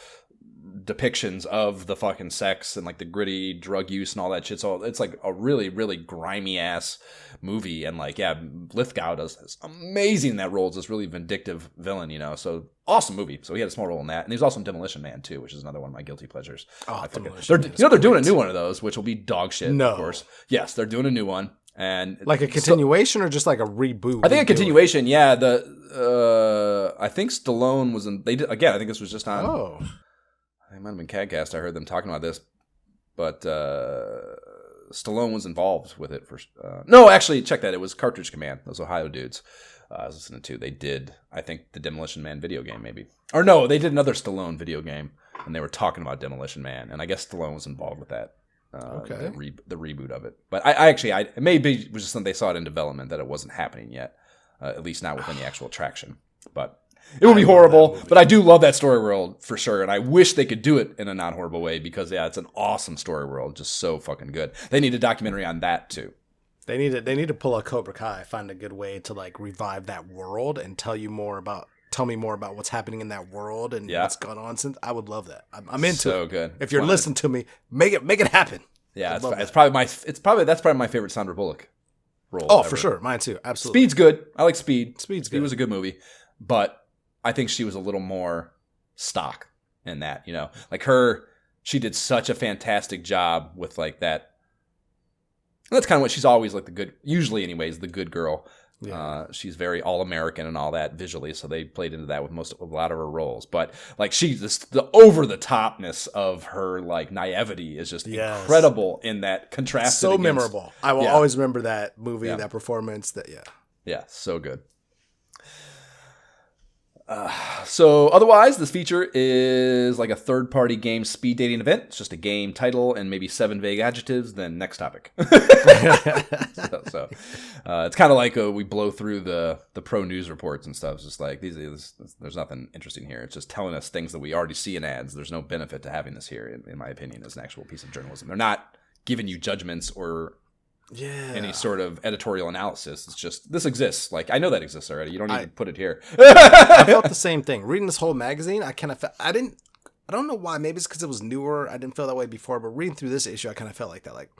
depictions of the fucking sex and like the gritty drug use and all that shit. So it's like a really, really grimy ass movie. And like, yeah, Lithgow is amazing in that role. It's this really vindictive villain, So awesome movie. So he had a small role in that. And he was also in Demolition Man too, which is another one of my guilty pleasures. Oh, they're doing a new one of those, which will be dog shit, of course. Yes, they're doing a new one. And like a continuation or just like a reboot? I think a continuation. Yeah. I think Stallone was in, they did, again, I think this was just on. Oh. It might have been CADcast. I heard them talking about this, but Stallone was involved with it. No, actually, check that. It was Cartridge Command. Those Ohio dudes I was listening to. They did, I think, the Demolition Man video game, maybe. Or no, they did another Stallone video game, and they were talking about Demolition Man, and I guess Stallone was involved with that. Okay. The reboot of it. But I maybe it was just something they saw it in development that it wasn't happening yet, at least not with any actual traction. But it would be horrible, but I do love that story world for sure, and I wish they could do it in a non-horrible way because, yeah, it's an awesome story world, just so fucking good. They need a documentary on that, too. They need to pull a Cobra Kai, find a good way to, like, revive that world and tell me more about what's happening in that world and what's gone on since. I would love that. I'm into so it. Good. If you're listening to me, make it happen. Yeah, that's probably my favorite Sandra Bullock role. Oh, ever. For sure. Mine, too. Speed's Absolutely. good. I like Speed. Speed was a good movie, but I think she was a little more stock in that, like she did such a fantastic job with like that. And that's kind of what she's always like usually anyways, the good girl. Yeah. She's very all-American and all that visually, so they played into that with a lot of her roles. But like the over-the-topness of her like naivety is just incredible in that contrast. So memorable. I will always remember that movie, that performance. Yeah, so good. So otherwise, this feature is like a third-party game speed dating event. It's just a game title and maybe 7 vague adjectives. Then next topic. so it's kind of like we blow through the pro news reports and stuff. It's just like there's nothing interesting here. It's just telling us things that we already see in ads. There's no benefit to having this here, in my opinion, as an actual piece of journalism. They're not giving you judgments or any sort of editorial analysis. It's just, this exists. Like, I know that exists already. You don't need to put it here. I felt the same thing. Reading this whole magazine, I kind of felt, I don't know why. Maybe it's because it was newer. I didn't feel that way before, but reading through this issue, I kind of felt like that. Like,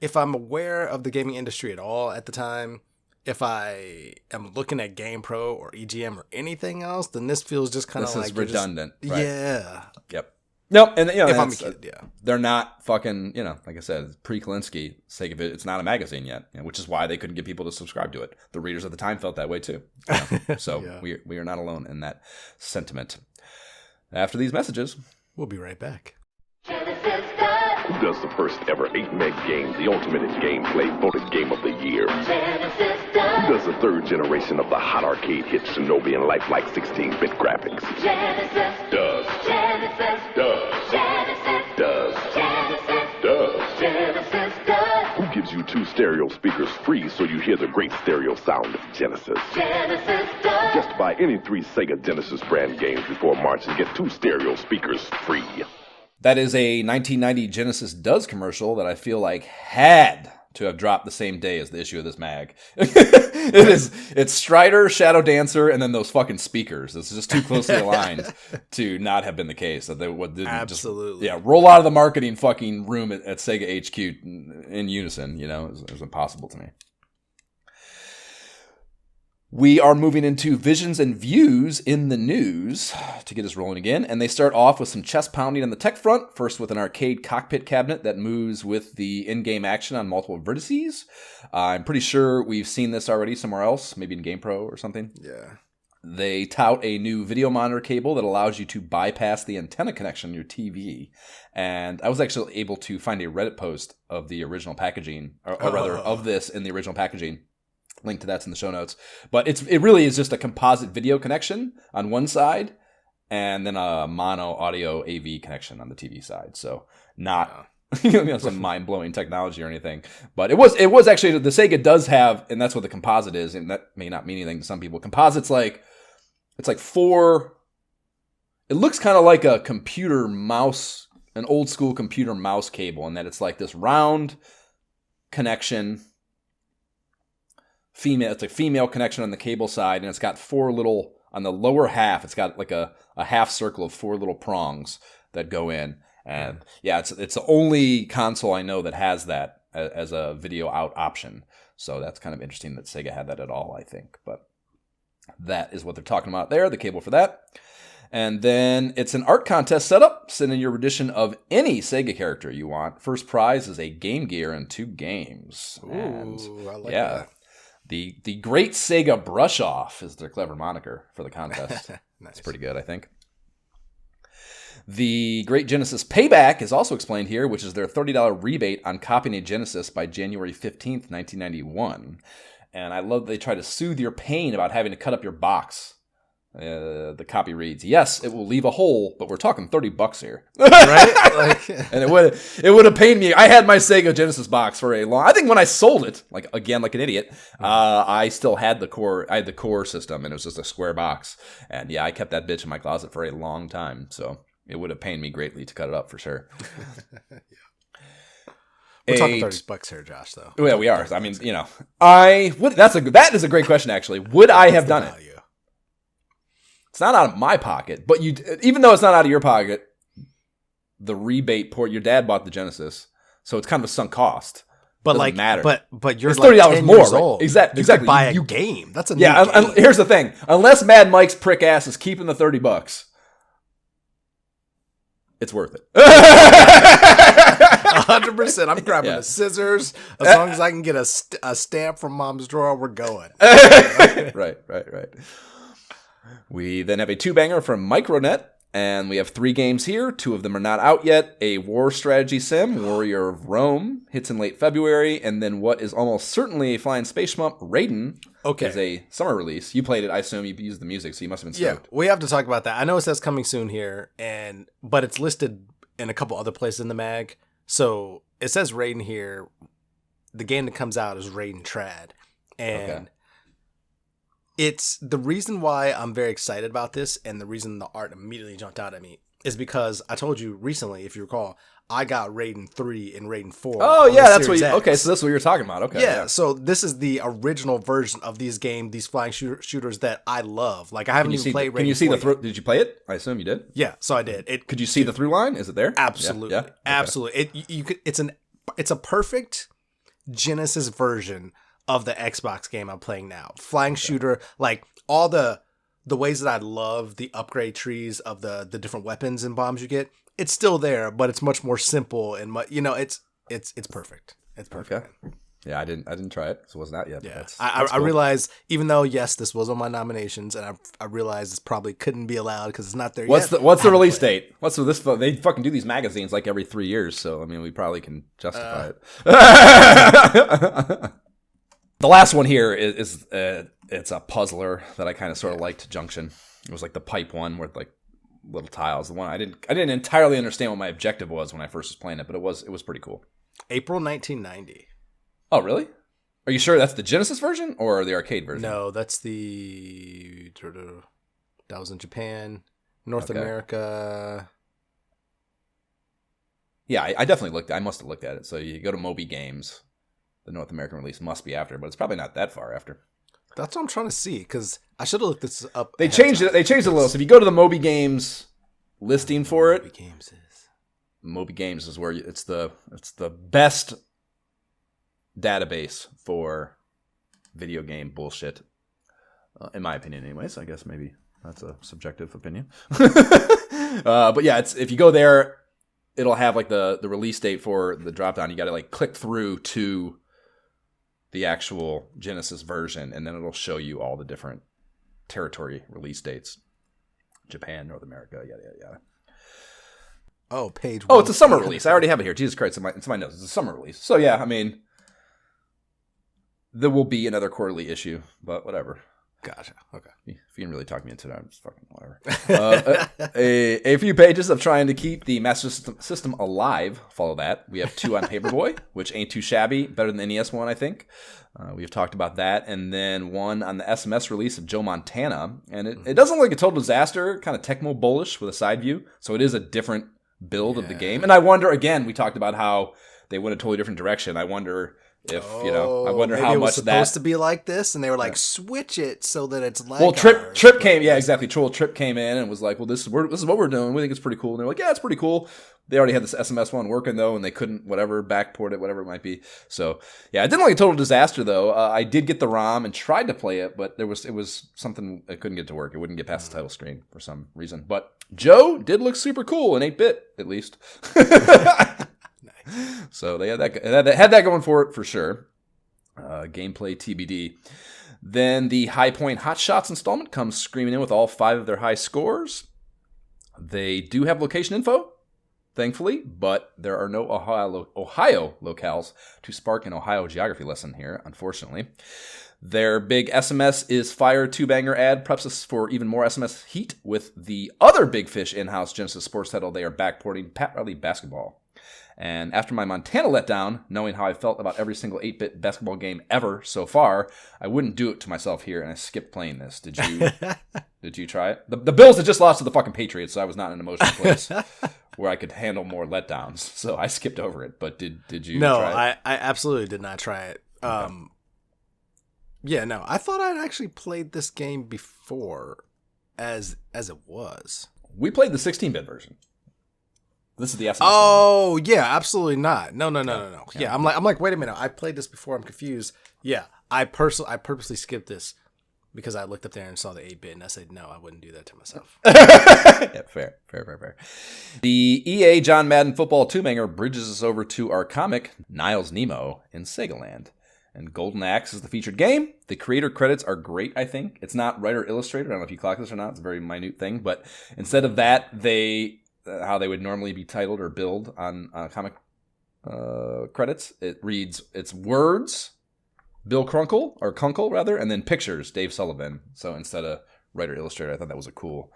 if I'm aware of the gaming industry at all at the time, if I am looking at GamePro or EGM or anything else, then this feels just kind of like... This is redundant. Right? Yeah. Yep. Nope, and if I'm a kid, they're not fucking, like I said, pre-Kalinsky, sake of it, it's not a magazine yet, which is why they couldn't get people to subscribe to it. The readers at the time felt that way too. So we are not alone in that sentiment. After these messages, we'll be right back. Who does the first ever 8-meg game, the ultimate in gameplay, voted Game of the Year? Who does the third generation of the hot arcade hit Shinobi and lifelike 16-bit graphics? Does. Who gives you 2 stereo speakers free so you hear the great stereo sound of Genesis? Just buy any 3 Sega Genesis brand games before March and get 2 stereo speakers free. That is a 1990 Genesis Does commercial that I feel like had to have dropped the same day as the issue of this mag. It's Strider, Shadow Dancer, and then those fucking speakers. It's just too closely aligned to not have been the case. That they didn't absolutely just roll out of the marketing fucking room at Sega HQ in unison. It was impossible to me. We are moving into visions and views in the news to get us rolling again. And they start off with some chest pounding on the tech front. First with an arcade cockpit cabinet that moves with the in-game action on multiple vertices. I'm pretty sure we've seen this already somewhere else, maybe in GamePro or something. Yeah. They tout a new video monitor cable that allows you to bypass the antenna connection on your TV. And I was actually able to find a Reddit post of the original packaging, or rather of this in the original packaging. Link to that's in the show notes. But it really is just a composite video connection on one side and then a mono audio AV connection on the TV side. So not some mind-blowing technology or anything. But it was actually, the Sega does have, and that's what the composite is, and that may not mean anything to some people. Composite's it's like 4, it looks kind of like a computer mouse, an old school computer mouse cable, in that it's like this round connection. It's a female connection on the cable side, and it's got 4 little, on the lower half, it's got like a half circle of 4 little prongs that go in. And it's the only console I know that has that as a video out option. So that's kind of interesting that Sega had that at all, I think. But that is what they're talking about there, the cable for that. And then it's an art contest setup. Send in your edition of any Sega character you want. First prize is a Game Gear and 2 games. Ooh, I like that. The Great Sega Brush Off is their clever moniker for the contest. Nice. It's pretty good, I think. The Great Genesis Payback is also explained here, which is their $30 rebate on copying a Genesis by January 15th, 1991. And I love that they try to soothe your pain about having to cut up your box. The copy reads, "Yes, it will leave a hole, but we're talking $30 here." Right? And it would have pained me. I had my Sega Genesis box for a long. I think when I sold it, like an idiot, I still had the core. I had the core system, and it was just a square box. And I kept that bitch in my closet for a long time. So it would have pained me greatly to cut it up for sure. We're talking $30 here, Josh. Though. Yeah, we are. I mean, that is a great question. Actually, would I have done it? It's not out of my pocket, but even though it's not out of your pocket, the rebate port, your dad bought the Genesis, so it's kind of a sunk cost. But doesn't matter. But you're it's $30 like 10 more, years right? old. Exactly. You could buy a game. That's a new game. Here's the thing: unless Mad Mike's prick ass is keeping the $30, it's worth it. 100%. I'm grabbing the scissors. As long as I can get a stamp from Mom's drawer, we're going. Right. We then have a 2-banger from Micronet, and we have 3 games here. 2 of them are not out yet. A war strategy sim, Warrior of Rome, hits in late February, and then what is almost certainly a flying space shmup, Raiden, is a summer release. You played it, I assume you used the music, so you must have been stoked. Yeah, we have to talk about that. I know it says coming soon here, but it's listed in a couple other places in the mag. So it says Raiden here. The game that comes out is Raiden Trad. And it's the reason why I'm very excited about this, and the reason the art immediately jumped out at me is because I told you recently, if you recall, I got Raiden 3 and Raiden 4. Oh, yeah, that's what okay, so that's what you're talking about. Okay. Yeah, so this is the original version of these flying shooters that I love. Like, I haven't even played Raiden 4. Can you see did you play it? I assume you did. Yeah, so I did. Could you see the through line? Is it there? Absolutely. Yeah. Okay. Absolutely. It's a perfect Genesis version of the Xbox game I'm playing now. Flying shooter, like all the ways that I love the upgrade trees of the different weapons and bombs you get. It's still there, but it's much more simple and it's perfect. It's perfect. Okay. Yeah, I didn't try it, so it wasn't out yet. Yeah, I realized, even though yes, this was on my nominations, and I realized this probably couldn't be allowed because it's not there yet. What's the release date? They fucking do these magazines like every 3 years, so I mean we probably can justify it. The last one here is it's a puzzler that I kind of sort of liked. Junction. It was like the pipe one with like little tiles. The one I didn't entirely understand what my objective was when I first was playing it, but it was pretty cool. April 1990. Oh, really? Are you sure that's the Genesis version or the arcade version? No, that was in Japan, North America. Yeah, I definitely looked. I must have looked at it. So you go to Moby Games. The North American release must be after, but it's probably not that far after. That's what I'm trying to see, because I should have looked this up. They changed it. They changed it a little. So if you go to the Moby Games listing for it, Moby Games is where it's the best database for video game bullshit, in my opinion. Anyways, I guess maybe that's a subjective opinion. But yeah, if you go there, it'll have like the release date for the drop down. You got to like click through to the actual Genesis version, and then it'll show you all the different territory release dates. Japan, North America, yada, yada, yada. Oh, page 1. Oh, it's a summer release. I already have it here. Jesus Christ, it's my notes. It's a summer release. So yeah, I mean, there will be another quarterly issue, but whatever. Gotcha. Okay. If you can really talk me into that, I'm just fucking whatever. A few pages of trying to keep the Master System alive. Follow that. We have 2 on Paperboy, which ain't too shabby. Better than the NES one, I think. We've talked about that. And then 1 on the SMS release of Joe Montana. And it doesn't look like a total disaster. Kind of Tecmo bullish with a side view. So it is a different build of the game. And I wonder, again, we talked about how they went a totally different direction. I wonder if, I wonder how much that... Maybe it was supposed to be like this, and they were like, switch it so that it's like Well, Trip came... Yeah, exactly. Trip came in and was like, well, this is what we're doing. We think it's pretty cool. And they're like, yeah, it's pretty cool. They already had this SMS one working, though, and they couldn't, backport it, whatever it might be. So, yeah, it didn't look like a total disaster, though. I did get the ROM and tried to play it, but it was something I couldn't get to work. It wouldn't get past the title screen for some reason. But Joe did look super cool in 8-bit, at least. So they had that going for it for sure. Gameplay TBD. Then the High Point Hot Shots installment comes screaming in with all 5 of their high scores. They do have location info, thankfully, but there are no Ohio locales to spark an Ohio geography lesson here, unfortunately. Their big SMS is Fire 2-banger ad preps us for even more SMS heat with the other big fish in-house Genesis sports title they are backporting, Pat Riley Basketball. And after my Montana letdown, knowing how I felt about every single 8-bit basketball game ever so far, I wouldn't do it to myself here, and I skipped playing this. Did you? Did you try it? The Bills had just lost to the fucking Patriots, so I was not in an emotional place where I could handle more letdowns. So I skipped over it. But did you? No, try it? I absolutely did not try it. Okay. Yeah, no, I thought I'd actually played this game before, as it was. We played the 16-bit version. This is the SMS. Oh, yeah, absolutely not. No. Yeah, I'm like, wait a minute. I played this before. I'm confused. Yeah, I purposely skipped this because I looked up there and saw the 8-bit, and I said, no, I wouldn't do that to myself. Yeah, fair. The EA John Madden Football Two-Banger bridges us over to our comic, Niles Nemo in Sega Land. And Golden Axe is the featured game. The creator credits are great, I think. It's not writer-illustrator. I don't know if you clock this or not. It's a very minute thing. But instead of that, how they would normally be titled or billed on comic credits, it reads, it's words, Bill Kunkel, and then pictures, Dave Sullivan. So instead of writer-illustrator, I thought that was a cool...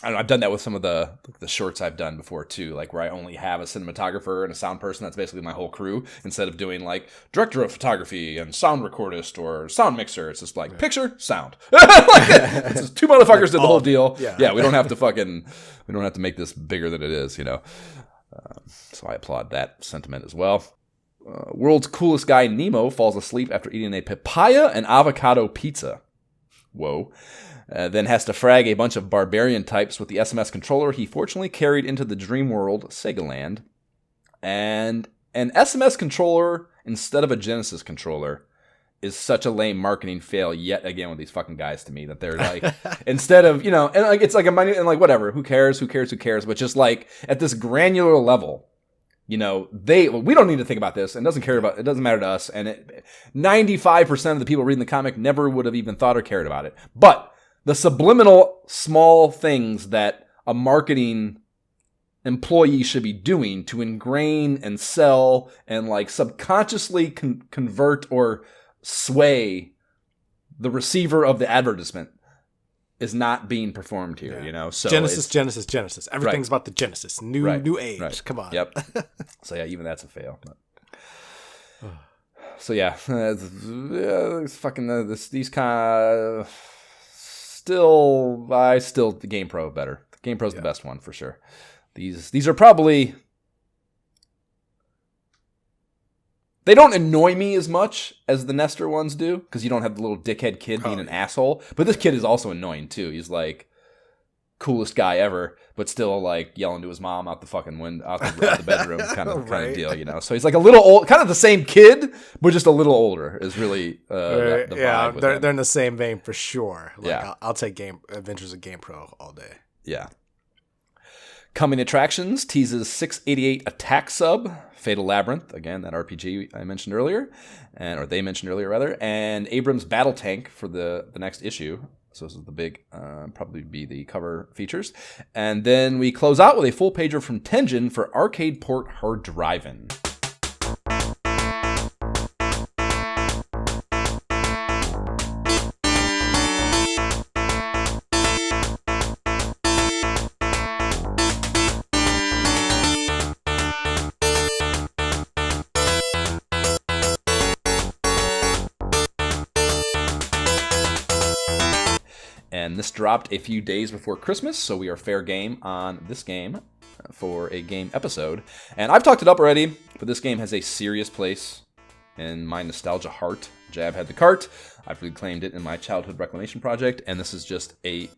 I don't know, I've done that with some of the shorts I've done before too, like where I only have a cinematographer and a sound person. That's basically my whole crew. Instead of doing like director of photography and sound recordist or sound mixer, it's just like picture, sound. It's just two motherfuckers did the whole deal. Yeah, we don't have to make this bigger than it is, you know. So I applaud that sentiment as well. World's coolest guy Nemo falls asleep after eating a papaya and avocado pizza. Whoa. Then has to frag a bunch of barbarian types with the SMS controller he fortunately carried into the dream world, Sega Land. And an SMS controller instead of a Genesis controller is such a lame marketing fail yet again with these fucking guys to me, that they're like, instead of, you know, and like it's like a money, and like whatever, who cares, but just like at this granular level, you know, we don't need to think about this, and it doesn't matter to us, and 95% of the people reading the comic never would have even thought or cared about it. But the subliminal small things that a marketing employee should be doing to ingrain and sell and like subconsciously convert or sway the receiver of the advertisement is not being performed here, you know? So Genesis. Everything's about the Genesis. New age. Right. Come on. Yep. So yeah, even that's a fail. But. So yeah, it's fucking these kind of... Still, the Game Pro better. The Game Pro's the best one for sure. These are probably... They don't annoy me as much as the Nestor ones do, because you don't have the little dickhead kid being an asshole. But this kid is also annoying too. He's like coolest guy ever, but still like yelling to his mom out the fucking window, out the bedroom kind of deal, you know. So he's like a little old, kind of the same kid, but just a little older. Is really the vibe. They're in the same vein for sure. Like, I'll take Adventures of Game Pro all day. Yeah. Coming attractions teases 688 Attack Sub, Fatal Labyrinth, again, that RPG I mentioned earlier, or they mentioned earlier, rather, and Abrams Battle Tank for the next issue. So this is the big, probably be the cover features. And then we close out with a full pager from Tenjin for Arcade Port Hard Drivin'. And this dropped a few days before Christmas, so we are fair game on this game for a game episode. And I've talked it up already, but this game has a serious place in my nostalgia heart. Jab had the cart. I've reclaimed it in my childhood reclamation project, and this is just a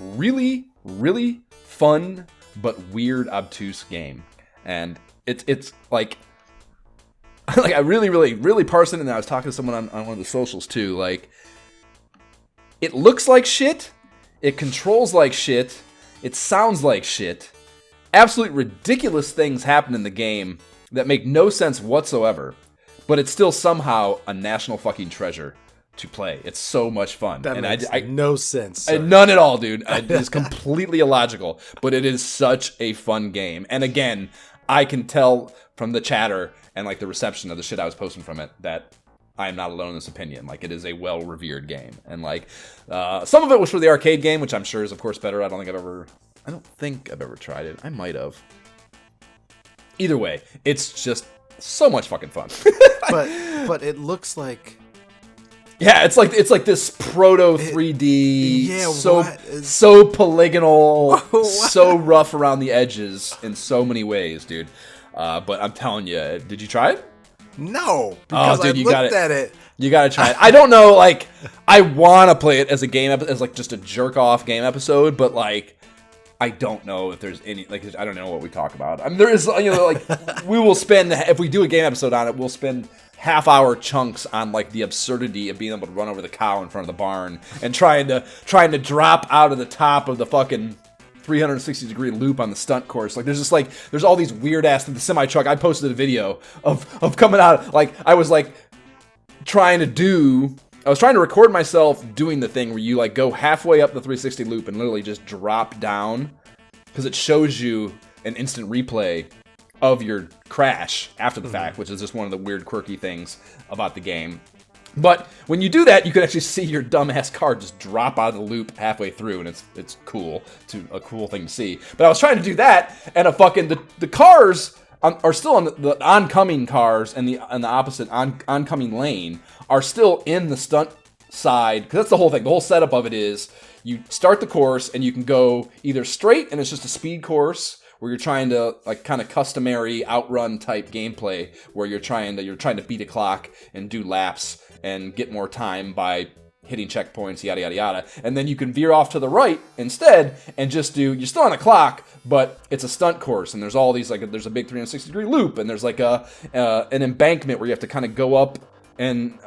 really, really fun but weird, obtuse game. And it's like I really, really, really parsed it, and I was talking to someone on one of the socials too, like, it looks like shit, it controls like shit, it sounds like shit. Absolutely ridiculous things happen in the game that make no sense whatsoever, but it's still somehow a national fucking treasure to play. It's so much fun. That makes no sense. None at all, dude. It is completely illogical, but it is such a fun game. And again, I can tell from the chatter and like the reception of the shit I was posting from it that I am not alone in this opinion. Like, it is a well-revered game. And, like, some of it was for the arcade game, which I'm sure is, of course, better. I don't think I've ever tried it. I might have. Either way, it's just so much fucking fun. but it looks like... Yeah, it's like this proto 3D, so polygonal, so rough around the edges in so many ways, dude. But I'm telling you, did you try it? No, because I looked at it. You gotta try it. I don't know, like, I want to play it as a game, as like just a jerk off game episode, but like, I don't know if there's any, like, I don't know what we talk about. I mean, there is, like, we will spend, if we do a game episode on it, we'll spend half-hour chunks on, like, the absurdity of being able to run over the cow in front of the barn and trying to drop out of the top of the fucking 360-degree loop on the stunt course. Like, there's just, like, there's all these weird-ass, the semi-truck, I posted a video of coming out, like, I was, like, trying to record myself doing the thing where you, like, go halfway up the 360 loop and literally just drop down, because it shows you an instant replay of your crash after the fact, which is just one of the weird, quirky things about the game. But when you do that, you can actually see your dumbass car just drop out of the loop halfway through, and it's cool, a cool thing to see. But I was trying to do that, and the cars are still on the oncoming cars, and the opposite oncoming lane are still in the stunt side, because that's the whole thing. The whole setup of it is you start the course and you can go either straight and it's just a speed course where you're trying to, like, kind of customary outrun type gameplay where you're trying to beat a clock and do laps and get more time by hitting checkpoints, yada yada yada. And then you can veer off to the right instead and just you're still on the clock, but it's a stunt course, and there's all these, like, there's a big 360-degree loop, and there's like an embankment where you have to kind of go up and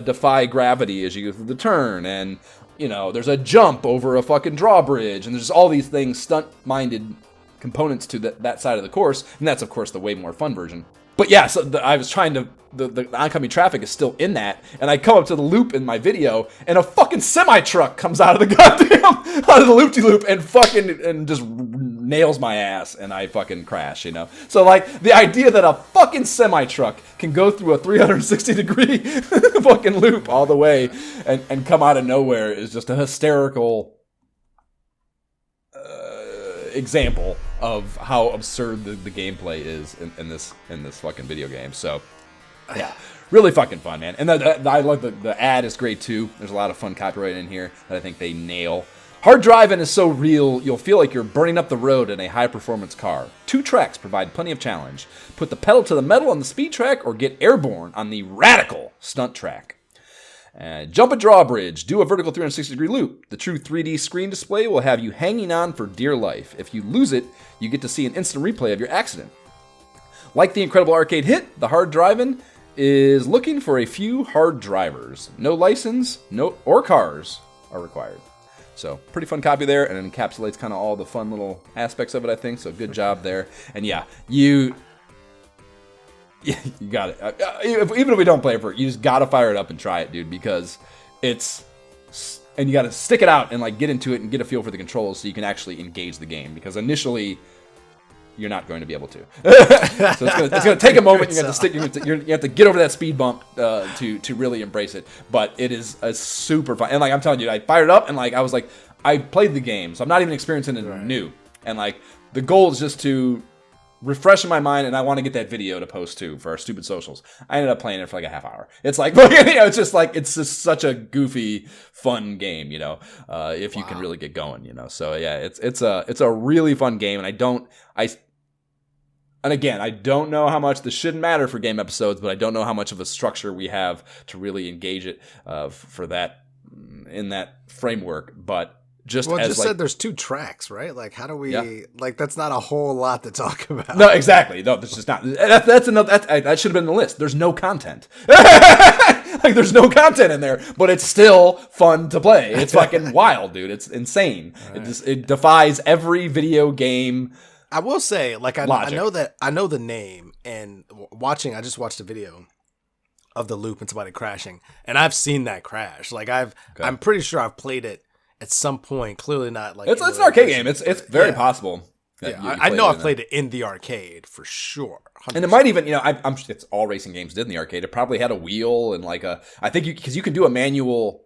defy gravity as you go through the turn, and there's a jump over a fucking drawbridge, and there's all these things, stunt-minded components to that side of the course, and that's of course the way more fun version. But yeah, so I was trying to, the oncoming traffic is still in that, and I come up to the loop in my video, and a fucking semi-truck comes out of the out of the Loopty-Loop and just nails my ass, and I fucking crash, So, like, the idea that a fucking semi-truck can go through a 360-degree fucking loop all the way and come out of nowhere is just a hysterical example of how absurd the gameplay is in this fucking video game. So, yeah, really fucking fun, man. And I love the ad is great too. There's a lot of fun copyright in here that I think they nail. Hard driving is so real, you'll feel like you're burning up the road in a high-performance car. 2 tracks provide plenty of challenge. Put the pedal to the metal on the speed track or get airborne on the radical stunt track. Jump a drawbridge, do a vertical 360-degree loop. The true 3D screen display will have you hanging on for dear life. If you lose it, you get to see an instant replay of your accident. Like the incredible arcade hit, the hard driving is looking for a few hard drivers. No license, or cars are required. So, pretty fun copy there, and it encapsulates kind of all the fun little aspects of it, I think. So, good job there. And yeah, you got it. Even if we don't play it for it, you just gotta fire it up and try it, dude, because and you gotta stick it out and, like, get into it and get a feel for the controls so you can actually engage the game, because initially you're not going to be able to. So it's gonna take a moment. You have to get over that speed bump to really embrace it. But it is a super fun. And, like, I'm telling you, I fired it up and, like, I was like, I played the game, so I'm not even experiencing it new. And, like, the goal is just to refresh in my mind, and I want to get that video to post too for our stupid socials. I ended up playing it for like a half hour. It's like, it's just like, it's just such a goofy, fun game, if you can really get going, So yeah, it's a really fun game, and I don't know how much this shouldn't matter for game episodes, but I don't know how much of a structure we have to really engage it for that in that framework, but. Said there's 2 tracks, right? Like, how do we like? That's not a whole lot to talk about. No, exactly. No, that's just not. That's another. That should have been the list. There's no content. Like, there's no content in there, but it's still fun to play. It's fucking wild, dude. It's insane. Right. It defies every video game. I will say, like, I know the name, and I just watched a video of the loop and somebody crashing, and I've seen that crash. Like, I'm pretty sure I've played it at some point. Clearly not like it's an arcade game. It's very possible. I know I've played it in the arcade for sure. 100%. And it might even, it's all racing games did in the arcade. It probably had a wheel and like I think because you can do a manual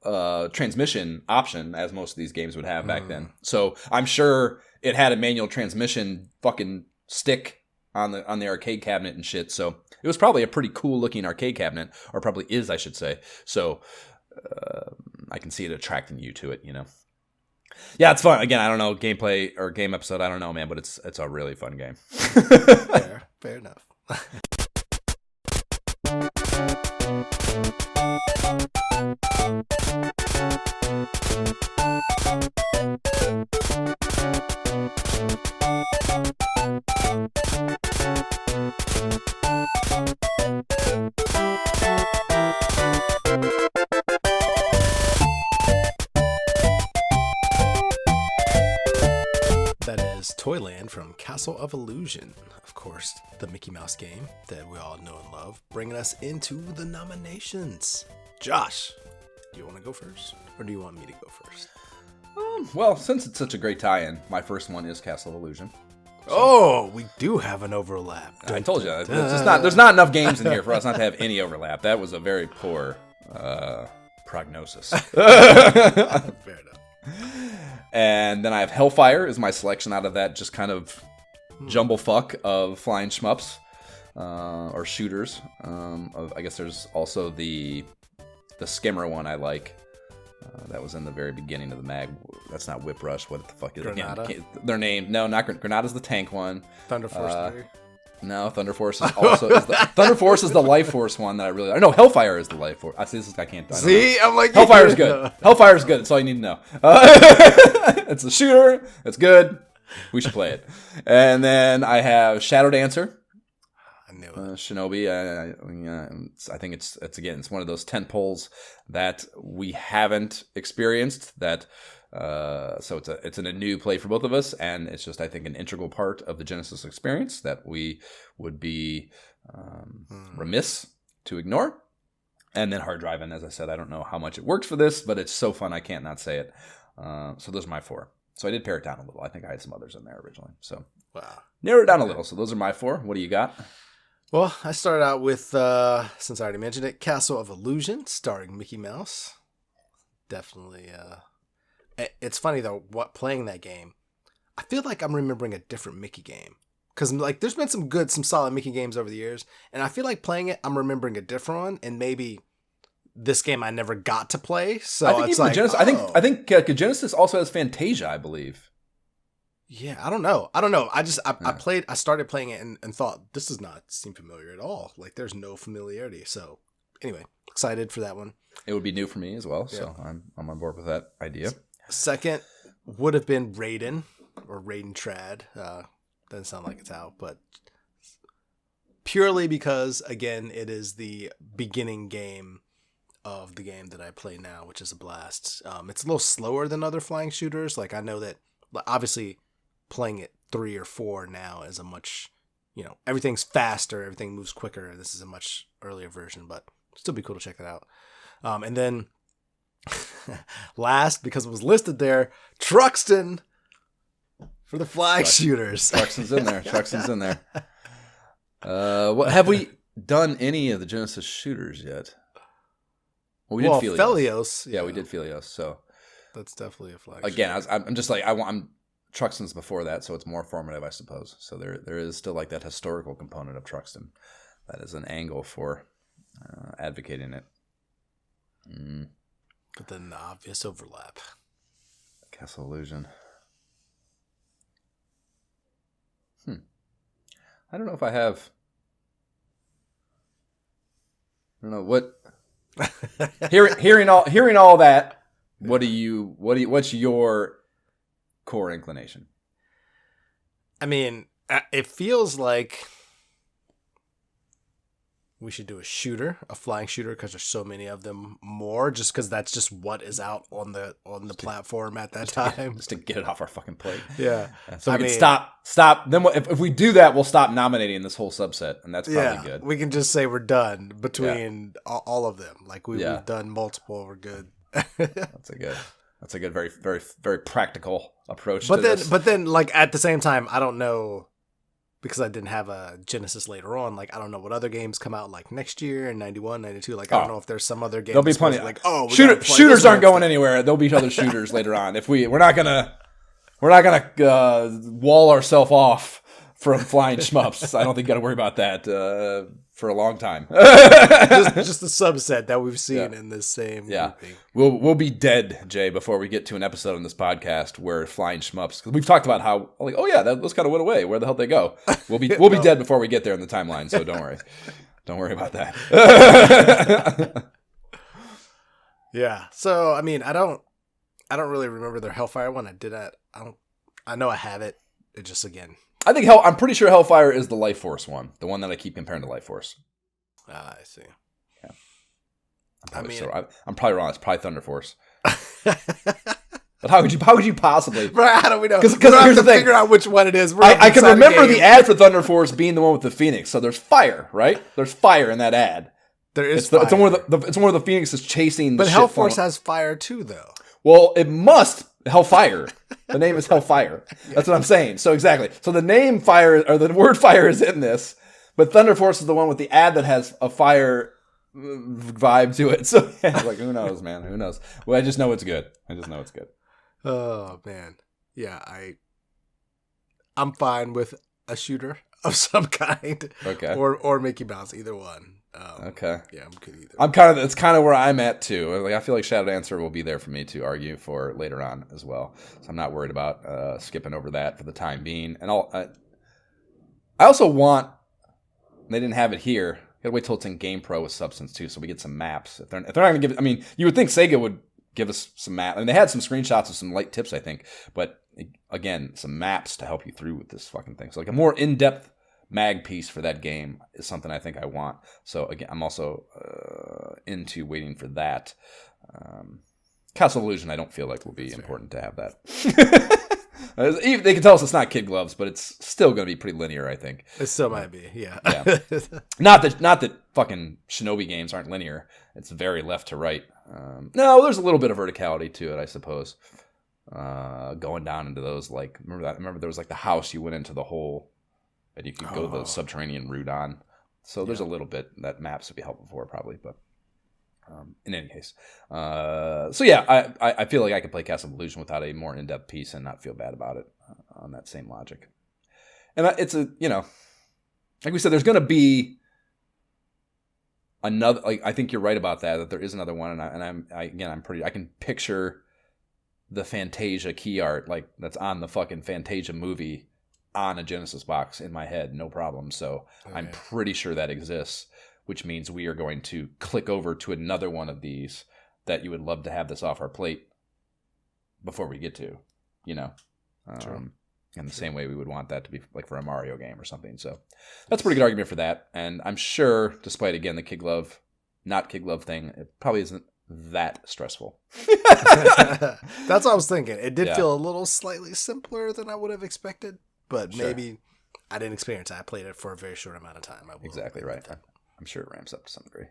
transmission option, as most of these games would have back then. So I'm sure it had a manual transmission fucking stick on the arcade cabinet and shit. So it was probably a pretty cool looking arcade cabinet, or probably is, I should say. So I can see it attracting you to it, Yeah, it's fun. Again, I don't know, gameplay or game episode, I don't know, man, but it's a really fun game. Fair enough. That is Toyland from Castle of Illusion. Of course, the Mickey Mouse game that we all know and love, bringing us into the nominations. Josh, do you want to go first, or do you want me to go first? Well, since it's such a great tie-in, my first one is Castle of Illusion. So. Oh, we do have an overlap. I told you, there's not enough games in here for us not to have any overlap. That was a very poor prognosis. Fair enough. And then I have Hellfire is my selection out of that just kind of jumble fuck of flying shmups or shooters. I guess there's also the skimmer one I like. That was in the very beginning of the mag. That's not Whip Rush. What the fuck is it? Again, their name? No, not Granada's the tank one. Thunder Force 3. No, Thunder Force is also Thunder Force is the Life Force one that I really. No, Hellfire is the Life Force. I see this. I can't. See, I'm like Hellfire's good. Hellfire's good. That's all you need to know. It's a shooter. It's good. We should play it. And then I have Shadow Dancer. I knew it. Shinobi. I think it's one of those tent poles that we haven't experienced. That. So it's a new play for both of us, and it's just I think an integral part of the Genesis experience that we would be remiss to ignore. And then Hard Driving, as I said, I don't know how much it works for this, but it's so fun I can't not say it. So those are my four. So I did pare it down a little. I think I had some others in there originally. So wow, narrow it down a little. So those are my four. What do you got? Well, I started out with since I already mentioned it, Castle of Illusion, starring Mickey Mouse. Definitely. It's funny though, playing that game, I feel like I'm remembering a different Mickey game. Because like there's been some solid Mickey games over the years, and I feel like playing it, I'm remembering a different one, and maybe this game I never got to play. So I think it's like Genesis, I think Genesis also has Fantasia, I believe. Yeah, I don't know. I started playing it and thought this does not seem familiar at all. Like there's no familiarity. So anyway, excited for that one. It would be new for me as well, so I'm on board with that idea. Second would have been Raiden or Raiden Trad. Doesn't sound like it's out, but purely because, again, it is the beginning game of the game that I play now, which is a blast. It's a little slower than other flying shooters. Like I know that obviously playing it 3 or 4 now is a much, everything's faster, everything moves quicker. This is a much earlier version, but still be cool to check that out. And then last, because it was listed there, Truxton for the flag shooters. Truxton's in there. Truxton's in there. What have we done any of the Genesis shooters yet? Well, we did Felios. Yeah, we did Felios. So that's definitely a flag. Again, I'm just like I'm Truxton's before that, so it's more formative, I suppose. So there is still like that historical component of Truxton. That is an angle for advocating it. But then the obvious overlap. Castle Illusion. I don't know if I have. I don't know what. hearing all that. What's your core inclination? I mean, it feels like we should do a flying shooter, because there's so many of them more, just because that's just what is out on the platform at that time. Just to get it off our fucking plate. Yeah. So we can stop. Then if we do that, we'll stop nominating this whole subset, and that's probably good. We can just say we're done between all of them. Like we've done multiple, we're good. That's a good, very, very, very practical approach to this. But then, like, at the same time, I don't know, because I didn't have a Genesis later on, like, I don't know what other games come out, like, next year, in 91, 92. Like, I don't know if there's some other game. There'll be plenty. Like, shooters aren't going anywhere. There'll be other shooters later on. If we're not gonna wall ourselves off from flying shmups. I don't think you got to worry about that for a long time. just the subset that we've seen in this same grouping. We'll be dead, Jay, before we get to an episode on this podcast where flying shmups, because we've talked about how those kind of went away. Where the hell did they go? We'll be dead before we get there in the timeline. So don't worry. Don't worry about that. Yeah. So I mean, I don't really remember their Hellfire one. I know I have it. It just, again, I think I'm pretty sure Hellfire is the Life Force one, the one that I keep comparing to Life Force. I see. Yeah. I'm probably wrong. It's probably Thunder Force. But how would you possibly? Right, how do we know? Because here's the thing. Figure out which one it is. I can remember the ad for Thunder Force being the one with the Phoenix. So there's fire, right? There's fire in that ad. There is. It's one of the Phoenixes chasing. But Hellforce has fire too, though. Well, it must Hellfire. The name is Hellfire. That's what I'm saying. So exactly. So the name fire or the word fire is in this, but Thunder Force is the one with the ad that has a fire vibe to it. So yeah, like who knows, man? Who knows? Well, I just know it's good. Oh man, yeah. I'm fine with a shooter of some kind. Okay. Or Mickey Mouse, either one. Okay. Yeah, I'm good either. It's kind of where I'm at too. Like I feel like Shadowed Answer will be there for me to argue for later on as well. So I'm not worried about skipping over that for the time being. And I also want. They didn't have it here. Gotta wait till it's in Game Pro with Substance too, so we get some maps. If they're not gonna give, I mean, you would think Sega would give us some maps. I mean, they had some screenshots of some light tips, I think, but again, some maps to help you through with this fucking thing. So like a more in-depth mag piece for that game is something I think I want. So again, I'm also into waiting for that. Castle of Illusion, I don't feel like will be important to have that. They can tell us it's not kid gloves, but it's still going to be pretty linear, I think. It still might be, yeah. Not that fucking Shinobi games aren't linear. It's very left to right. No, there's a little bit of verticality to it, I suppose. Going down into those, like, remember there was like the house you went into the hole, and you could go the subterranean route on. So there's a little bit that maps would be helpful for, probably, but. In any case, so yeah, I feel like I could play Castle of Illusion without a more in-depth piece and not feel bad about it on that same logic. And it's like we said, there's going to be another. Like I think you're right about that there is another one, and I can picture the Fantasia key art like that's on the fucking Fantasia movie on a Genesis box in my head, no problem. So I'm pretty sure that exists. Which means we are going to click over to another one of these that you would love to have this off our plate before we get to, in the same way we would want that to be like for a Mario game or something. So that's a pretty good argument for that. And I'm sure, despite, again, the not kid glove thing, it probably isn't that stressful. That's what I was thinking. It did feel a little slightly simpler than I would have expected, but maybe I didn't experience it. I played it for a very short amount of time. Exactly right. I'm sure it ramps up to some degree.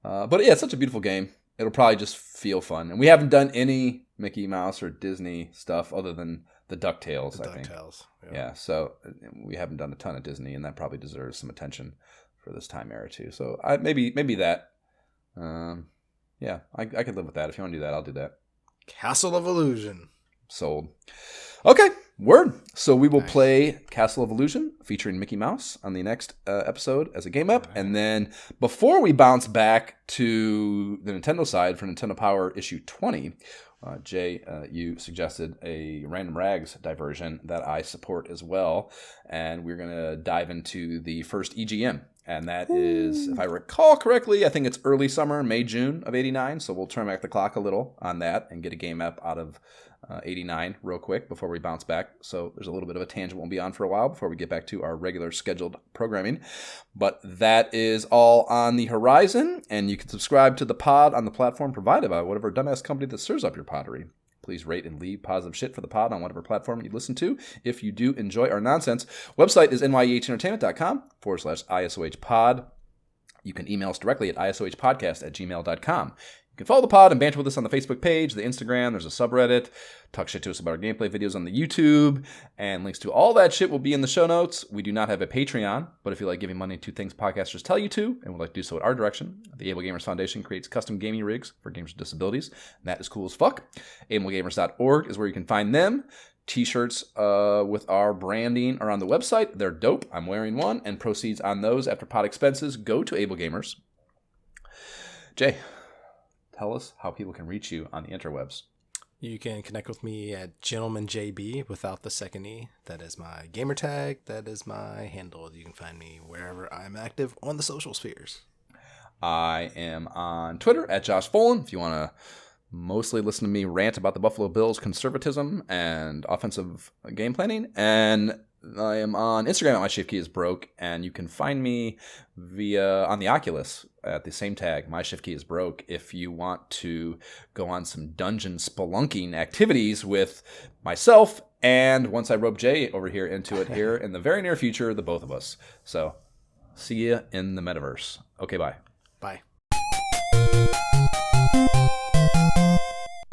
But yeah, it's such a beautiful game. It'll probably just feel fun. And we haven't done any Mickey Mouse or Disney stuff other than the DuckTales, I think. Yeah, so we haven't done a ton of Disney, and that probably deserves some attention for this time era too. So maybe that. I could live with that. If you want to do that, I'll do that. Castle of Illusion. Sold. Okay, word. So we will play Castle of Illusion featuring Mickey Mouse on the next episode as a game up. And then before we bounce back to the Nintendo side for Nintendo Power issue 20, Jay, you suggested a Random Rags diversion that I support as well. And we're going to dive into the first EGM. And that is, if I recall correctly, I think it's early summer, May, June of 89. So we'll turn back the clock a little on that and get a game up out of 89 real quick before we bounce back. So there's a little bit of a tangent we'll be on for a while before we get back to our regular scheduled programming. But that is all on the horizon, and you can subscribe to the pod on the platform provided by whatever dumbass company that serves up your pottery. Please rate and leave positive shit for the pod on whatever platform you listen to if you do enjoy our nonsense. Website is nyehentertainment.com/ISOH pod. You can email us directly at isohpodcast@gmail.com. You can follow the pod and banter with us on the Facebook page, the Instagram, there's a subreddit, talk shit to us about our gameplay videos on the YouTube, and links to all that shit will be in the show notes. We do not have a Patreon, but if you like giving money to things podcasters tell you to, and would like to do so at our direction, the Able Gamers Foundation creates custom gaming rigs for gamers with disabilities, and that is cool as fuck. AbleGamers.org is where you can find them. T-shirts with our branding are on the website. They're dope. I'm wearing one, and proceeds on those after pod expenses go to Able Gamers. Jay, tell us how people can reach you on the interwebs. You can connect with me at GentlemanJB without the second E. That is my gamer tag. That is my handle. You can find me wherever I'm active on the social spheres. I am on Twitter at Josh Folan. If you want to mostly listen to me rant about the Buffalo Bills' conservatism and offensive game planning. And I am on Instagram at my shift key is broke, and you can find me on the Oculus at the same tag, my shift key is broke, if you want to go on some dungeon spelunking activities with myself, and once I rope Jay over here into it here in the very near future, the both of us. So, see ya in the metaverse. Okay, bye. Bye.